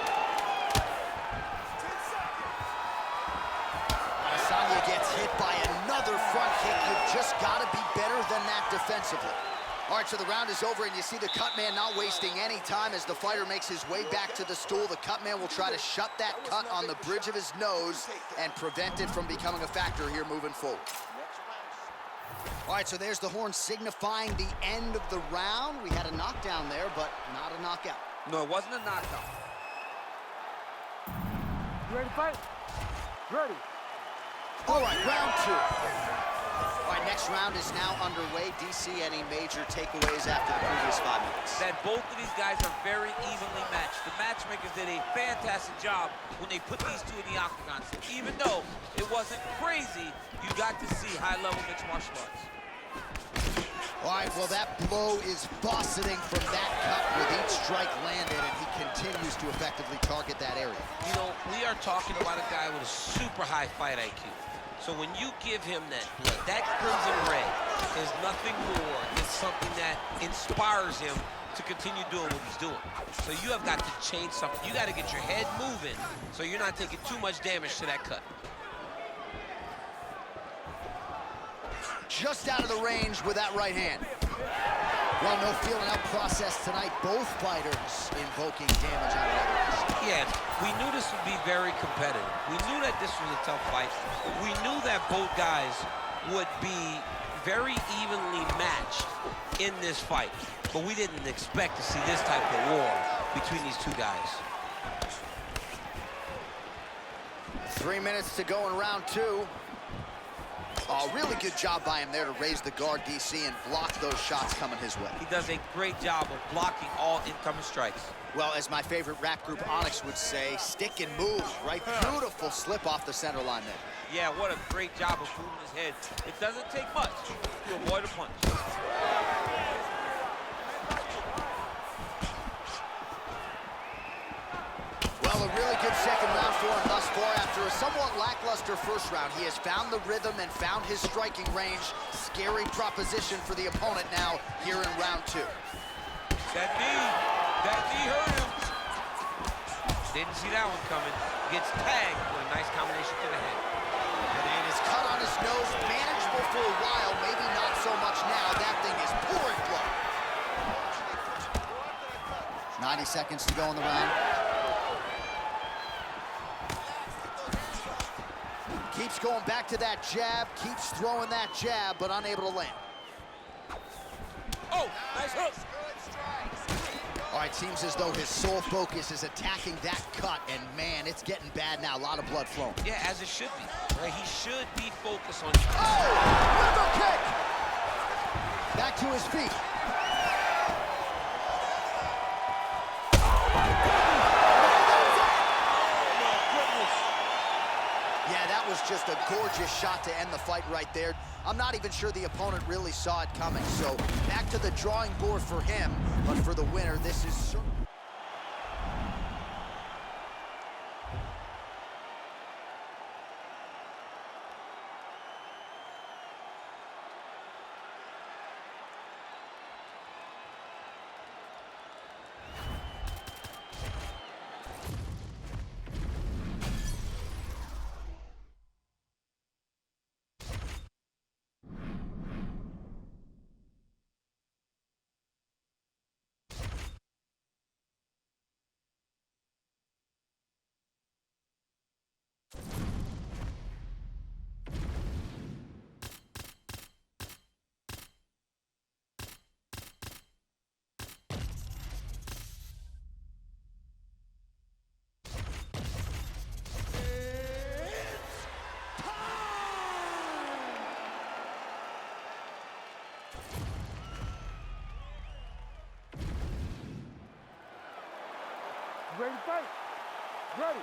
S2: Adesanya gets hit by another front kick. You've just got to be better than that defensively. All right, so the round is over, and you see the cut man not wasting any time as the fighter makes his way back to the stool. The cut man will try to shut that cut on the bridge of his nose and prevent it from becoming a factor here moving forward. All right, so there's the horn signifying the end of the round. We had a knockdown there, but not a knockout.
S4: No, it wasn't a knockout.
S1: You ready to fight? Ready.
S2: All right, round two. All right, next round is now underway. DC, any major takeaways after the previous 5 minutes?
S4: That both of these guys are very evenly matched. The matchmakers did a fantastic job when they put these two in the octagon. So even though it wasn't crazy, you got to see high-level mixed martial arts.
S2: All right, well, that blow is buffeting from that cut with each strike landed, and he continues to effectively target that area.
S4: You know, we are talking about a guy with a super high fight IQ. So when you give him that blood, that crimson red is nothing more than something that inspires him to continue doing what he's doing. So you have got to change something. You got to get your head moving so you're not taking too much damage to that cut.
S2: Just out of the range with that right hand. Well, no feeling out process tonight. Both fighters invoking damage on the others.
S4: Yeah, we knew this would be very competitive. We knew that this was a tough fight. We knew that both guys would be very evenly matched in this fight. But we didn't expect to see this type of war between these two guys.
S2: 3 minutes to go in round two. Oh, really good job by him there to raise the guard, DC, and block those shots coming his way.
S4: He does a great job of blocking all incoming strikes.
S2: Well, as my favorite rap group Onyx would say, stick and move, right? Beautiful slip off the center line there.
S4: Yeah, what a great job of moving his head. It doesn't take much to avoid a punch.
S2: Well, a really good second round for him thus far. After a somewhat lackluster first round, he has found the rhythm and found his striking range. Scary proposition for the opponent now here in round two.
S4: That knee hurt him. Didn't see that one coming. Gets tagged with a nice combination to the head.
S2: And his cut on his nose, manageable for a while, maybe not so much now. That thing is pouring blood. 90 seconds to go in the round. Keeps going back to that jab, keeps throwing that jab, but unable to land.
S4: Oh, nice hook.
S2: All right, seems as though his sole focus is attacking that cut, and man, it's getting bad now. A lot of blood flowing.
S4: Yeah, as it should be. Right? He should be focused on...
S2: Oh, liver kick! Back to his feet. Yeah, that was just a gorgeous shot to end the fight right there. I'm not even sure the opponent really saw it coming, so back to the drawing board for him. But for the winner, this is...
S1: Ready to fight? Ready.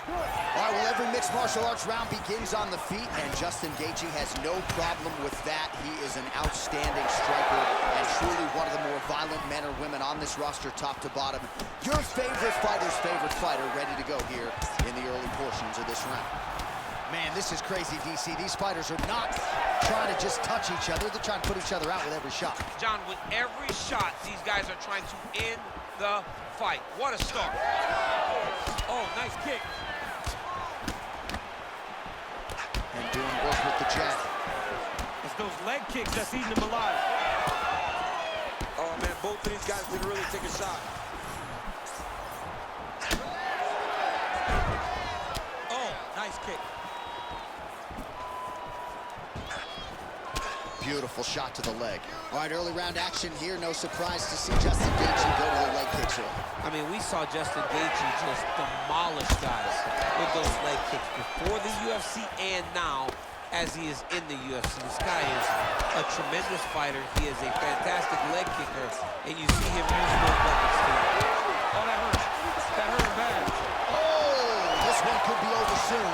S1: Good.
S2: All right, well, every mixed martial arts round begins on the feet, and Justin Gaethje has no problem with that. He is an outstanding striker and truly one of the more violent men or women on this roster, top to bottom. Your favorite fighter's favorite fighter ready to go here in the early portions of this round. Man, this is crazy, DC. These fighters are not trying to just touch each other. They're trying to put each other out with every shot.
S4: John, with every shot, these guys are trying to end the fight. What a start. Oh, nice kick.
S2: And doing work with the jab.
S1: It's those leg kicks that's eating them alive.
S3: Oh, man, both of these guys didn't really take a shot.
S4: Oh, nice kick.
S2: Beautiful shot to the leg. All right, early round action here. No surprise to see Justin Gaethje go to the leg kicks early.
S4: I mean, we saw Justin Gaethje just demolish guys with those leg kicks before the UFC and now as he is in the UFC. This guy is a tremendous fighter. He is a fantastic leg kicker, and you see him use those weapons today.
S1: Oh, that hurt. That hurt him bad.
S2: Oh, this one could be over soon.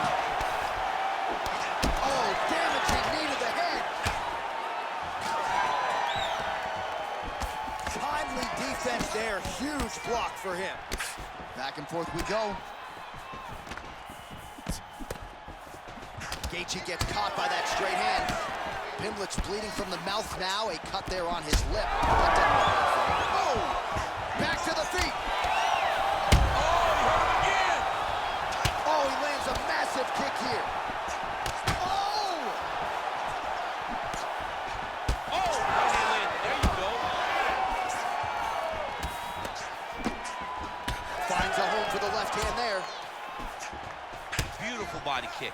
S2: Oh, damaging knee to the head. Timely defense there. Huge block for him. Back and forth we go. Gaethje gets caught by that straight hand. Pimlet's bleeding from the mouth now. A cut there on his lip. Oh! Back to the feet.
S4: Oh, again!
S2: Oh, he lands a massive kick here. Oh!
S4: Oh, right hand landed. There you go.
S2: Finds a home for the left hand there.
S4: Beautiful body kick.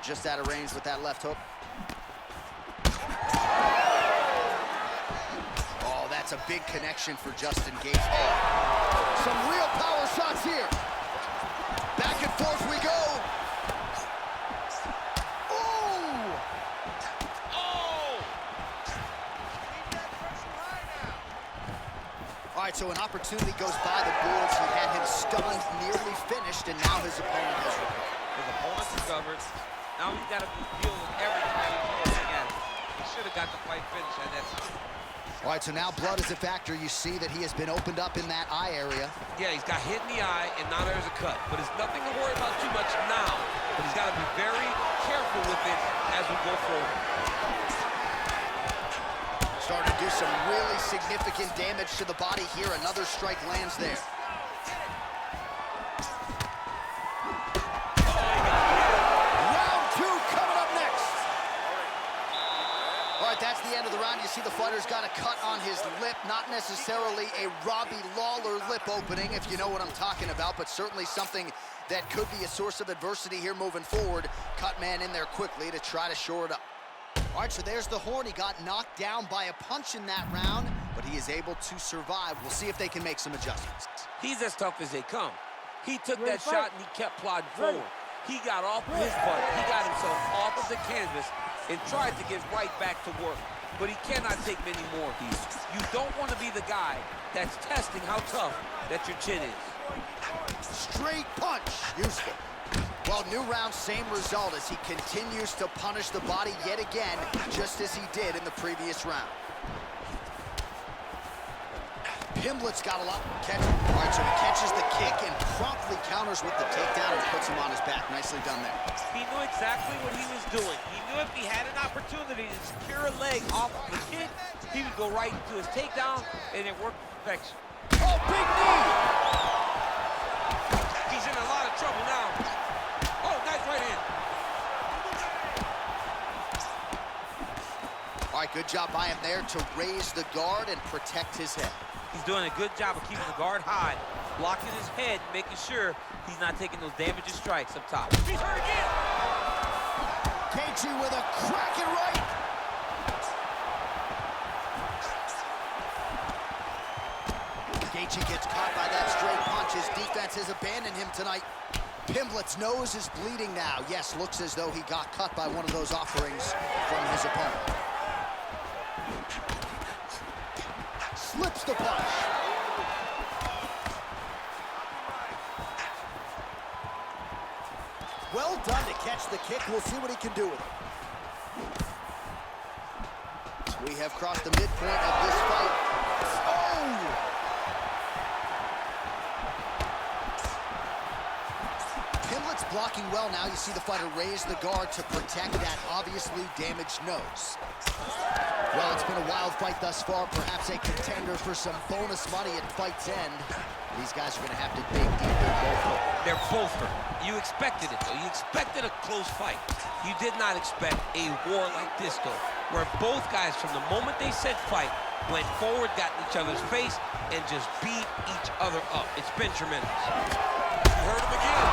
S2: Just out of range with that left hook. Oh, that's a big connection for Justin Gaethje. Oh, some real power shots here. Back and forth we go. Ooh!
S4: Oh!
S2: All right, so an opportunity goes by the boards. He had him stunned, nearly finished, and now his opponent has recovered.
S4: His opponent's recovered. Now he's got to deal with everything that he's throwing at him. He should have got the fight finished at that time.
S2: All right, so now blood is a factor. You see that he has been opened up in that eye area.
S4: Yeah, he's got hit in the eye, and now there's a cut. But it's nothing to worry about too much now. But he's got to be very careful with it as we go forward.
S2: Starting to do some really significant damage to the body here. Another strike lands there. That's the end of the round. You see the fighter's got a cut on his lip. Not necessarily a Robbie Lawler lip opening, if you know what I'm talking about, but certainly something that could be a source of adversity here moving forward. Cut man in there quickly to try to shore it up. All right, so there's the horn. He got knocked down by a punch in that round, but he is able to survive. We'll see if they can make some adjustments.
S4: He's as tough as they come. He took that shot and he kept plodding forward. He got off of his butt. He got himself off of the canvas and tried to get right back to work. But he cannot take many more of these. You don't want to be the guy that's testing how tough that your chin is.
S2: Straight punch, useful. Well, new round, same result as he continues to punish the body yet again, just as he did in the previous round. Pimlet's got a lot to catch. All right, so he catches the kick and promptly counters with the takedown and puts him on his back. Nicely done there.
S4: He knew exactly what he was doing. He knew if he had an opportunity to secure a leg off of the kick, he would go right into his takedown, and it worked to perfection.
S2: Oh, big knee!
S4: He's in a lot of trouble now. Oh, nice right hand.
S2: All right, good job by him there to raise the guard and protect his head.
S4: He's doing a good job of keeping the guard high, blocking his head, making sure he's not taking those damaging strikes up top. He's hurt again!
S2: Gaethje with a cracking right. Gaethje gets caught by that straight punch. His defense has abandoned him tonight. Pimlet's nose is bleeding now. Yes, looks as though he got cut by one of those offerings from his opponent. the punch. Well done to catch the kick. We'll see what he can do with it. We have crossed the midpoint of this fight. Oh! Pimlet's blocking well now. You see the fighter raise the guard to protect that obviously damaged nose. Well, it's been a wild fight thus far. Perhaps a contender for some bonus money at fight's end. These guys are going to have to dig deep.
S4: They're both hurt. You expected it, though. You expected a close fight. You did not expect a war like this, though, where both guys, from the moment they said fight, went forward, got in each other's face, and just beat each other up. It's been tremendous.
S3: You heard him again.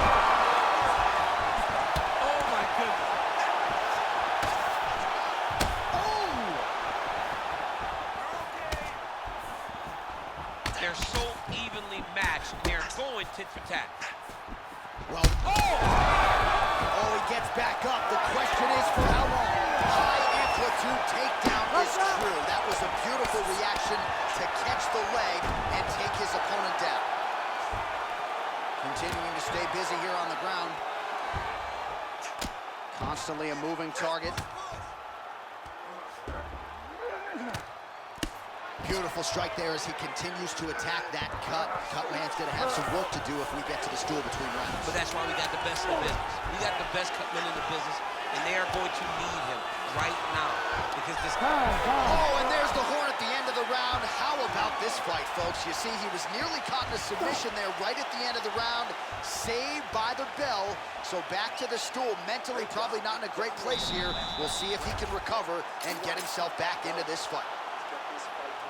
S4: Oh, my goodness. They're so evenly matched. They're going tit for tat.
S2: Well, oh, he gets back up. The question is for how long? High amplitude takedown is true. That was a beautiful reaction to catch the leg and take his opponent down. Continuing to stay busy here on the ground. Constantly a moving target. Beautiful strike there as he continues to attack that cut. Cutman's going to have some work to do if we get to the stool between rounds.
S4: But that's why we got the best in the business. We got the best cutman in the business, and they are going to need him right now. Because this...
S2: Oh, and there's the horn at the end of the round. How about this fight, folks? You see, he was nearly caught in a submission there right at the end of the round. Saved by the bell. So back to the stool. Mentally, probably not in a great place here. We'll see if he can recover and get himself back into this fight.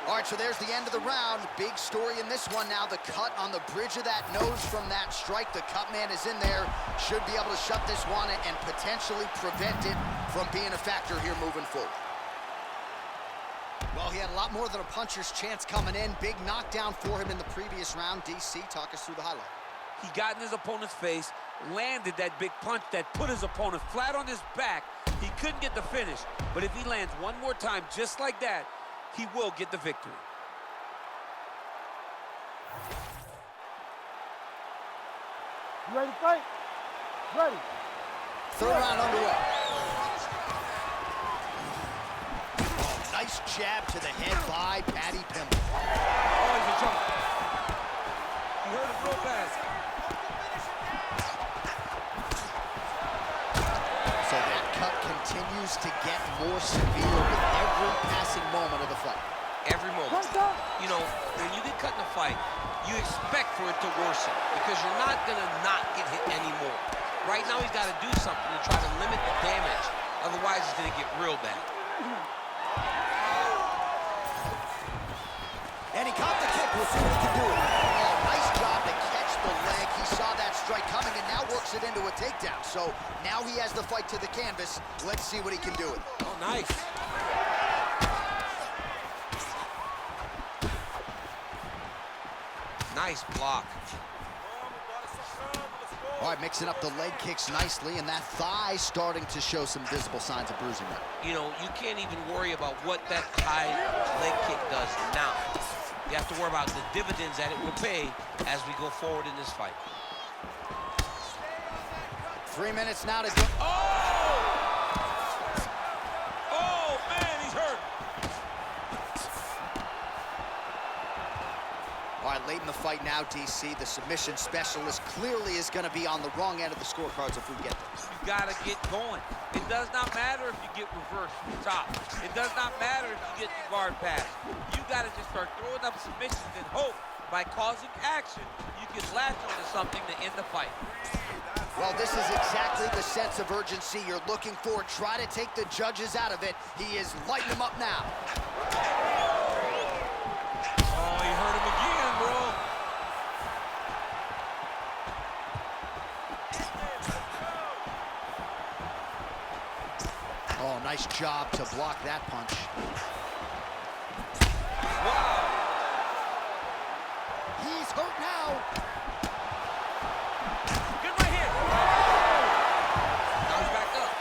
S2: All right, so there's the end of the round. Big story in this one now. The cut on the bridge of that nose from that strike. The cut man is in there. Should be able to shut this one and potentially prevent it from being a factor here moving forward. Well, he had a lot more than a puncher's chance coming in. Big knockdown for him in the previous round. DC, talk us through the highlight.
S3: He got in his opponent's face, landed that big punch that put his opponent flat on his back. He couldn't get the finish, but if he lands one more time just like that, he will get the victory.
S1: You ready to fight? Ready.
S2: Third round underway. Oh, nice jab to the head by Paddy Pimble.
S3: Oh, he's in trouble. You heard him real fast.
S2: So that cut continues to get more severe with every passing moment of the fight.
S4: Every moment. You know, when you get cut in a fight, you expect for it to worsen because you're not going to not get hit anymore. Right now, he's got to do something to try to limit the damage. Otherwise, it's going to get real bad.
S2: And he caught the kick. We'll see what he can do. Oh, nice job to catch the leg. He saw that strike coming and now works it into a takedown. So now he has the fight to the canvas. Let's see what he can do with it.
S3: Oh, nice.
S4: Nice block.
S2: All right, mixing up the leg kicks nicely, and that thigh starting to show some visible signs of bruising there.
S4: You know, you can't even worry about what that high leg kick does now. You have to worry about the dividends that it will pay as we go forward in this fight.
S2: 3 minutes now to go.
S3: Oh, man, he's hurt.
S2: All right, late in the fight now, DC. The submission specialist clearly is going to be on the wrong end of the scorecards if we get this.
S4: You gotta get going. It does not matter if you get reversed from the top. It does not matter if you get the guard pass. You gotta just start throwing up submissions and hope by causing action, you can latch onto something to end the fight.
S2: Well, this is exactly the sense of urgency you're looking for. Try to take the judges out of it. He is lighting them up now.
S3: Oh, he hurt him again, bro.
S2: Oh, nice job to block that punch.
S3: Wow.
S2: He's hurt now.
S3: Good right here.
S4: Now he's back up.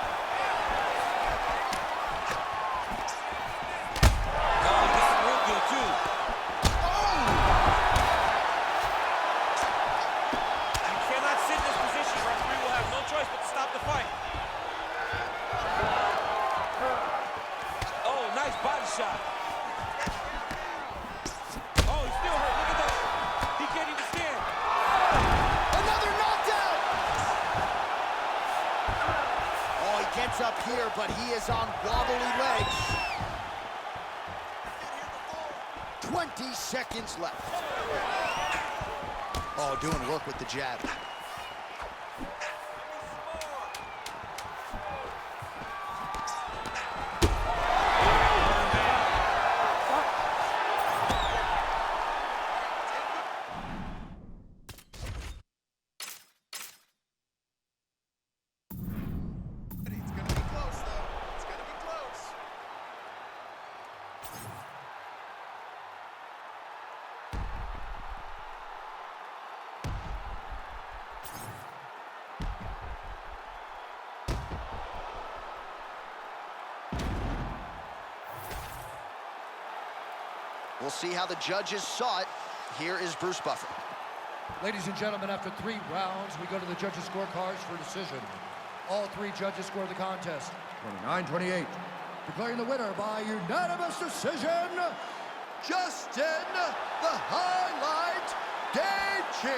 S3: Oh, he got him real good, too.
S2: Oh!
S3: Body shot. Oh, he's still hurt. Look at that. He can't even stand.
S2: Another knockdown! Oh, he gets up here, but he is on wobbly legs. 20 seconds left. Oh, doing work with the jab. We'll see how the judges saw it. Here is Bruce Buffer.
S6: Ladies and gentlemen, after 3 rounds, we go to the judges' scorecards for decision. All 3 judges scored the contest 29-28. Declaring the winner by unanimous decision, Justin the Highlight Gaethje.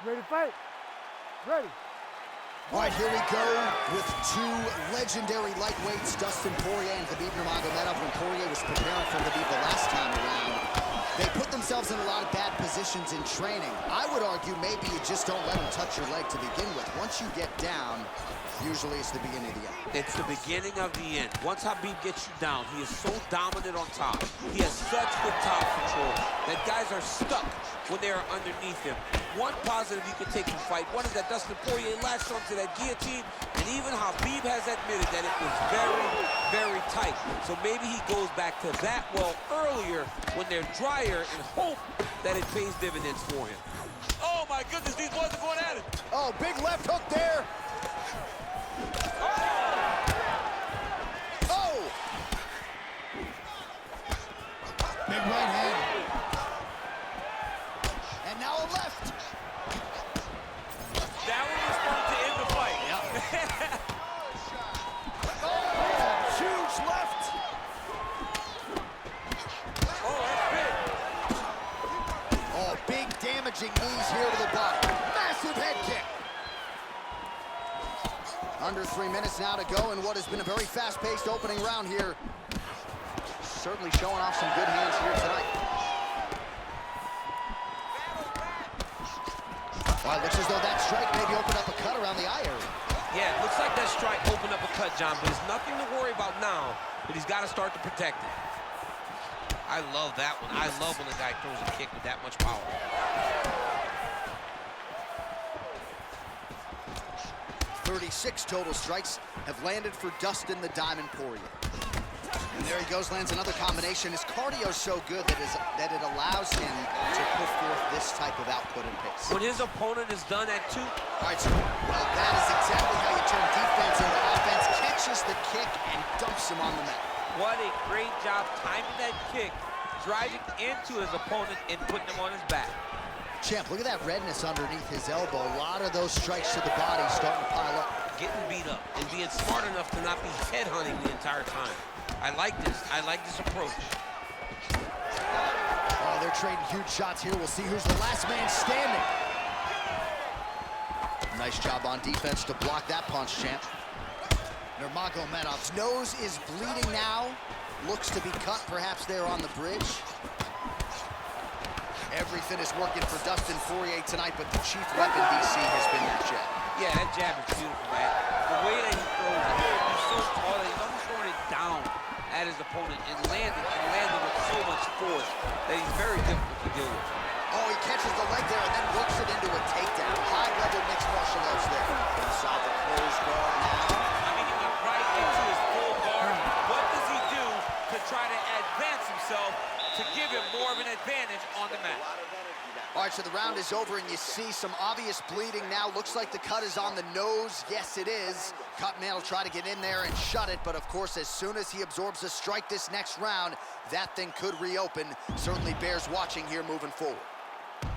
S1: Ready to fight? Ready.
S2: All right, here we go with 2 legendary lightweights, Dustin Poirier and Khabib Nurmagomedov. When Poirier was preparing for Khabib the last time around, they put themselves in a lot of bad positions in training. I would argue maybe you just don't let them touch your leg to begin with. Once you get down, usually it's the beginning of the end.
S3: It's the beginning of the end. Once Khabib gets you down, he is so dominant on top. He has such good top control that guys are stuck when they are underneath him. One positive you can take from fight, one is that Dustin Poirier latched onto that guillotine, and even Khabib has admitted that it was very, very tight. So maybe he goes back to that well earlier when they're drier and hope that it pays dividends for him. Oh my goodness, these boys are going at it.
S2: Oh, big left hook there. Oh! Big right hand. And now a left.
S3: That one was supposed to end the fight.
S2: Oh, huge left.
S3: Oh, that's big.
S2: Oh, big damaging knees here to the body. Massive head kick. Under 3 minutes now to go in what has been a very fast-paced opening round here. Certainly showing off some good hands here tonight. Well, it looks as though that strike maybe opened up a cut around the eye area.
S3: Yeah, it looks like that strike opened up a cut, John, but there's nothing to worry about now, but he's got to start to protect it. I love that one. I love when a guy throws a kick with that much power.
S2: 36 total strikes have landed for Dustin the Diamond Poirier. And there he goes, lands another combination. His cardio is so good that it allows him to put forth this type of output and pace.
S3: When his opponent is done at 2,
S2: All right, so, well, that is exactly how you turn defense into offense. Catches the kick and dumps drops him on the mat.
S4: What a great job timing that kick, driving into his opponent and putting him on his back.
S2: Champ, look at that redness underneath his elbow. A lot of those strikes to the body starting to pile up.
S4: Getting beat up and being smart enough to not be headhunting the entire time. I like this. I like this approach.
S2: Oh, they're trading huge shots here. We'll see who's the last man standing. Nice job on defense to block that punch, champ. Nurmagomedov's nose is bleeding now. Looks to be cut, perhaps there on the bridge. Everything is working for Dustin Poirier tonight, but the chief weapon, DC, has been that jab.
S4: Yeah, that jab is beautiful, man. The way that he throws it, he's so tall that he's almost throwing it down at his opponent and landing with so much force that he's very difficult to deal with.
S2: Oh, he catches the leg there and then works it into a takedown. High-level mixed martial arts there. Inside the closed guard now.
S4: I mean, he went right into his full guard. What does he do to try to advance himself to give him more of an advantage on the mat?
S2: All right, so the round is over, and you see some obvious bleeding now. Looks like the cut is on the nose. Yes, it is. Cutman will try to get in there and shut it, but of course, as soon as he absorbs a strike this next round, that thing could reopen. Certainly bears watching here moving forward.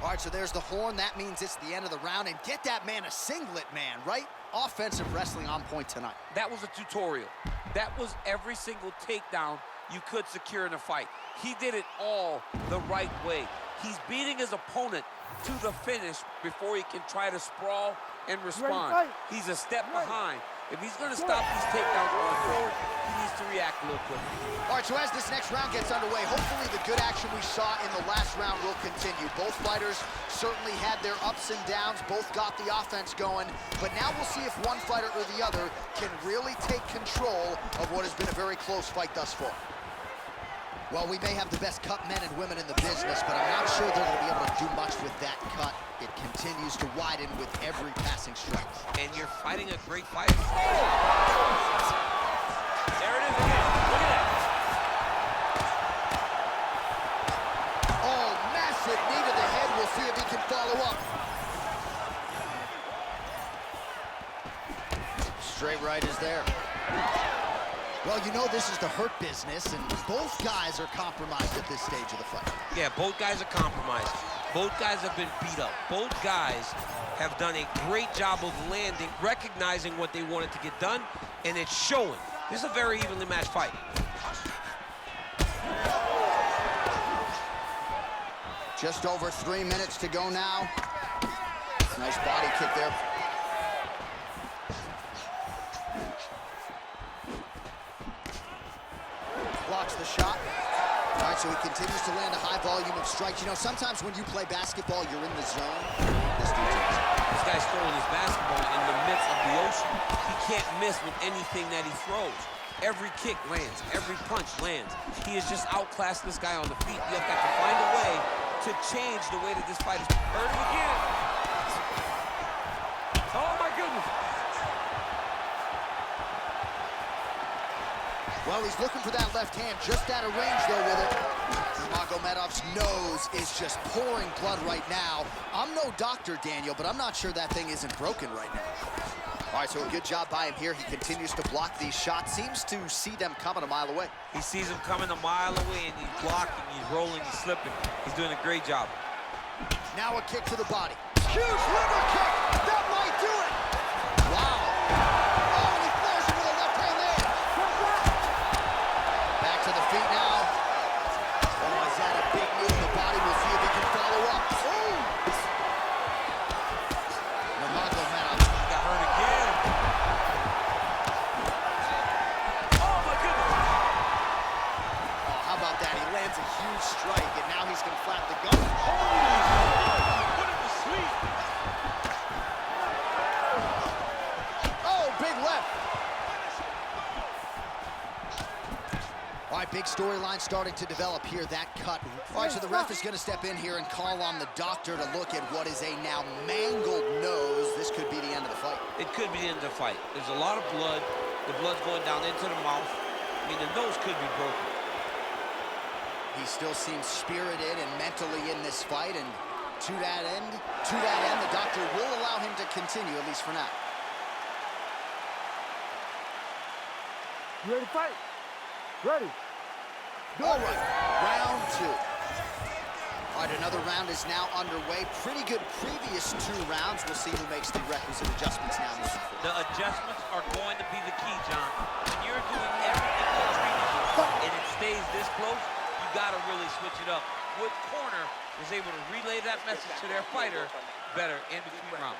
S2: All right, so there's the horn. That means it's the end of the round, and get that man a singlet, man, right? Offensive wrestling on point tonight.
S4: That was a tutorial. That was every single takedown you could secure in a fight. He did it all the right way. He's beating his opponent to the finish before he can try to sprawl and respond. He's a step behind. If he's going to stop these takedowns going forward, he needs to react a little quicker.
S2: All right, so as this next round gets underway, hopefully the good action we saw in the last round will continue. Both fighters certainly had their ups and downs. Both got the offense going. But now we'll see if one fighter or the other can really take control of what has been a very close fight thus far. Well, we may have the best cut men and women in the business, but I'm not sure they're going to be able to do much with that cut. It continues to widen with every passing strike.
S4: And you're fighting a great fight. There it is again. Look at that.
S2: Oh, massive knee to the head. We'll see if he can follow up. Straight right is there. Well, you know this is the hurt business, and both guys are compromised at this stage of the fight.
S4: Yeah, both guys are compromised. Both guys have been beat up. Both guys have done a great job of landing, recognizing what they wanted to get done, and it's showing. This is a very evenly matched fight.
S2: Just over 3 minutes to go now. Nice body kick there. Blocks the shot. All right, so he continues to land a high volume of strikes. You know, sometimes when you play basketball, you're in the zone. This
S4: guy's throwing his basketball in the midst of the ocean. He can't miss with anything that he throws. Every kick lands, every punch lands. He is just outclassing this guy on the feet. You have got to find a way to change the way that this fight is. Heard him again. Oh my goodness.
S2: Well, he's looking for that left hand, just out of range, though, with it. Nurmagomedov's nose is just pouring blood right now. I'm no doctor, Daniel, but I'm not sure that thing isn't broken right now. All right, so a good job by him here. He continues to block these shots. Seems to see them coming a mile away.
S4: He sees them coming a mile away, and he's blocking, he's rolling, he's slipping. He's doing a great job.
S2: Now a kick to the body. Huge liver kick. That might do it. Wow. Oh, and he flares him with a left hand there. Back to the feet now. Oh, is that a big knee to the body? We'll see if he can follow up. Oh! Nurmagomedov
S4: got hurt again. Oh, my goodness.
S2: Oh, how about that? He lands a huge strike, and now he's going to flat the gun.
S4: Put him to sleep.
S2: Oh, big left. All right, big storyline starting to develop here, that cut. All right, so the ref is going to step in here and call on the doctor to look at what is a now mangled nose. This could be the end of the fight.
S4: It could be the end of the fight. There's a lot of blood. The blood's going down into the mouth. I mean, the nose could be broken.
S2: He still seems spirited and mentally in this fight, and to that end, the doctor will allow him to continue, at least for now.
S1: You ready to fight? Ready.
S2: All right, round two. All right, another round is now underway. Pretty good previous 2 rounds. We'll see who makes the requisite adjustments now moving forward.
S4: The adjustments are going to be the key, John. When you're doing everything that Trina does and it stays this close, you got to really switch it up. What corner is able to relay that message to their fighter better in between rounds?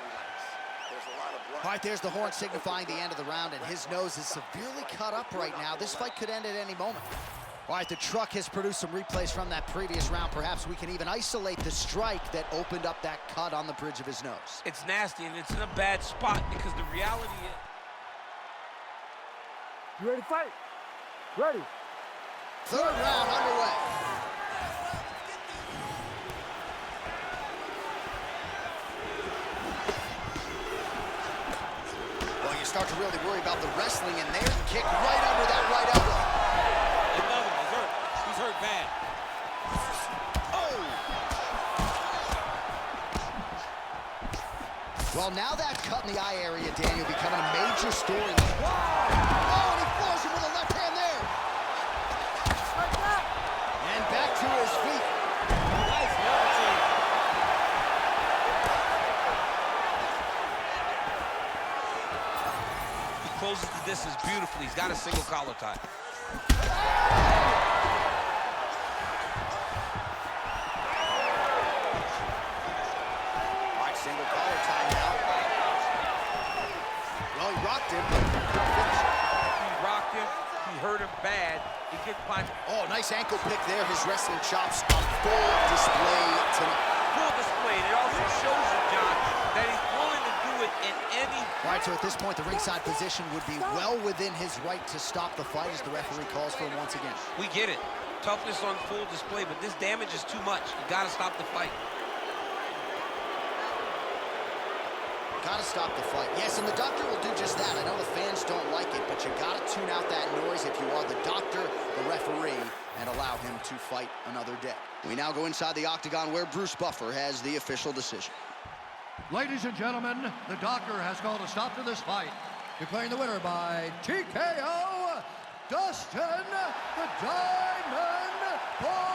S2: All right, there's the horn signifying the end of the round, and his nose is severely cut up right now. This fight could end at any moment. All right, the truck has produced some replays from that previous round. Perhaps we can even isolate the strike that opened up that cut on the bridge of his nose.
S4: It's nasty, and it's in a bad spot because the reality is...
S1: You ready to fight? Ready.
S2: 3rd round underway. Well, you start to really worry about the wrestling, and there's a kick right under that right elbow.
S3: Another one. He's hurt. He's hurt bad.
S2: Oh! Well, now that cut in the eye area, Daniel, becoming a major story. Oh, and he floors him with a left hand there. And back to his feet.
S3: Nice double team.
S4: He closes the distance beautifully. He's got a single collar tie.
S2: All right, single collar tie now. Well, he rocked him, but couldn't finish it.
S4: He rocked him. He hurt him bad. He couldn't find...
S2: Oh, nice ankle pick there. His wrestling chops on full display tonight.
S4: full display. It also shows you, John, that he's willing to do it in any...
S2: All right, so at this point, the ringside position would be well within his right to stop the fight as the referee calls for him once again.
S4: We get it. Toughness on full display, but this damage is too much. You got to stop the fight.
S2: Gotta stop the fight. Yes, and the doctor will do just that. I know the fans don't like it, but you gotta tune out that noise if you are the doctor, the referee, and allow him to fight another day. We now go inside the octagon where Bruce Buffer has the official decision.
S6: Ladies and gentlemen, the doctor has called a stop to this fight, declaring the winner by TKO, Dustin the Diamond Poirier.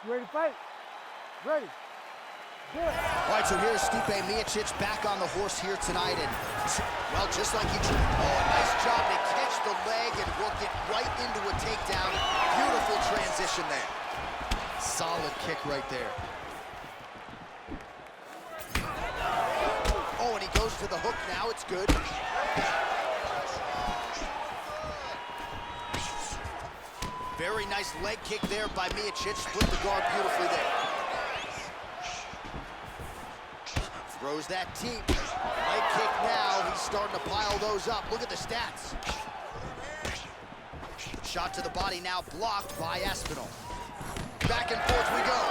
S1: You ready to fight? Ready. Do it.
S2: All right, so here's Stipe Miocic back on the horse here tonight, and, well, just like he... Oh, nice job to catch the leg and work it right into a takedown. Beautiful transition there. Solid kick right there. Oh, and he goes to the hook now. It's good. Very nice leg kick there by Miocic. Split the guard beautifully there. Throws that teep. Leg kick now. He's starting to pile those up. Look at the stats. Shot to the body now blocked by Aspinall. Back and forth we go.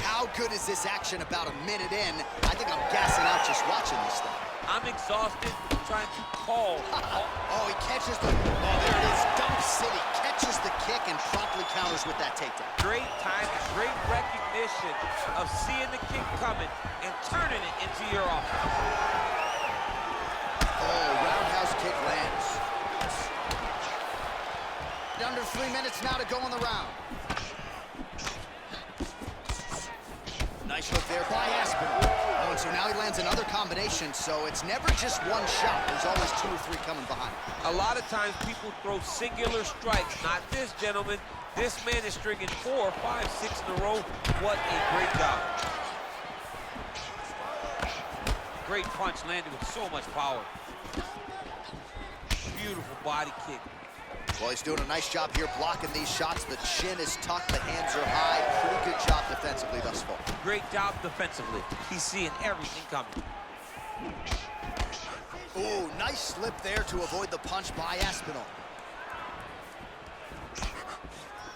S2: How good is this action about a minute in? I think I'm gassing out just watching this thing.
S4: I'm exhausted trying to call.
S2: Oh, he catches the... Oh, there it is. Dump City catches the kick and promptly counters with that takedown.
S4: Great time, great recognition of seeing the kick coming and turning it into your offense.
S2: Oh, roundhouse kick lands. Under 3 minutes now to go in the round. Nice hook there by Aspinall. Oh, and so now he lands another combination, so it's never just one shot. There's always 2 or 3 coming behind.
S4: A lot of times people throw singular strikes. Not this gentleman. This man is stringing 4, 5, 6 in a row. What a great job. Great punch landed with so much power. Beautiful body kick.
S2: Well, he's doing a nice job here blocking these shots. The chin is tucked, the hands are high. Pretty good job defensively thus far.
S4: Great job defensively. He's seeing everything coming.
S2: Ooh, nice slip there to avoid the punch by Aspinall.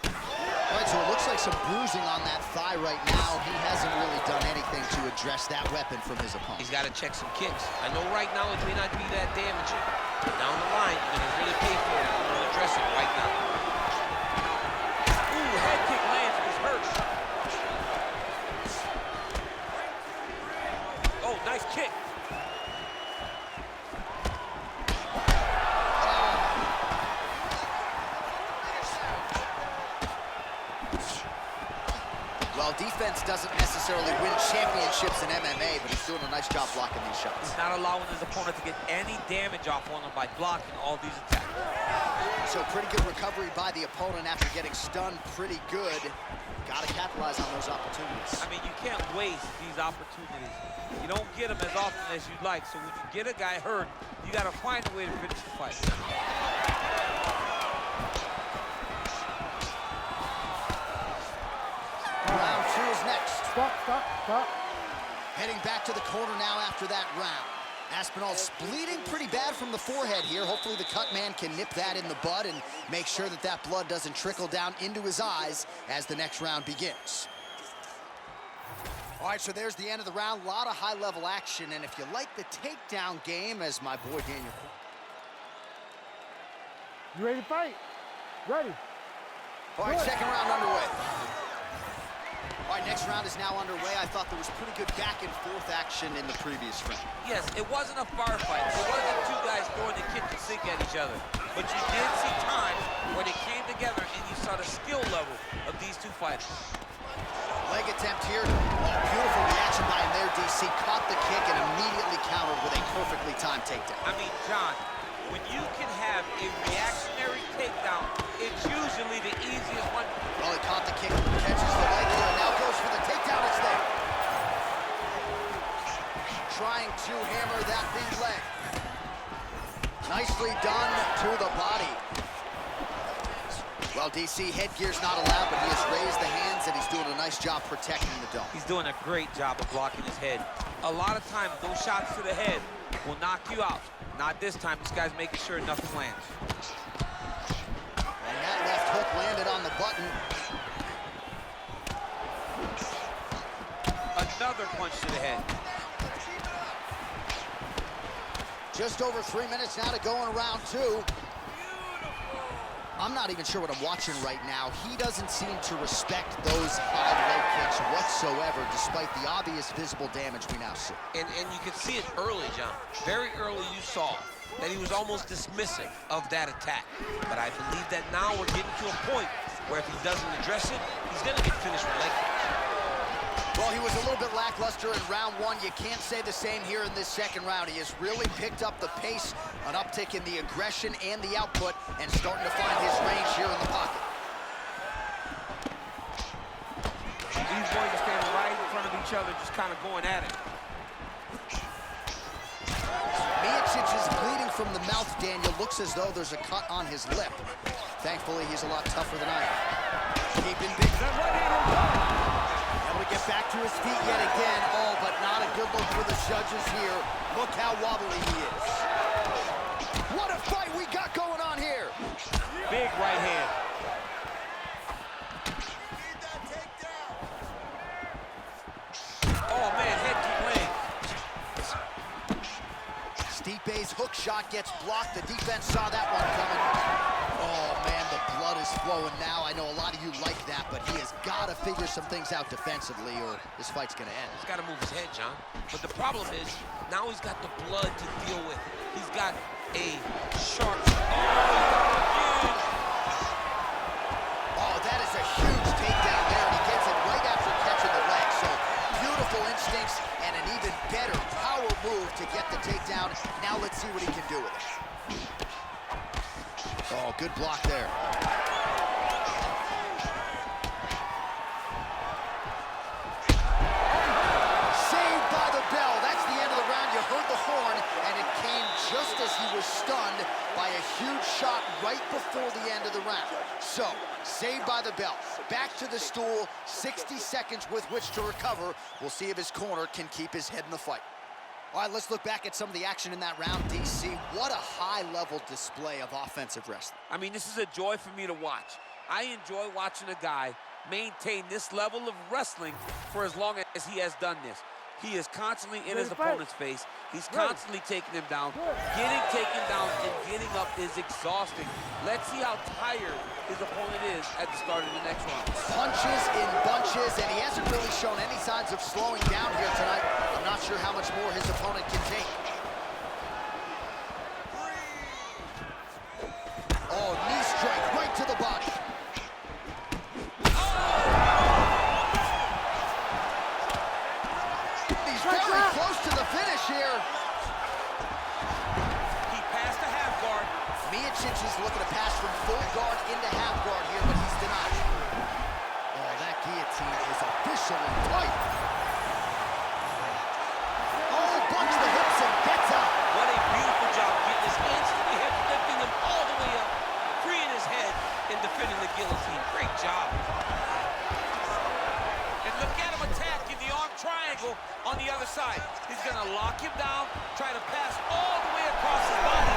S2: All right, so it looks like some bruising on that thigh right now. He hasn't really done anything to address that weapon from his opponent.
S4: He's got to check some kicks. I know right now it may not be that damaging. Down the line, you're going to really pay for it. I'm going to address it right now. Ooh, head kick lands. He's hurt. Oh, nice kick. Well, defense doesn't necessarily win championships in MMA, but he's doing a nice job blocking these shots. He's not allowing his opponent to get any damage off on him by blocking all these attacks.
S2: So pretty good recovery by the opponent after getting stunned pretty good. Got to capitalize on those opportunities.
S4: I mean, you can't waste these opportunities. You don't get them as often as you'd like, so when you get a guy hurt, you got to find a way to finish the fight.
S2: Round 2 is next.
S1: Stop.
S2: Heading back to the corner now after that round. Aspinall's bleeding pretty bad from the forehead here. Hopefully the cut man can nip that in the bud and make sure that that blood doesn't trickle down into his eyes as the next round begins. All right, so there's the end of the round. A lot of high-level action, and if you like the takedown game, as my boy Daniel...
S1: You ready to fight? Ready.
S2: All right, second round underway. All right, next round is now underway. I thought there was pretty good back-and-forth action in the previous round.
S4: Yes, it wasn't a bar fight. It wasn't 2 guys throwing the kitchen sink at each other. But you did see times where they came together and you saw the skill level of these 2 fighters.
S2: Leg attempt here. Oh, beautiful reaction by him there, DC. Caught the kick and immediately countered with a perfectly timed takedown.
S4: I mean, John, when you can have a reactionary takedown, it's usually the easiest one.
S2: Well, he caught the kick, catches the leg here, and now goes for the takedown. It's there. Trying to hammer that big leg. Nicely done to the body. Well, DC, headgear's not allowed, but he has raised the hands, and he's doing a nice job protecting the dome.
S4: He's doing a great job of blocking his head. A lot of times, those shots to the head will knock you out. Not this time. This guy's making sure nothing lands.
S2: And that left hook landed on the button.
S4: Another punch to the head.
S2: Just over 3 minutes now to go in round 2. I'm not even sure what I'm watching right now. He doesn't seem to respect those high leg kicks whatsoever, despite the obvious visible damage we now see.
S4: And you can see it early, John. Very early you saw
S3: that he was almost dismissive of that attack. But I believe that now we're getting to a point where if he doesn't address it, he's going to get finished with leg kicks.
S2: Well, he was a little bit lackluster in round one. You can't say the same here in this second round. He has really picked up the pace, an uptick in the aggression and the output, and starting to find his range here in the pocket.
S3: These boys are standing right in front of each other, just kind of going at it.
S2: Miocic is bleeding from the mouth, Daniel. Looks as though there's a cut on his lip. Thankfully, he's a lot tougher than I am. Keeping big. Able to get back to his feet yet again. Oh, but not a good look for the judges here. Look how wobbly he is. What a fight we got going on here.
S3: Big right hand. Oh, man, head kick leg.
S2: Stipe's hook shot gets blocked. The defense saw that one coming. Oh, man, the blood is flowing now. I know a lot of you like that, but he has got to figure some things out defensively or this fight's going to end.
S3: He's got to move his head, John. But the problem is, now he's got the blood to deal with. He's got a sharp...
S2: Oh, that is a huge takedown there, and he gets it right after catching the leg. So beautiful instincts and an even better power move to get the takedown. Now let's see what he can do with it. Oh, good block there. Saved by the bell. That's the end of the round. You heard the horn, and it came just as he was stunned by a huge shot right before the end of the round. So, saved by the bell. Back to the stool, 60 seconds with which to recover. We'll see if his corner can keep his head in the fight. All right, let's look back at some of the action in that round, DC. What a high-level display of offensive wrestling.
S3: I mean, this is a joy for me to watch. I enjoy watching a guy maintain this level of wrestling for as long as he has done this. He is constantly in his opponent's face. He's constantly taking him down. Getting taken down and getting up is exhausting. Let's see how tired his opponent is at the start of the next round.
S2: Punches in bunches, and he hasn't really shown any signs of slowing down here tonight. I'm not sure how much more his opponent can take. Oh, knee strike right to the body. He's very close to the finish here.
S3: He passed the half guard.
S2: Miocic is looking to pass from full guard into half guard here, but he's denied. Oh, that guillotine is officially tight. Oh, bunch the hips and gets out.
S3: What a beautiful job getting his hands to the hip, lifting him all the way up, freeing his head, and defending the guillotine. Great job. And look at him attacking the arm triangle on the other side. He's going to lock him down, try to pass all the way across his body.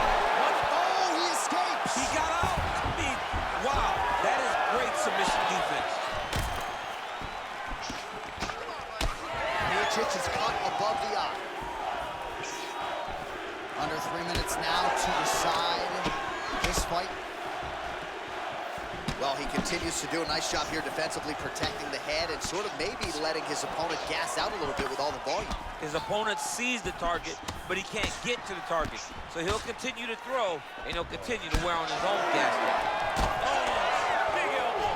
S2: Oh, he escapes.
S3: He got out. I mean, wow, that is great submission defense.
S2: Miocic is cut above the eye. Under 3 minutes now to decide this fight. Well, he continues to do a nice job here defensively, protecting the head and sort of maybe letting his opponent gas out a little bit with all the volume.
S3: His opponent sees the target, but he can't get to the target. So he'll continue to throw, and he'll continue to wear on his own gas tank. Oh, big elbow.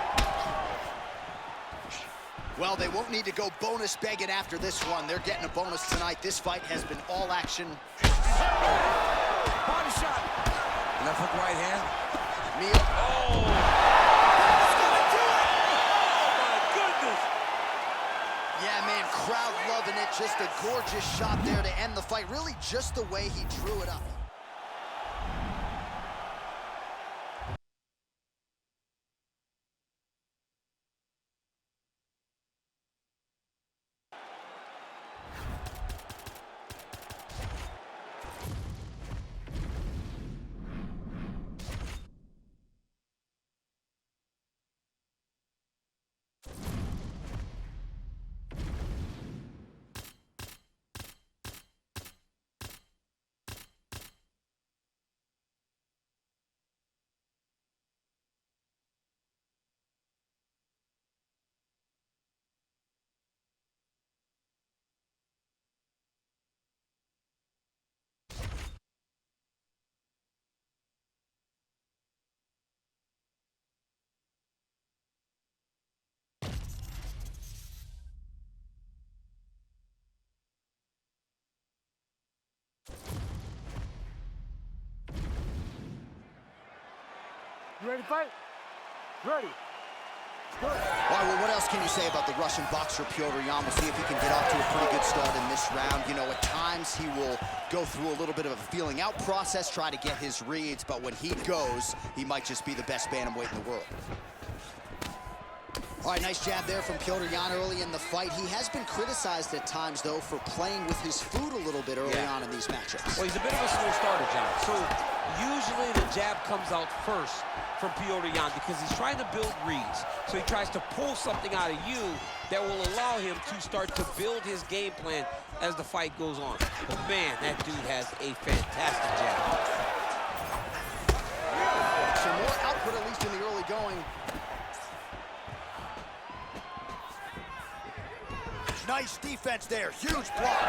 S2: Well, they won't need to go bonus begging after this one. They're getting a bonus tonight. This fight has been all action.
S3: Body shot. Left hook right hand.
S2: Oh! Yeah, man, crowd loving it. Just a gorgeous shot there to end the fight. Really just the way he drew it up.
S1: ready to fight? Ready. Good.
S2: All right, well, what else can you say about the Russian boxer Petr Yan? We'll see if he can get off to a pretty good start in this round. You know, at times he will go through a little bit of a feeling out process, try to get his reads, but when he goes, he might just be the best bantamweight in the world. All right, nice jab there from Petr Yan early in the fight. He has been criticized at times, though, for playing with his food a little bit early on in these matchups.
S3: Well, he's a bit of a slow starter, John. So usually the jab comes out first from Petr Yan because he's trying to build reads. So he tries to pull something out of you that will allow him to start to build his game plan as the fight goes on. But man, that dude has a fantastic jab.
S2: Some more output, at least in the early going. Nice defense there, huge block.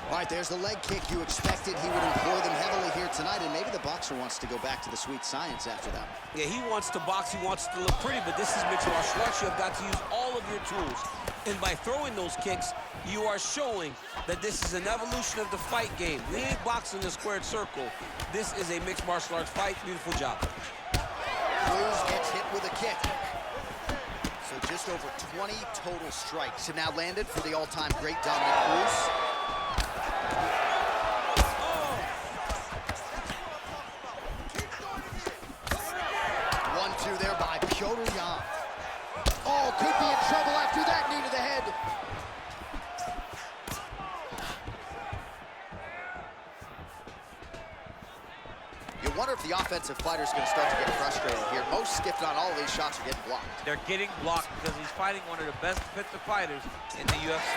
S2: All right, there's the leg kick. You expected he would employ them heavily here tonight, and maybe the boxer wants to go back to the sweet science after that.
S3: Yeah, he wants to box, he wants to look pretty, but this is mixed martial arts. You have got to use all of your tools. And by throwing those kicks, you are showing that this is an evolution of the fight game. We ain't boxing a squared circle. This is a mixed martial arts fight. Beautiful job.
S2: Cruz gets hit with a kick. So just over 20 total strikes have now landed for the all-time great Dominick Cruz. 1-2 there by Petr Yan. Oh, could be in trouble after that knee to the head. You wonder if the offensive fighter's going to start to get frustrated here. Most skipped on all of these shots are getting blocked.
S4: They're getting blocked because he's fighting one of the best defensive fighters in the UFC.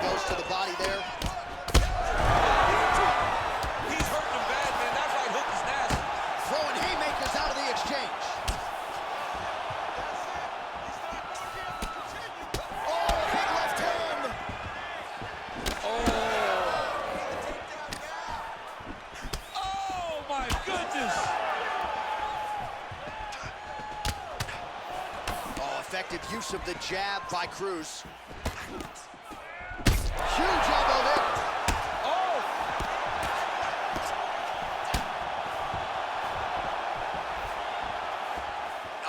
S2: Goes to the body there.
S3: He's hurting him bad, man. That right hook is nasty.
S2: Throwing haymakers out of the exchange. Oh, big left hand.
S3: Oh, my goodness.
S2: Oh, effective use of the jab by Cruz. Huge elbow there.
S3: Oh.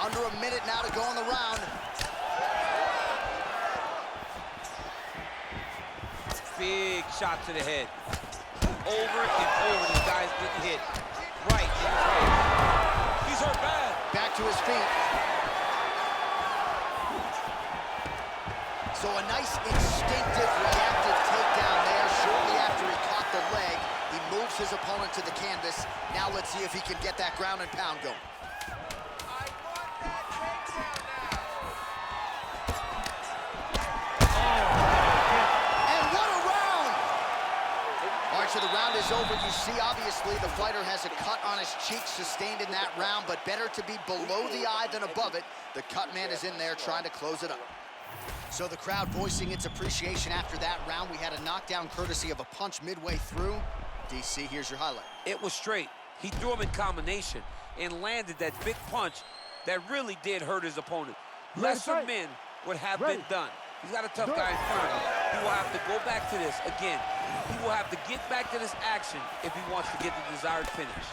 S2: Under a minute now to go in the round.
S3: Big shot to the head. Over and over, this guy's getting hit. Right in his face. He's hurt bad.
S2: Back to his feet. So a nice instinctive reactive takedown there shortly after he caught the leg. He moves his opponent to the canvas. Now let's see if he can get that ground and pound going. And what a round! All right, so the round is over. You see, obviously, the fighter has a cut on his cheek sustained in that round, but better to be below the eye than above it. The cut man is in there trying to close it up. So the crowd voicing its appreciation after that round. We had a knockdown courtesy of a punch midway through. DC, here's your highlight.
S3: It was straight. He threw him in combination and landed that big punch that really did hurt his opponent. Lesser men would have been done. He's got a tough guy in front of him. He will have to go back to this again. He will have to get back to this action if he wants to get the desired finish.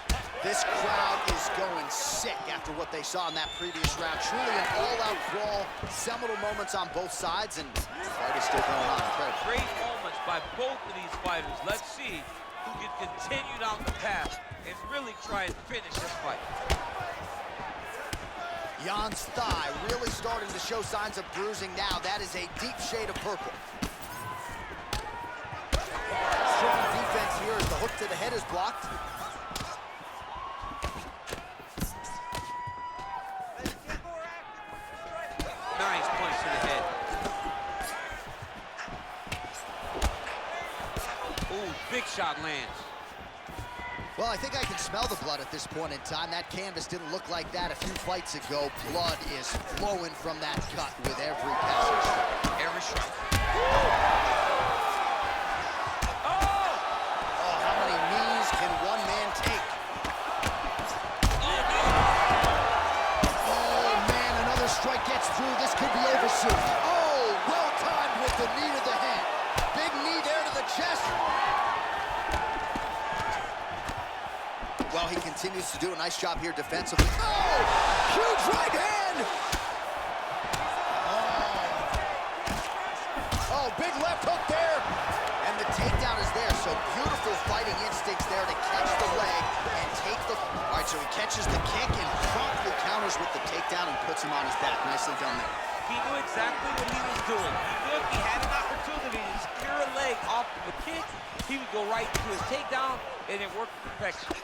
S2: This crowd is going sick after what they saw in that previous round. Truly an all-out brawl, seminal moments on both sides, and the fight is still going on. Incredible.
S4: Great moments by both of these fighters. Let's see who can continue down the path and really try and finish this fight.
S2: Yan's thigh really starting to show signs of bruising now. That is a deep shade of purple. Strong defense here as the hook to the head is blocked.
S3: Nice punch to the head. Ooh, big shot lands.
S2: Well, I think I can smell the blood at this point in time. That canvas didn't look like that a few fights ago. Blood is flowing from that cut with every passage.
S3: Every shot.
S2: Oh, how many knees can one man take? Oh, man, another strike gets through. This could be over soon. Oh, well timed with the knee to the head. Big knee there to the chest. Well, he continues continues to do a nice job here defensively. Oh, huge right hand! Oh, big left hook there. And the takedown is there, so beautiful fighting instincts there to catch the leg and take the... All right, so he catches the kick and promptly counters with the takedown and puts him on his back. Nicely done there.
S4: He knew exactly what he was doing. He knew if he had an opportunity to secure a leg off of a kick, he would go right to his takedown, and it worked to perfection.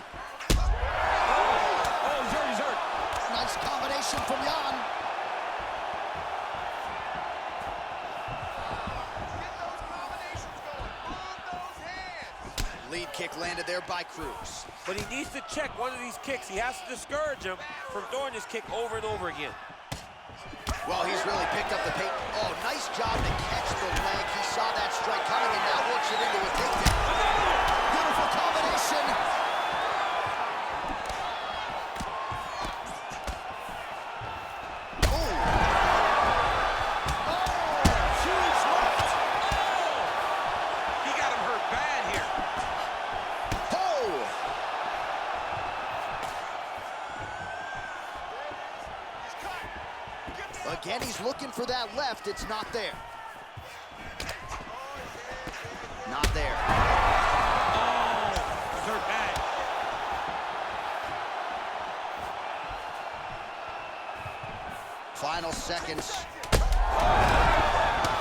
S4: Oh, he's hurt.
S2: Nice combination from Jan. Lead kick landed there by Cruz.
S4: But he needs to check one of these kicks. He has to discourage him from throwing this kick over and over again.
S2: Well, he's really picked up the pace. Oh, nice job to catch the leg. He saw that strike coming and now works it into a takedown. Beautiful combination. Oh, huge left.
S4: He got him hurt bad here.
S2: Oh. Again, he's looking for that left. It's not there. Not there.
S4: Oh, he's hurt bad.
S2: Final seconds.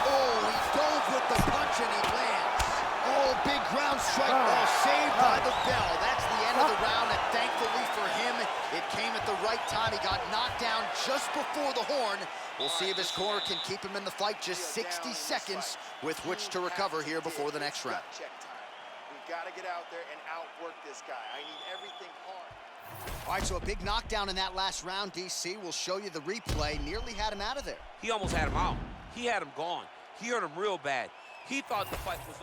S2: Oh, he dove with the punch and he lands. Oh, big ground strike. Oh, saved by the bell. That's the end of the round, and thankfully for him, it came at the right time. He got knocked down just before the horn. We'll see if his corner can keep him in the fight. Just 60 seconds with which to recover here before the next round.
S5: Check time. We've got to get out there and outwork this guy. I need everything hard.
S2: All right, so a big knockdown in that last round, DC. We'll show you the replay. Nearly had him out of there.
S4: He almost had him out. He had him gone. He hurt him real bad. He thought the fight was...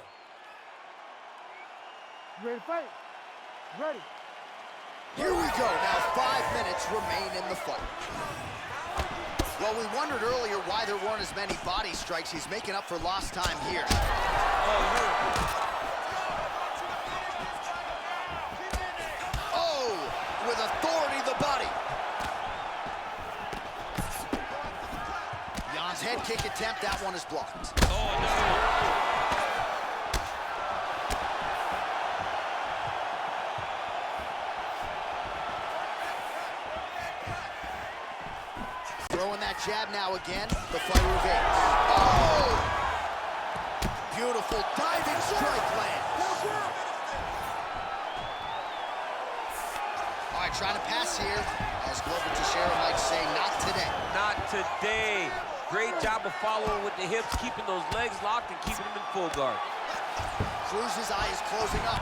S1: You ready to fight? Ready.
S2: Here we go. Now 5 minutes remain in the fight. Well, we wondered earlier why there weren't as many body strikes. He's making up for lost time here. Oh, with authority, the body. Jan's head kick attempt, that one is blocked.
S4: Oh, no.
S2: Throwing that jab now again. The fighter evades. Oh! Beautiful diving strike land. All right, trying to pass here. As Glover Teixeira might say, not today.
S4: Not today. Great job of following with the hips, keeping those legs locked and keeping them in full guard.
S2: Cruz's eye is closing up.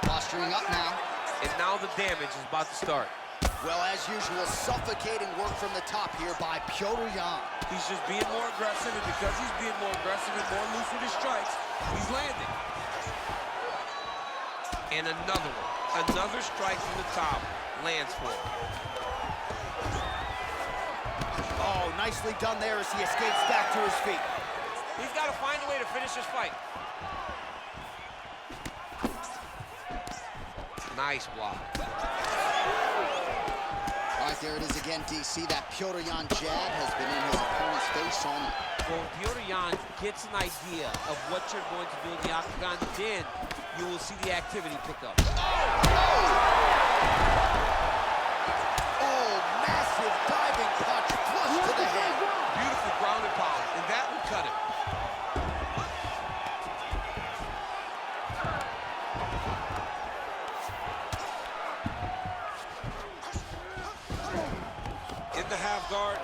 S2: Posturing up now.
S4: And now the damage is about to start.
S2: Well, as usual, suffocating work from the top here by Petr Yan.
S4: He's just being more aggressive, and because he's being more aggressive and more loose with his strikes, he's landing. And another one. Another strike from the top lands for him.
S2: Oh, nicely done there as he escapes back to his feet.
S4: He's got to find a way to finish this fight. Nice block.
S2: All right, there it is again, DC. That Petr Yan jab has been in his opponent's face all night.
S4: Well, Petr Yan gets an idea of what you're going to do in the octagon, then you will see the activity pick up.
S2: Oh, massive diving punch, flush to the head.
S4: Beautiful ground and pound, and that will cut him. In the half guard.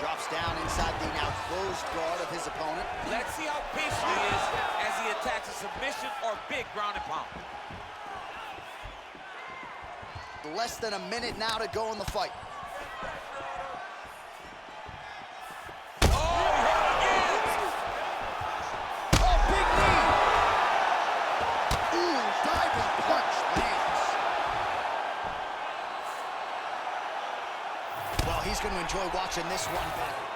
S2: Drops down inside the now closed guard of his opponent.
S4: Let's see how patient he is as he attacks a submission or big ground and pound.
S2: Less than a minute now to go in the fight. he's going to enjoy watching this one.